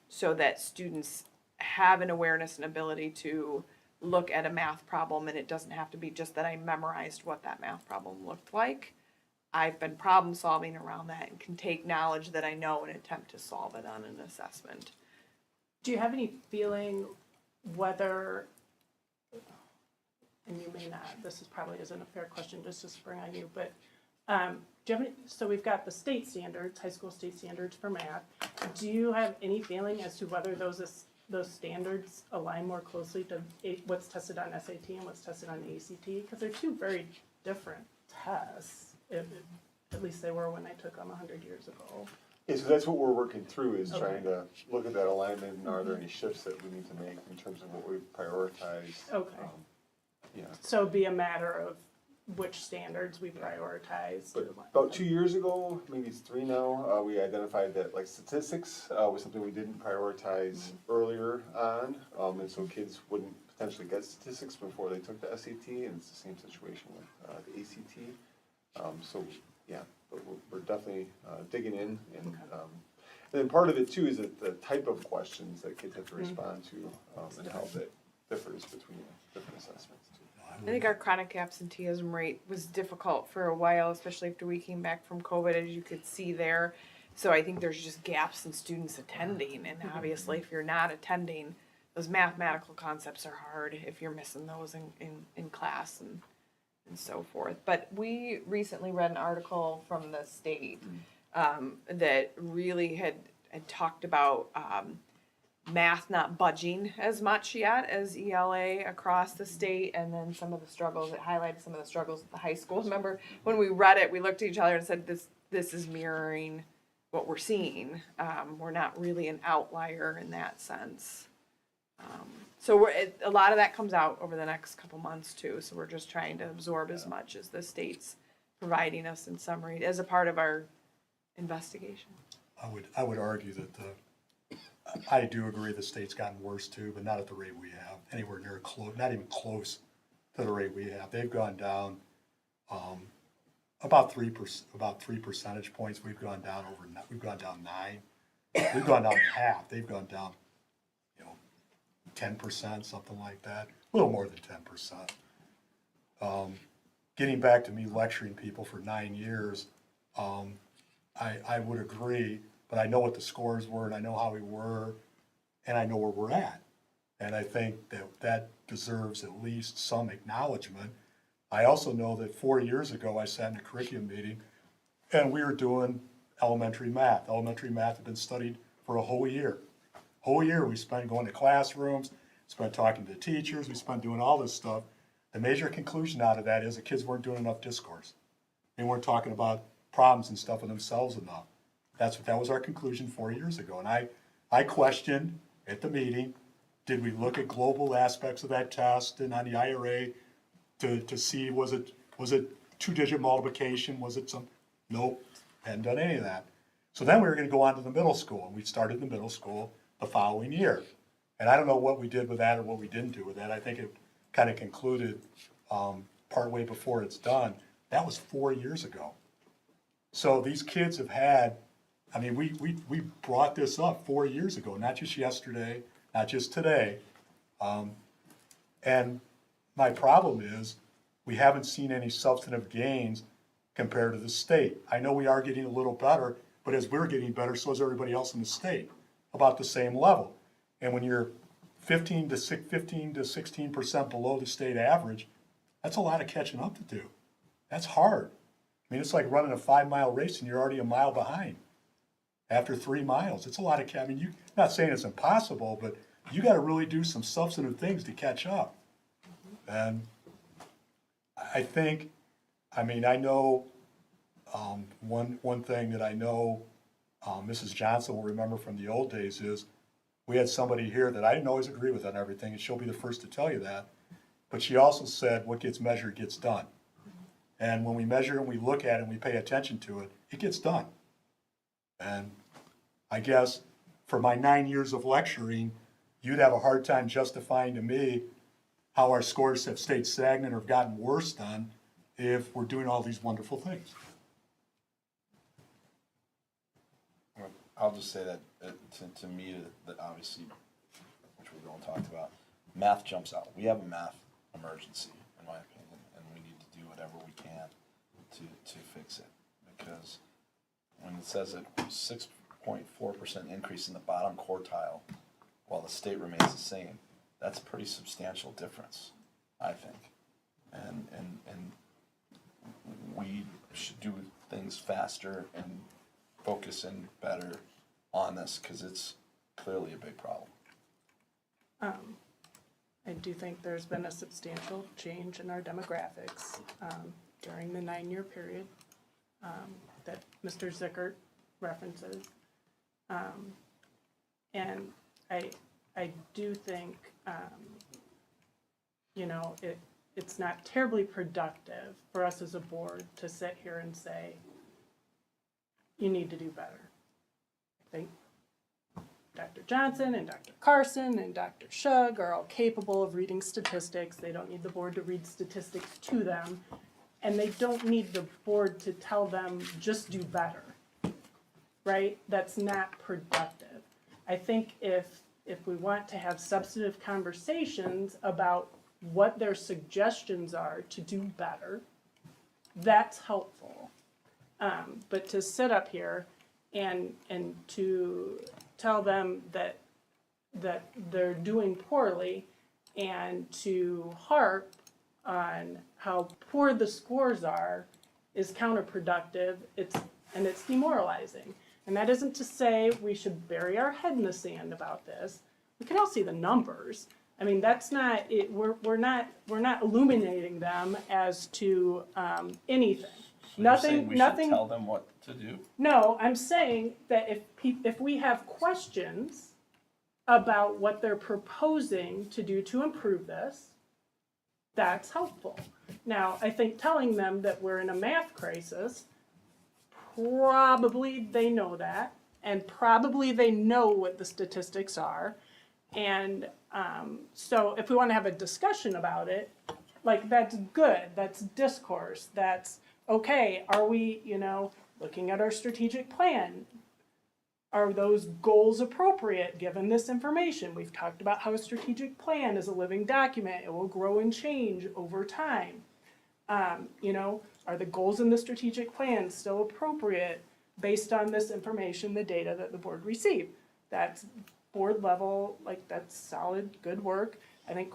so that students have an awareness and ability to look at a math problem, and it doesn't have to be just that I memorized what that math problem looked like. I've been problem solving around that and can take knowledge that I know and attempt to solve it on an assessment. Do you have any feeling whether, and you may not, this is probably isn't a fair question just to spring on you, but do you have any, so we've got the state standards, high school state standards for math. Do you have any feeling as to whether those standards align more closely to what's tested on SAT and what's tested on ACT? Because they're two very different tests. At least they were when I took them 100 years ago. Yeah, so that's what we're working through, is trying to look at that alignment, and are there any shifts that we need to make in terms of what we prioritize? Okay. Yeah. So it'd be a matter of which standards we prioritize. But about 2 years ago, maybe it's 3 now, we identified that like statistics was something we didn't prioritize earlier on. And so kids wouldn't potentially get statistics before they took the SAT, and it's the same situation with the ACT. So yeah, but we're definitely digging in, and then part of it too is that the type of questions that kids have to respond to, and how that differs between different assessments too. I think our chronic absenteeism rate was difficult for a while, especially after we came back from COVID, as you could see there. So I think there's just gaps in students attending, and obviously if you're not attending, those mathematical concepts are hard if you're missing those in class and so forth. But we recently read an article from the state that really had talked about math not budging as much yet as ELA across the state, and then some of the struggles, it highlighted some of the struggles at the high school. Remember, when we read it, we looked at each other and said, this is mirroring what we're seeing. We're not really an outlier in that sense. So a lot of that comes out over the next couple months too, so we're just trying to absorb as much as the state's providing us in summary as a part of our investigation. I would argue that I do agree the state's gotten worse too, but not at the rate we have, anywhere near close, not even close to the rate we have. They've gone down about 3 percentage points. We've gone down 9. We've gone down half. They've gone down 10%, something like that, a little more than 10%. Getting back to me lecturing people for 9 years, I would agree, but I know what the scores were, and I know how we were, and I know where we're at. And I think that deserves at least some acknowledgement. I also know that 4 years ago, I sat in a curriculum meeting, and we were doing elementary math. Elementary math had been studied for a whole year. Whole year we spent going to classrooms, spent talking to the teachers, we spent doing all this stuff. The major conclusion out of that is the kids weren't doing enough discourse. They weren't talking about problems and stuff with themselves enough. That was our conclusion 4 years ago. And I questioned at the meeting, did we look at global aspects of that test and on the IRA to see was it 2-digit multiplication? Was it some? Nope, hadn't done any of that. So then we were going to go on to the middle school, and we started the middle school the following year. And I don't know what we did with that or what we didn't do with that. I think it kind of concluded partway before it's done. That was 4 years ago. So these kids have had, I mean, we brought this up 4 years ago, not just yesterday, not just today. And my problem is we haven't seen any substantive gains compared to the state. I know we are getting a little better, but as we're getting better, so is everybody else in the state, about the same level. And when you're 15 to 16% below the state average, that's a lot of catching up to do. That's hard. I mean, it's like running a 5-mile race and you're already a mile behind after 3 miles. It's a lot of, I mean, you, not saying it's impossible, but you gotta really do some substantive things to catch up. And I think, I mean, I know, one thing that I know, Mrs. Johnson will remember from the old days is, we had somebody here that I didn't always agree with on everything, and she'll be the first to tell you that. But she also said, what gets measured gets done. And when we measure and we look at it and we pay attention to it, it gets done. And I guess for my 9 years of lecturing, you'd have a hard time justifying to me how our scores have stayed stagnant or gotten worse done if we're doing all these wonderful things. I'll just say that, to me, that obviously, which we've all talked about, math jumps out. We have a math emergency, in my opinion, and we need to do whatever we can to fix it. Because when it says a 6.4% increase in the bottom quartile, while the state remains the same, that's a pretty substantial difference, I think. And we should do things faster and focus in better on this, because it's clearly a big problem. I do think there's been a substantial change in our demographics during the 9-year period that Mr. Zickert references. And I do think, you know, it's not terribly productive for us as a board to sit here and say, you need to do better. I think Dr. Johnson and Dr. Carson and Dr. Shug are all capable of reading statistics. They don't need the board to read statistics to them. And they don't need the board to tell them, just do better, right? That's not productive. I think if we want to have substantive conversations about what their suggestions are to do better, that's helpful. But to sit up here and to tell them that they're doing poorly and to harp on how poor the scores are is counterproductive. It's demoralizing. And that isn't to say we should bury our head in the sand about this. We can all see the numbers. I mean, that's not it. We're not illuminating them as to anything. So you're saying we should tell them what to do? No, I'm saying that if we have questions about what they're proposing to do to improve this, that's helpful. Now, I think telling them that we're in a math crisis, probably they know that, and probably they know what the statistics are. And so if we want to have a discussion about it, like, that's good, that's discourse, that's okay. Are we, you know, looking at our strategic plan? Are those goals appropriate given this information? We've talked about how a strategic plan is a living document. It will grow and change over time. You know, are the goals in the strategic plan still appropriate based on this information, the data that the board received? That's board level, like, that's solid, good work. I think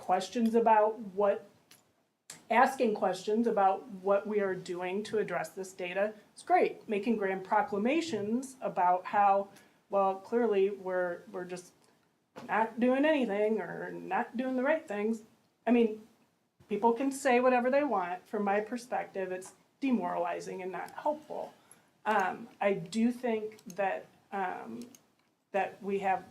asking questions about what we are doing to address this data is great. Making grand proclamations about how, well, clearly we're just not doing anything or not doing the right things. I mean, people can say whatever they want. From my perspective, it's demoralizing and not helpful. I do think that that we have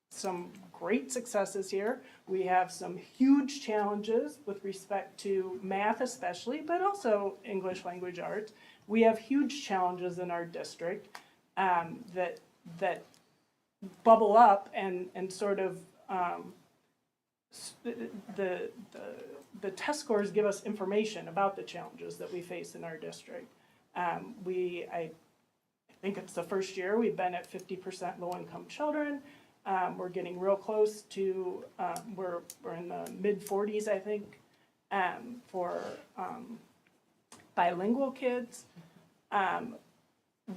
some great successes here. We have some huge challenges with respect to math especially, but also English language arts. We have huge challenges in our district that bubble up and sort of the test scores give us information about the challenges that we face in our district. I think it's the first year we've been at 50% low-income children. We're getting real close to, we're in the mid-40s, I think, for bilingual kids.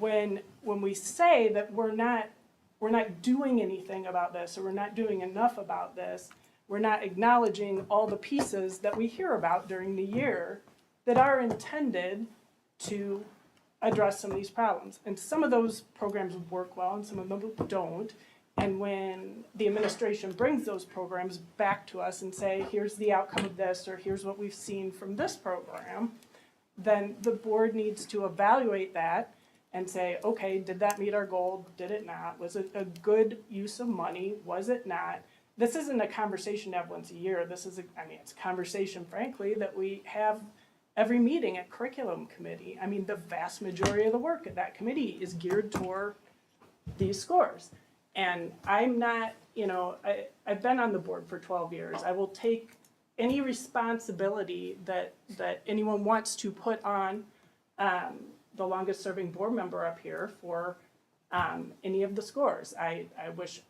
When we say that we're not doing anything about this, or we're not doing enough about this, we're not acknowledging all the pieces that we hear about during the year that are intended to address some of these problems. And some of those programs work well and some of them don't. And when the administration brings those programs back to us and say, here's the outcome of this, or here's what we've seen from this program, then the board needs to evaluate that and say, okay, did that meet our goal? Did it not? Was it a good use of money? Was it not? This isn't a conversation to have once a year. This is, it's a conversation, frankly, that we have every meeting at curriculum committee. I mean, the vast majority of the work at that committee is geared toward these scores. And I'm not, I've been on the board for 12 years. I will take any responsibility that anyone wants to put on the longest serving board member up here for any of the scores. I wish,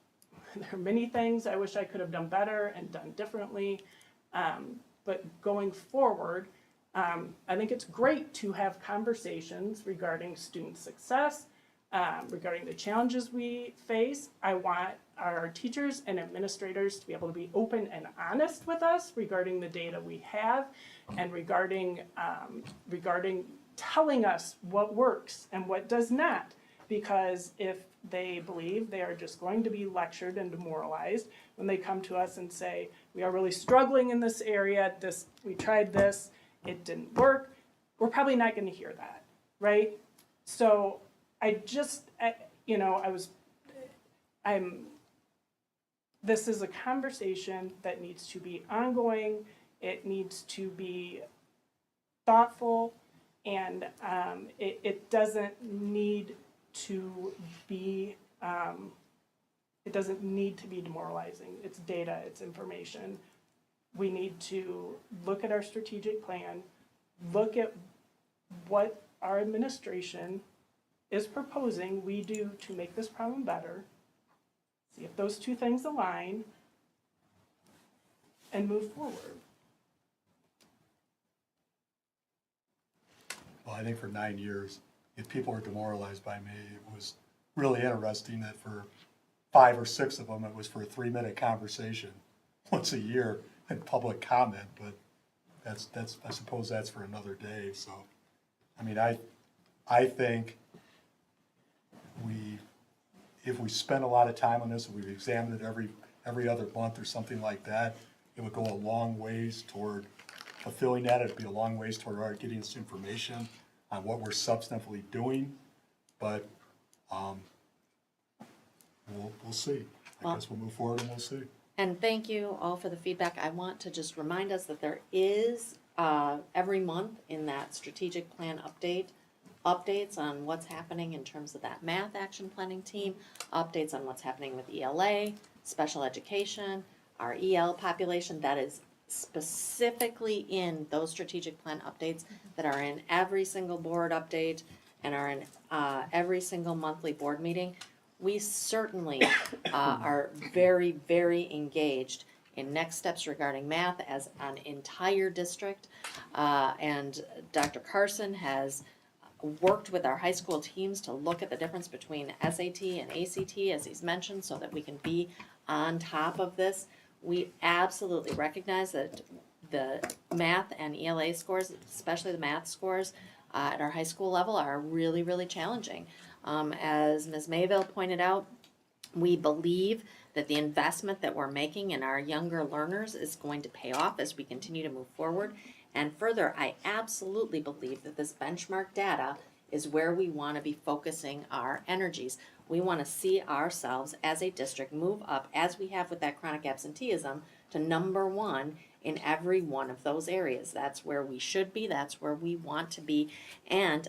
there are many things I wish I could have done better and done differently. But going forward, I think it's great to have conversations regarding student success, regarding the challenges we face. I want our teachers and administrators to be able to be open and honest with us regarding the data we have and regarding telling us what works and what does not. Because if they believe they are just going to be lectured and demoralized when they come to us and say, we are really struggling in this area, we tried this, it didn't work, we're probably not going to hear that, right? So this is a conversation that needs to be ongoing, it needs to be thoughtful, and it doesn't need to be demoralizing. It's data, it's information. We need to look at our strategic plan, look at what our administration is proposing we do to make this problem better, see if those two things align, and move forward. Well, I think for 9 years, if people were demoralized by me, it was really interesting that for 5 or 6 of them, it was for a 3-minute conversation once a year in public comment, but that's I suppose that's for another day. So, I mean, I think if we spend a lot of time on this, and we've examined it every other month or something like that, it would go a long ways toward fulfilling that. It'd be a long ways toward getting us information on what we're substantively doing, but we'll see. I guess we'll move forward and we'll see. And thank you all for the feedback. I want to just remind us that there is every month in that strategic plan updates on what's happening in terms of that math action planning team, updates on what's happening with ELA, special education, our EL population. That is specifically in those strategic plan updates that are in every single board update and are in every single monthly board meeting. We certainly are very, very engaged in next steps regarding math as an entire district. And Dr. Carson has worked with our high school teams to look at the difference between SAT and ACT, as he's mentioned, so that we can be on top of this. We absolutely recognize that the math and ELA scores, especially the math scores at our high school level, are really, really challenging. As Ms. Mayville pointed out, we believe that the investment that we're making in our younger learners is going to pay off as we continue to move forward. And further, I absolutely believe that this benchmark data is where we want to be focusing our energies. We want to see ourselves as a district move up, as we have with that chronic absenteeism, to number 1 in every one of those areas. That's where we should be, that's where we want to be. And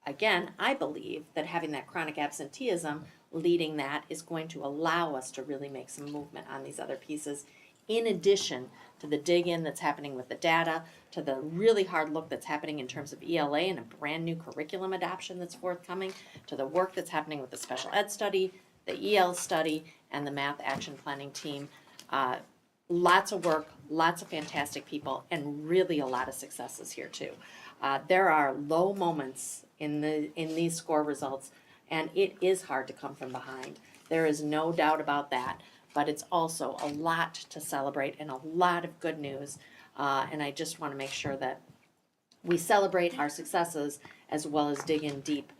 again, I believe that having that chronic absenteeism leading that is going to allow us to really make some movement on these other pieces, in addition to the dig in that's happening with the data, to the really hard look that's happening in terms of ELA and a brand new curriculum adoption that's forthcoming, to the work that's happening with the special ed study, the EL study, and the math action planning team. Lots of work, lots of fantastic people, and really a lot of successes here too. There are low moments in these score results, and it is hard to come from behind. There is no doubt about that, but it's also a lot to celebrate and a lot of good news. And I just want to make sure that we celebrate our successes as well as dig in deep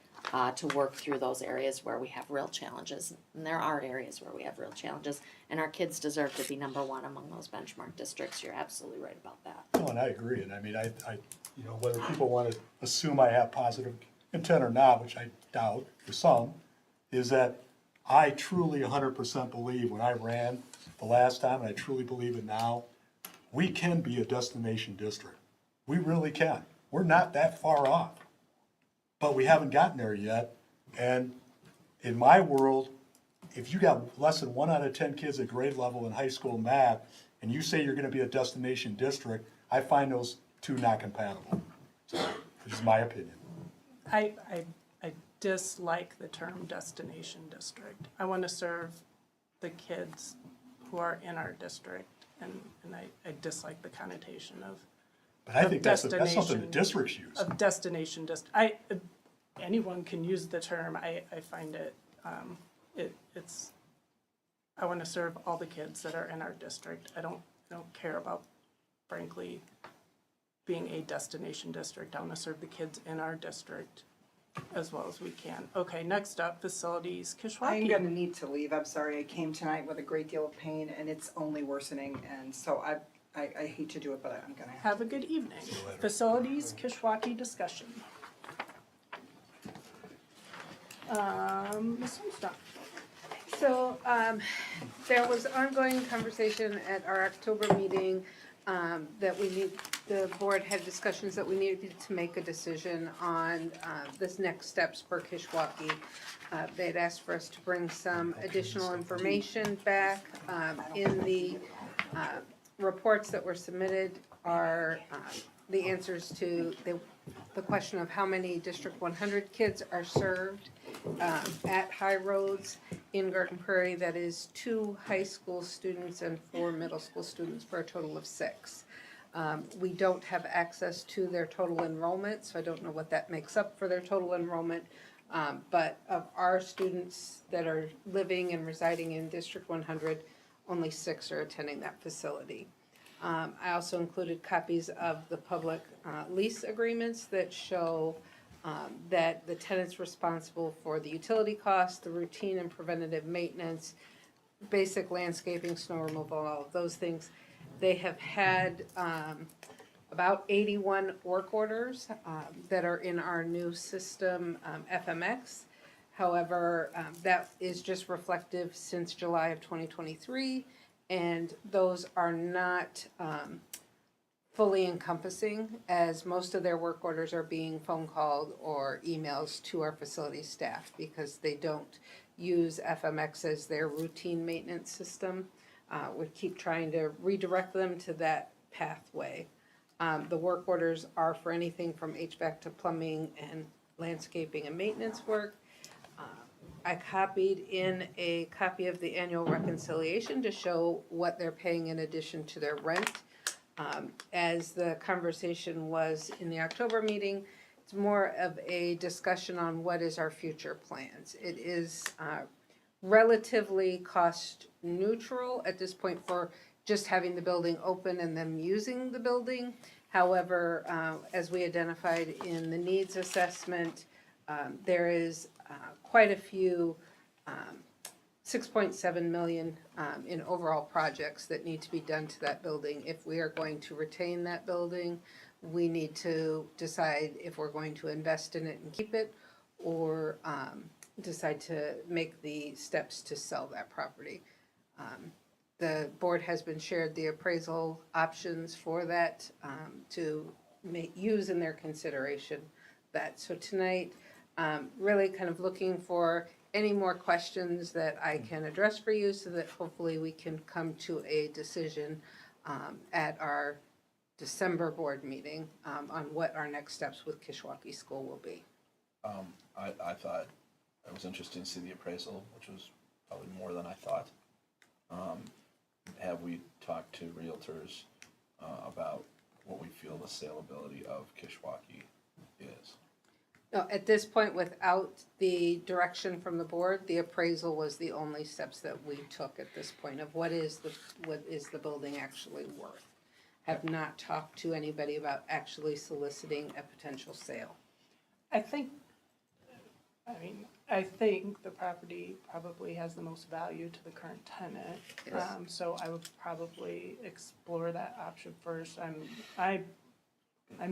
to work through those areas where we have real challenges. And there are areas where we have real challenges, and our kids deserve to be number one among those benchmark districts. You're absolutely right about that. No, and I agree, and I mean, I, you know, whether people want to assume I have positive intent or not, which I doubt for some, is that I truly 100% believe when I ran the last time, and I truly believe it now, we can be a destination district. We really can. We're not that far off, but we haven't gotten there yet. And in my world, if you got less than 1 out of 10 kids at grade level in high school math, and you say you're gonna be a destination district, I find those two not compatible. So, this is my opinion. I dislike the term destination district. I want to serve the kids who are in our district, and I dislike the connotation of. But I think that's something the destination- districts use. Of destination anyone can use the term. I find it, it's, I want to serve all the kids that are in our district. I don't care about, frankly, being a destination district. I want to serve the kids in our district as well as we can. Okay, next up, facilities, Kishwaukee. I'm gonna need to leave, I'm sorry, I came tonight with a great deal of pain and it's only worsening, and so I hate to do it, but I'm gonna have. Have a good evening. Facilities, Kishwaukee discussion. Ms. Holmstad. So, there was ongoing conversation at our October meeting, that the board had discussions that we needed to make a decision on, this next steps for Kishwaukee. They had asked for us to bring some additional information back, in the, reports that were submitted are, the answers to the question of how many District 100 kids are served at High Roads in Garden Prairie. That is 2 high school students and 4 middle school students for a total of 6. We don't have access to their total enrollment, so I don't know what that makes up for their total enrollment. But of our students that are living and residing in District 100, only 6 are attending that facility. I also included copies of the public lease agreements that show that the tenant's responsible for the utility costs, the routine and preventative maintenance, basic landscaping, snow removal, all of those things. They have had about 81 work orders that are in our new system, FMX. However, that is just reflective since July of 2023, and those are not fully encompassing, as most of their work orders are being phone called or emails to our facility staff because they don't use FMX as their routine maintenance system. We keep trying to redirect them to that pathway. The work orders are for anything from HVAC to plumbing and landscaping and maintenance work. I copied in a copy of the annual reconciliation to show what they're paying in addition to their rent. As the conversation was in the October meeting, it's more of a discussion on what is our future plans. It is relatively cost neutral at this point for just having the building open and them using the building. However, as we identified in the needs assessment, there is quite a few 6.7 million in overall projects that need to be done to that building. If we are going to retain that building, we need to decide if we're going to invest in it and keep it, or decide to make the steps to sell that property. The board has been shared the appraisal options for that to use in their consideration. So tonight, really kind of looking for any more questions that I can address for you so that hopefully we can come to a decision at our December board meeting on what our next steps with Kishwaukee School will be. I thought it was interesting to see the appraisal, which was probably more than I thought. Have we talked to realtors about what we feel the saleability of Kishwaukee is? No, at this point, without the direction from the board, the appraisal was the only steps that we took at this point of what is the building actually worth. Have not talked to anybody about actually soliciting a potential sale. I think, I think the property probably has the most value to the current tenant. Yes. So I would probably explore that option first. I'm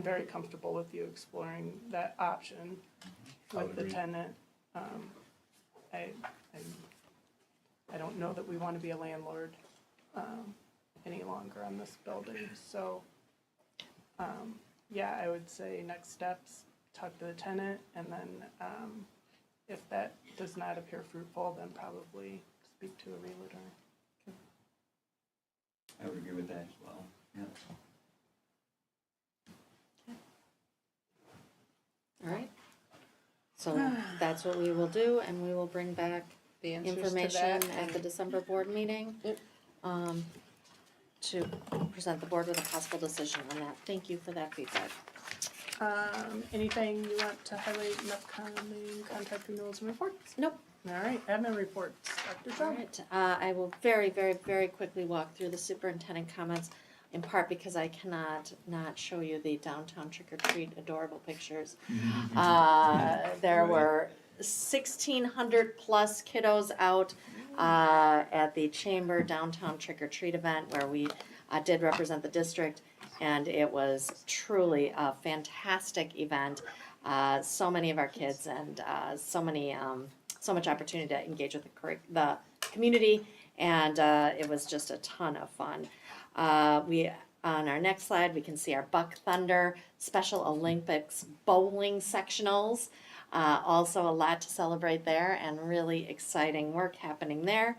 very comfortable with you exploring that option I would with the agree. tenant. I don't know that we want to be a landlord, any longer on this building, so, yeah, I would say next steps, talk to the tenant, and then, if that does not appear fruitful, then probably speak to a realtor. I would agree with that as well, yeah. All right. So that's what we will do, and we will bring back The answers to information that at the December board meeting to present the board with a possible decision on that. Thank you for that feedback. Anything you want to highlight in upcoming contract renewals and reports? Nope. All right, admin reports, Dr. All Shaw. right, I will very, very, very quickly walk through the superintendent comments, in part because I cannot not show you the downtown trick or treat adorable pictures. There were 1,600 plus kiddos out at the Chamber Downtown Trick or Treat event where we did represent the district, and it was truly a fantastic event. So many of our kids and so much opportunity to engage with the community, and it was just a ton of fun. On our next slide, we can see our Buck Thunder Special Olympics bowling sectionals. Also a lot to celebrate there, and really exciting work happening there.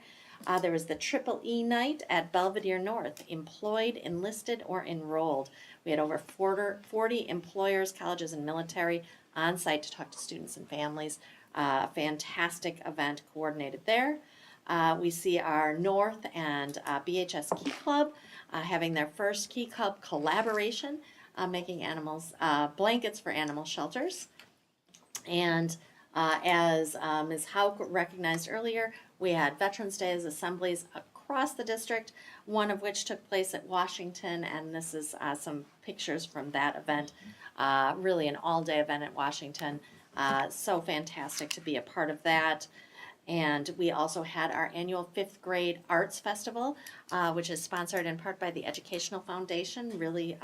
There was the Triple E night at Belvedere North, employed, enlisted, or enrolled. We had over 40 employers, colleges, and military on site to talk to students and families. Fantastic event coordinated there. We see our North and BHS Key Club having their first Key Club collaboration, making blankets for animal shelters. And as Ms. Hauk recognized earlier, we had Veterans Day assemblies across the district, one of which took place at Washington, and this is some pictures from that event. Really an all-day event at Washington. So fantastic to be a part of that. And we also had our annual 5th grade arts festival, which is sponsored in part by the Educational Foundation. Really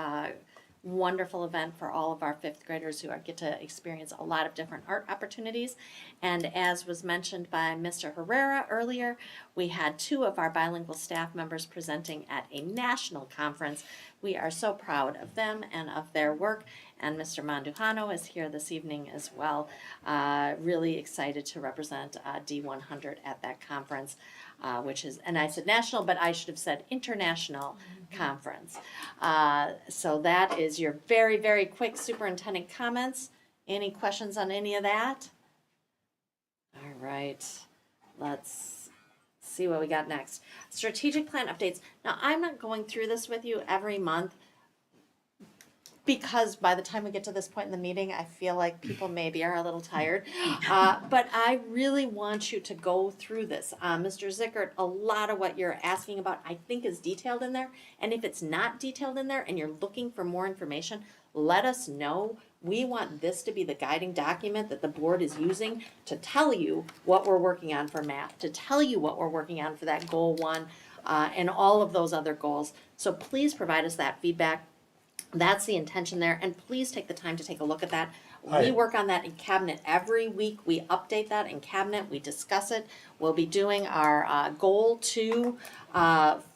wonderful event for all of our 5th graders who get to experience a lot of different art opportunities. And as was mentioned by Mr. Herrera earlier, we had 2 of our bilingual staff members presenting at a national conference. We are so proud of them and of their work. And Mr. Mandujano is here this evening as well. Really excited to represent D100 at that conference, which is, and I said national, but I should have said international conference. So that is your very, very quick superintendent comments. Any questions on any of that? All right, let's see what we got next. Strategic plan updates. Now, I'm not going through this with you every month, because by the time we get to this point in the meeting, I feel like people maybe are a little tired. But I really want you to go through this. Mr. Zickert, a lot of what you're asking about, I think, is detailed in there. And if it's not detailed in there and you're looking for more information, let us know. We want this to be the guiding document that the board is using to tell you what we're working on for math, to tell you what we're working on for that goal 1, and all of those other goals. So please provide us that feedback. That's the intention there, and please take the time to take a look at that. We work on that in cabinet every week. We update that in cabinet. We discuss it. We'll be doing our goal 2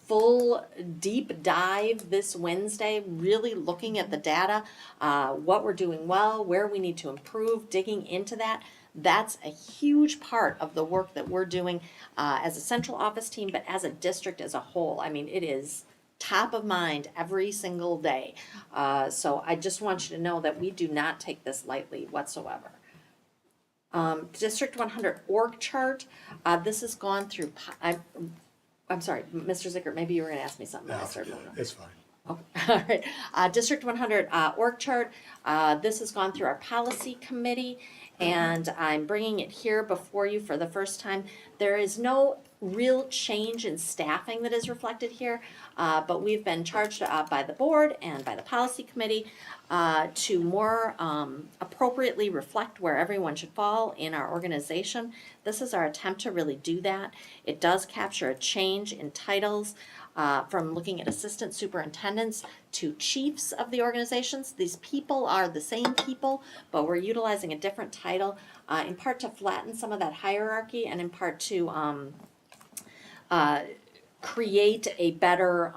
full deep dive this Wednesday, really looking at the data, what we're doing well, where we need to improve, digging into that. That's a huge part of the work that we're doing as a central office team, but as a district as a whole. I mean, it is top of mind every single day. So I just want you to know that we do not take this lightly whatsoever. District 100 org chart. This has gone through, I'm sorry, Mr. Zickert, maybe you were gonna ask me something. No, I started moving on. it's fine. Oh, all right. District 100 org chart. This has gone through our policy committee, and I'm bringing it here before you for the first time. There is no real change in staffing that is reflected here, but we've been charged by the board and by the policy committee to more appropriately reflect where everyone should fall in our organization. This is our attempt to really do that. It does capture a change in titles. From looking at assistant superintendents to chiefs of the organizations. These people are the same people, but we're utilizing a different title, in part to flatten some of that hierarchy and in part to create a better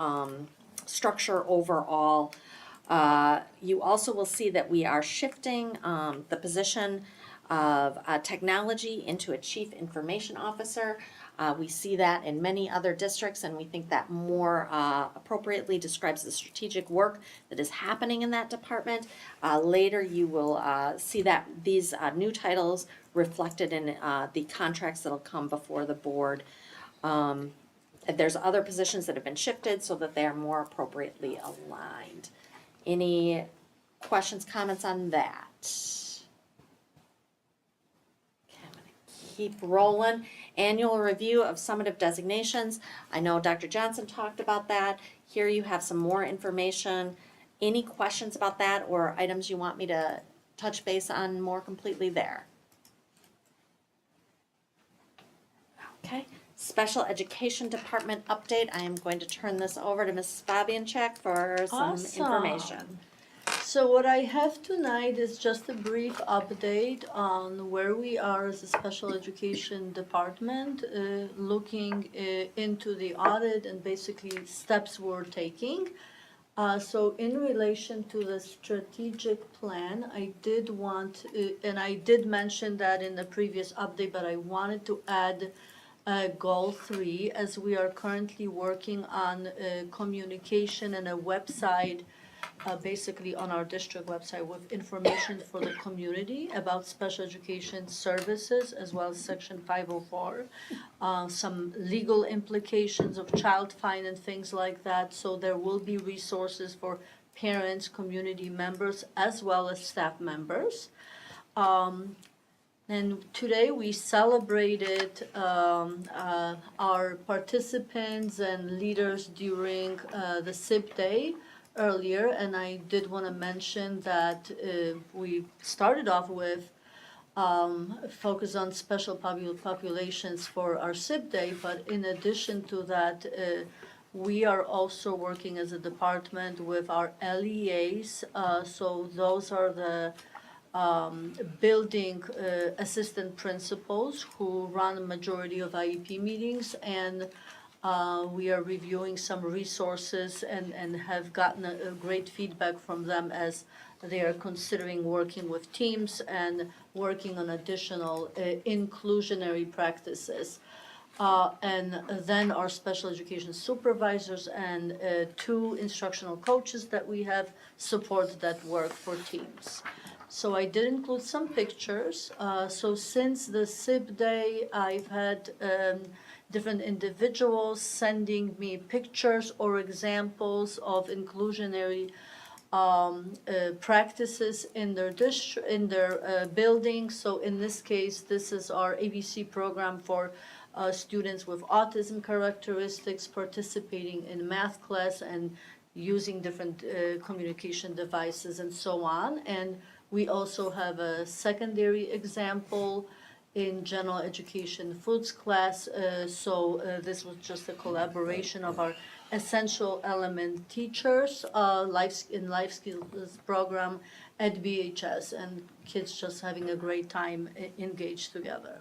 structure overall. You also will see that we are shifting the position of technology into a chief information officer. We see that in many other districts, and we think that more appropriately describes the strategic work that is happening in that department. Later, you will see that these new titles reflected in the contracts that'll come before the board. There's other positions that have been shifted so that they are more appropriately aligned. Any questions, comments on that? Okay, I'm gonna keep rolling. Annual review of summative designations. I know Dr. Johnson talked about that. Here you have some more information. Any questions about that or items you want me to touch base on more completely there? Okay. Special Education Department update. I am going to turn this over to Mrs. Fabianchek for some information. So what I have tonight is just a brief update on where we are as a special education department, looking into the audit and basically steps we're taking. So in relation to the strategic plan, I did want, and I did mention that in the previous update, but I wanted to add goal 3, as we are currently working on communication and a website, basically on our district website with information for the community about special education services, as well as Section 504, some legal implications of child fine and things like that. So there will be resources for parents, community members, as well as staff members. And today we celebrated our participants and leaders during the SIP Day earlier, and I did want to mention that we started off with focus on special populations for our SIP Day, but in addition to that, we are also working as a department with our LEAs, so those are the building assistant principals who run a majority of IEP meetings, and we are reviewing some resources and have gotten a great feedback from them as they are considering working with teams and working on additional inclusionary practices. And then our special education supervisors and 2 instructional coaches that we have support that work for teams. So I did include some pictures. So since the SIP Day, I've had different individuals sending me pictures or examples of inclusionary practices in their building. So in this case, this is our ABC program for students with autism characteristics participating in math class and using different communication devices and so on. And we also have a secondary example in general education foods class. So this was just a collaboration of our essential element teachers in life skills program at BHS, and kids just having a great time engaged together.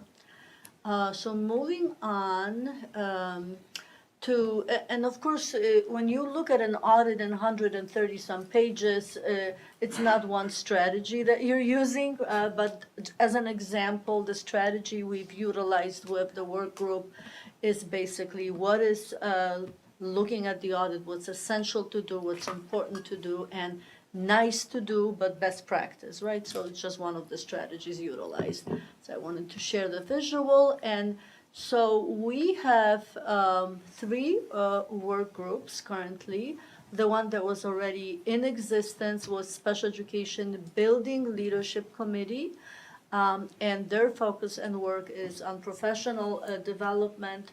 So moving on and of course, when you look at an audit in 130 some pages, it's not one strategy that you're using, but as an example, the strategy we've utilized with the work group is basically what is looking at the audit, what's essential to do, what's important to do, and nice to do, but best practice, right? So it's just one of the strategies utilized. So I wanted to share the visual. And so we have 3 work groups currently. the one that was already in existence was Special Education Building Leadership Committee. And their focus and work is on professional development,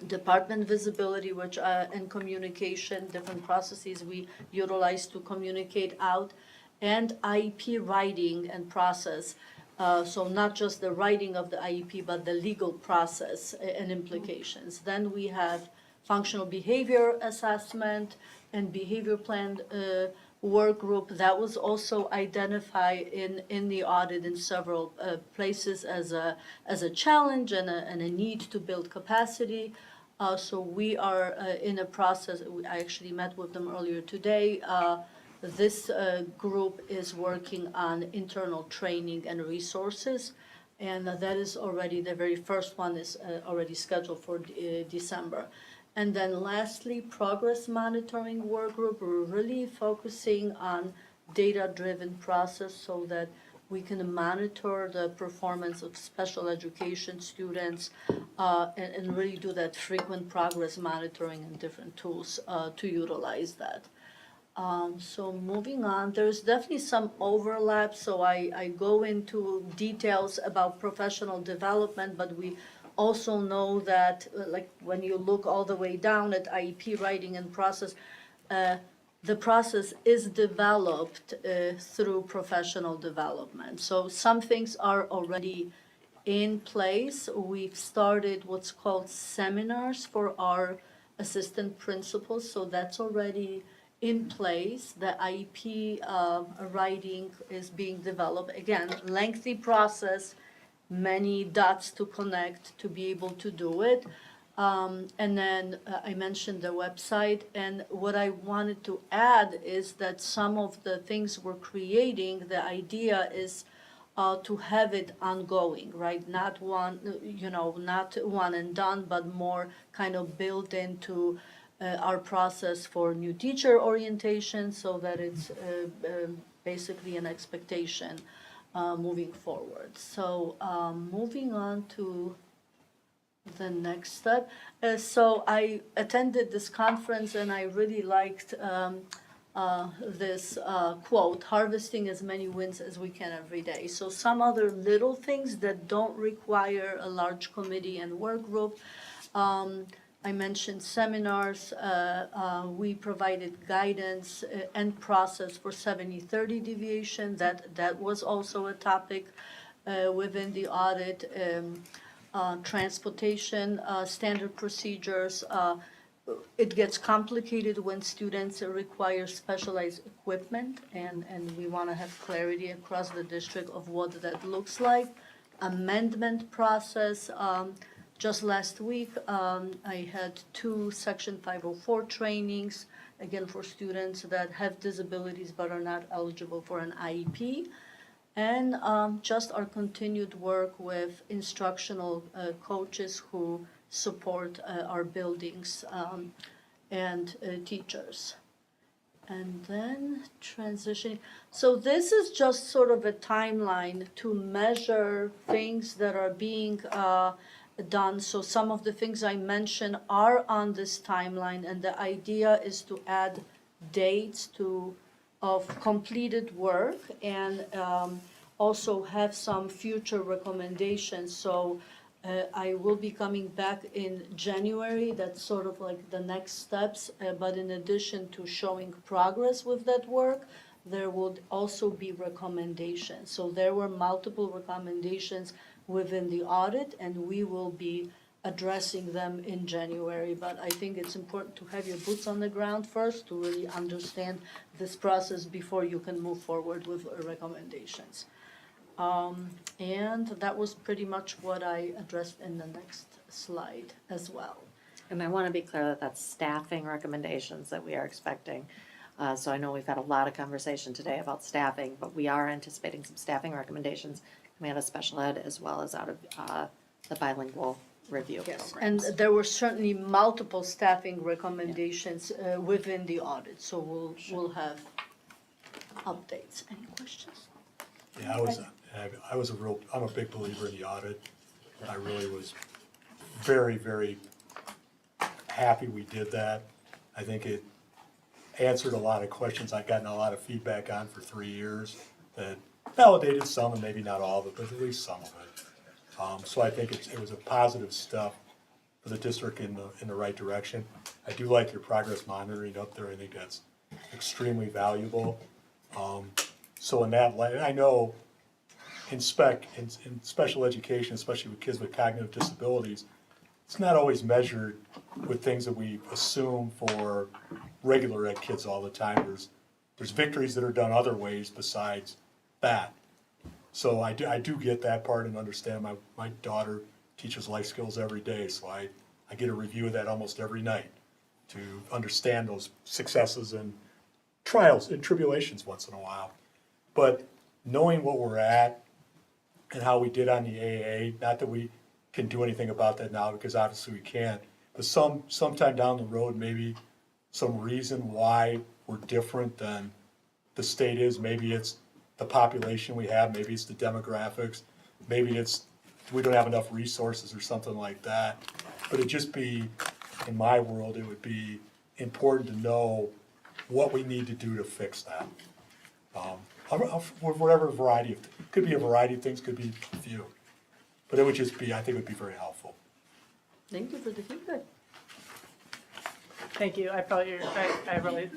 department visibility, which and communication, different processes we utilize to communicate out, and IEP writing and process. So not just the writing of the IEP, but the legal process and implications. Then we have functional behavior assessment and behavior plan work group. That was also identified in the audit in several places as a challenge and a need to build capacity. So we are in a process. I actually met with them earlier today. This group is working on internal training and resources, and that is already, the very first one is already scheduled for December. And then lastly, progress monitoring work group. We're really focusing on data-driven process so that we can monitor the performance of special education students and really do that frequent progress monitoring and different tools to utilize that. So moving on, there's definitely some overlap, so I go into details about professional development, but we also know that, like, when you look all the way down at IEP writing and process, the process is developed through professional development. So some things are already in place. We've started what's called seminars for our assistant principals, so that's already in place. The IEP writing is being developed. Again, lengthy process, many dots to connect to be able to do it. And then I mentioned the website, and what I wanted to add is that some of the things we're creating, the idea is to have it ongoing, right? Not one, not one and done, but more kind of built into our process for new teacher orientation, so that it's basically an expectation moving forward. So moving on to the next step. So I attended this conference and I really liked this quote, harvesting as many wins as we can every day. So some other little things that don't require a large committee and work group. I mentioned seminars. We provided guidance and process for 70-30 deviation. That was also a topic within the audit. Transportation standard procedures. It gets complicated when students require specialized equipment, and we want to have clarity across the district of what that looks like. Amendment process. Just last week, I had 2 Section 504 trainings, again for students that have disabilities but are not eligible for an IEP. And just our continued work with instructional coaches who support our buildings and teachers. And then transitioning. So this is just sort of a timeline to measure things that are being done. So some of the things I mentioned are on this timeline, and the idea is to add dates of completed work and also have some future recommendations. So I will be coming back in January. That's sort of like the next steps. But in addition to showing progress with that work, there would also be recommendations. So there were multiple recommendations within the audit, and we will be addressing them in January. But I think it's important to have your boots on the ground first to really understand this process before you can move forward with recommendations. And that was pretty much what I addressed in the next slide as well. And I want to be clear that that's staffing recommendations that we are expecting. So I know we've had a lot of conversation today about staffing, but we are anticipating some staffing recommendations coming out of special ed as well as out of the bilingual review programs. And there were certainly multiple staffing recommendations within the audit, so we'll have updates. Any questions? Yeah, I'm a big believer in the audit. I really was very, very happy we did that. I think it answered a lot of questions I've gotten a lot of feedback on for 3 years that validated some and maybe not all of it, but at least some of it. So I think it was a positive step for the district in the right direction. I do like your progress monitoring up there. I think that's extremely valuable. So in that light, and I know in special education, especially with kids with cognitive disabilities, it's not always measured with things that we assume for regular ed kids all the time. There's victories that are done other ways besides that. So I do get that part and understand. My daughter teaches life skills every day, so I get a review of that almost every night to understand those successes and trials and tribulations once in a while. But knowing what we're at and how we did on the AA, not that we can do anything about that now because obviously we can't, but sometime down the road, maybe some reason why we're different than the state is. Maybe it's the population we have, maybe it's the demographics, maybe it's we don't have enough resources or something like that. But it'd just be, in my world, it would be important to know what we need to do to fix that. Whatever variety of, could be a variety of things, could be a few. But it would just be, I think it would be very helpful. Thank you for the feedback. Thank you. I really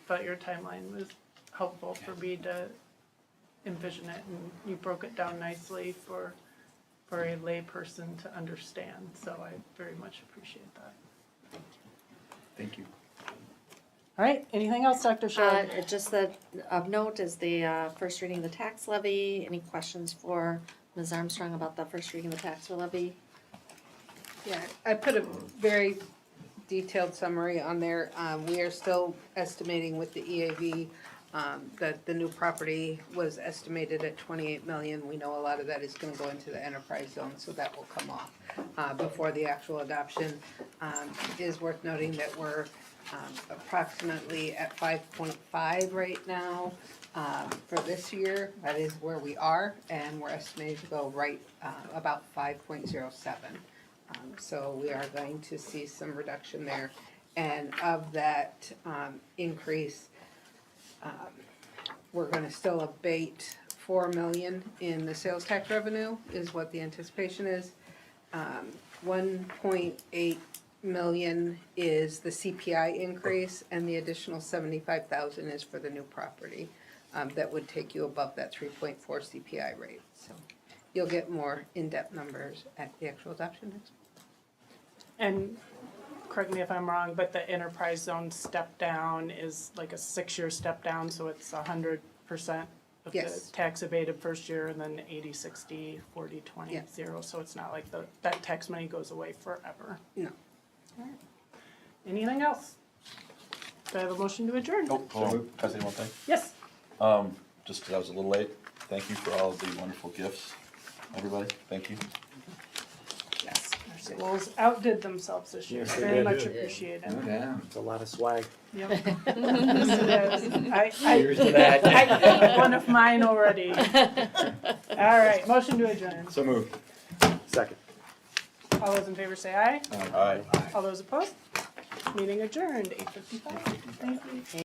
felt your timeline was helpful for me to envision it, and you broke it down nicely for a lay person to understand. So I very much appreciate that. Thank you. All right, anything else, Dr. Shore? Just that of note is the first reading of the tax levy. Any questions for Ms. Armstrong about the first reading of the tax levy? Yeah, I put a very detailed summary on there. We are still estimating with the EAV that the new property was estimated at 28 million. We know a lot of that is gonna go into the enterprise zone, so that will come off before the actual adoption. It is worth noting that we're approximately at 5.5 right now for this year. That is where we are, and we're estimated to go right about 5.07. So we are going to see some reduction there. And of that increase, we're gonna still abate 4 million in the sales tax revenue is what the anticipation is. 1.8 million is the CPI increase, and the additional 75,000 is for the new property. That would take you above that 3.4 CPI rate. So you'll get more in-depth numbers at the actual adoption next month. And correct me if I'm wrong, but the enterprise zone step down is like a 6-year step down, so it's 100% of Yes. the tax abated first year, and then 80, 60, 40, 20, Yes. 0. So it's not like that tax money goes away forever. No. All right. Anything else? Do I have a motion to adjourn? Oh, hold on. Can I say one thing? Yes. Just because I was a little late, thank you for all of the wonderful gifts, everybody. Thank you. Yes. Our schools outdid themselves this year. Yes, they Very did. much appreciated. Yeah. It's a lot of swag. Yep. Yes, it is. Cheers to that. I picked one of mine already. All right, motion to adjourn. So moved. Second. All those in favor say aye. Aye. All those opposed? Meeting adjourned, 8:55. Thank you.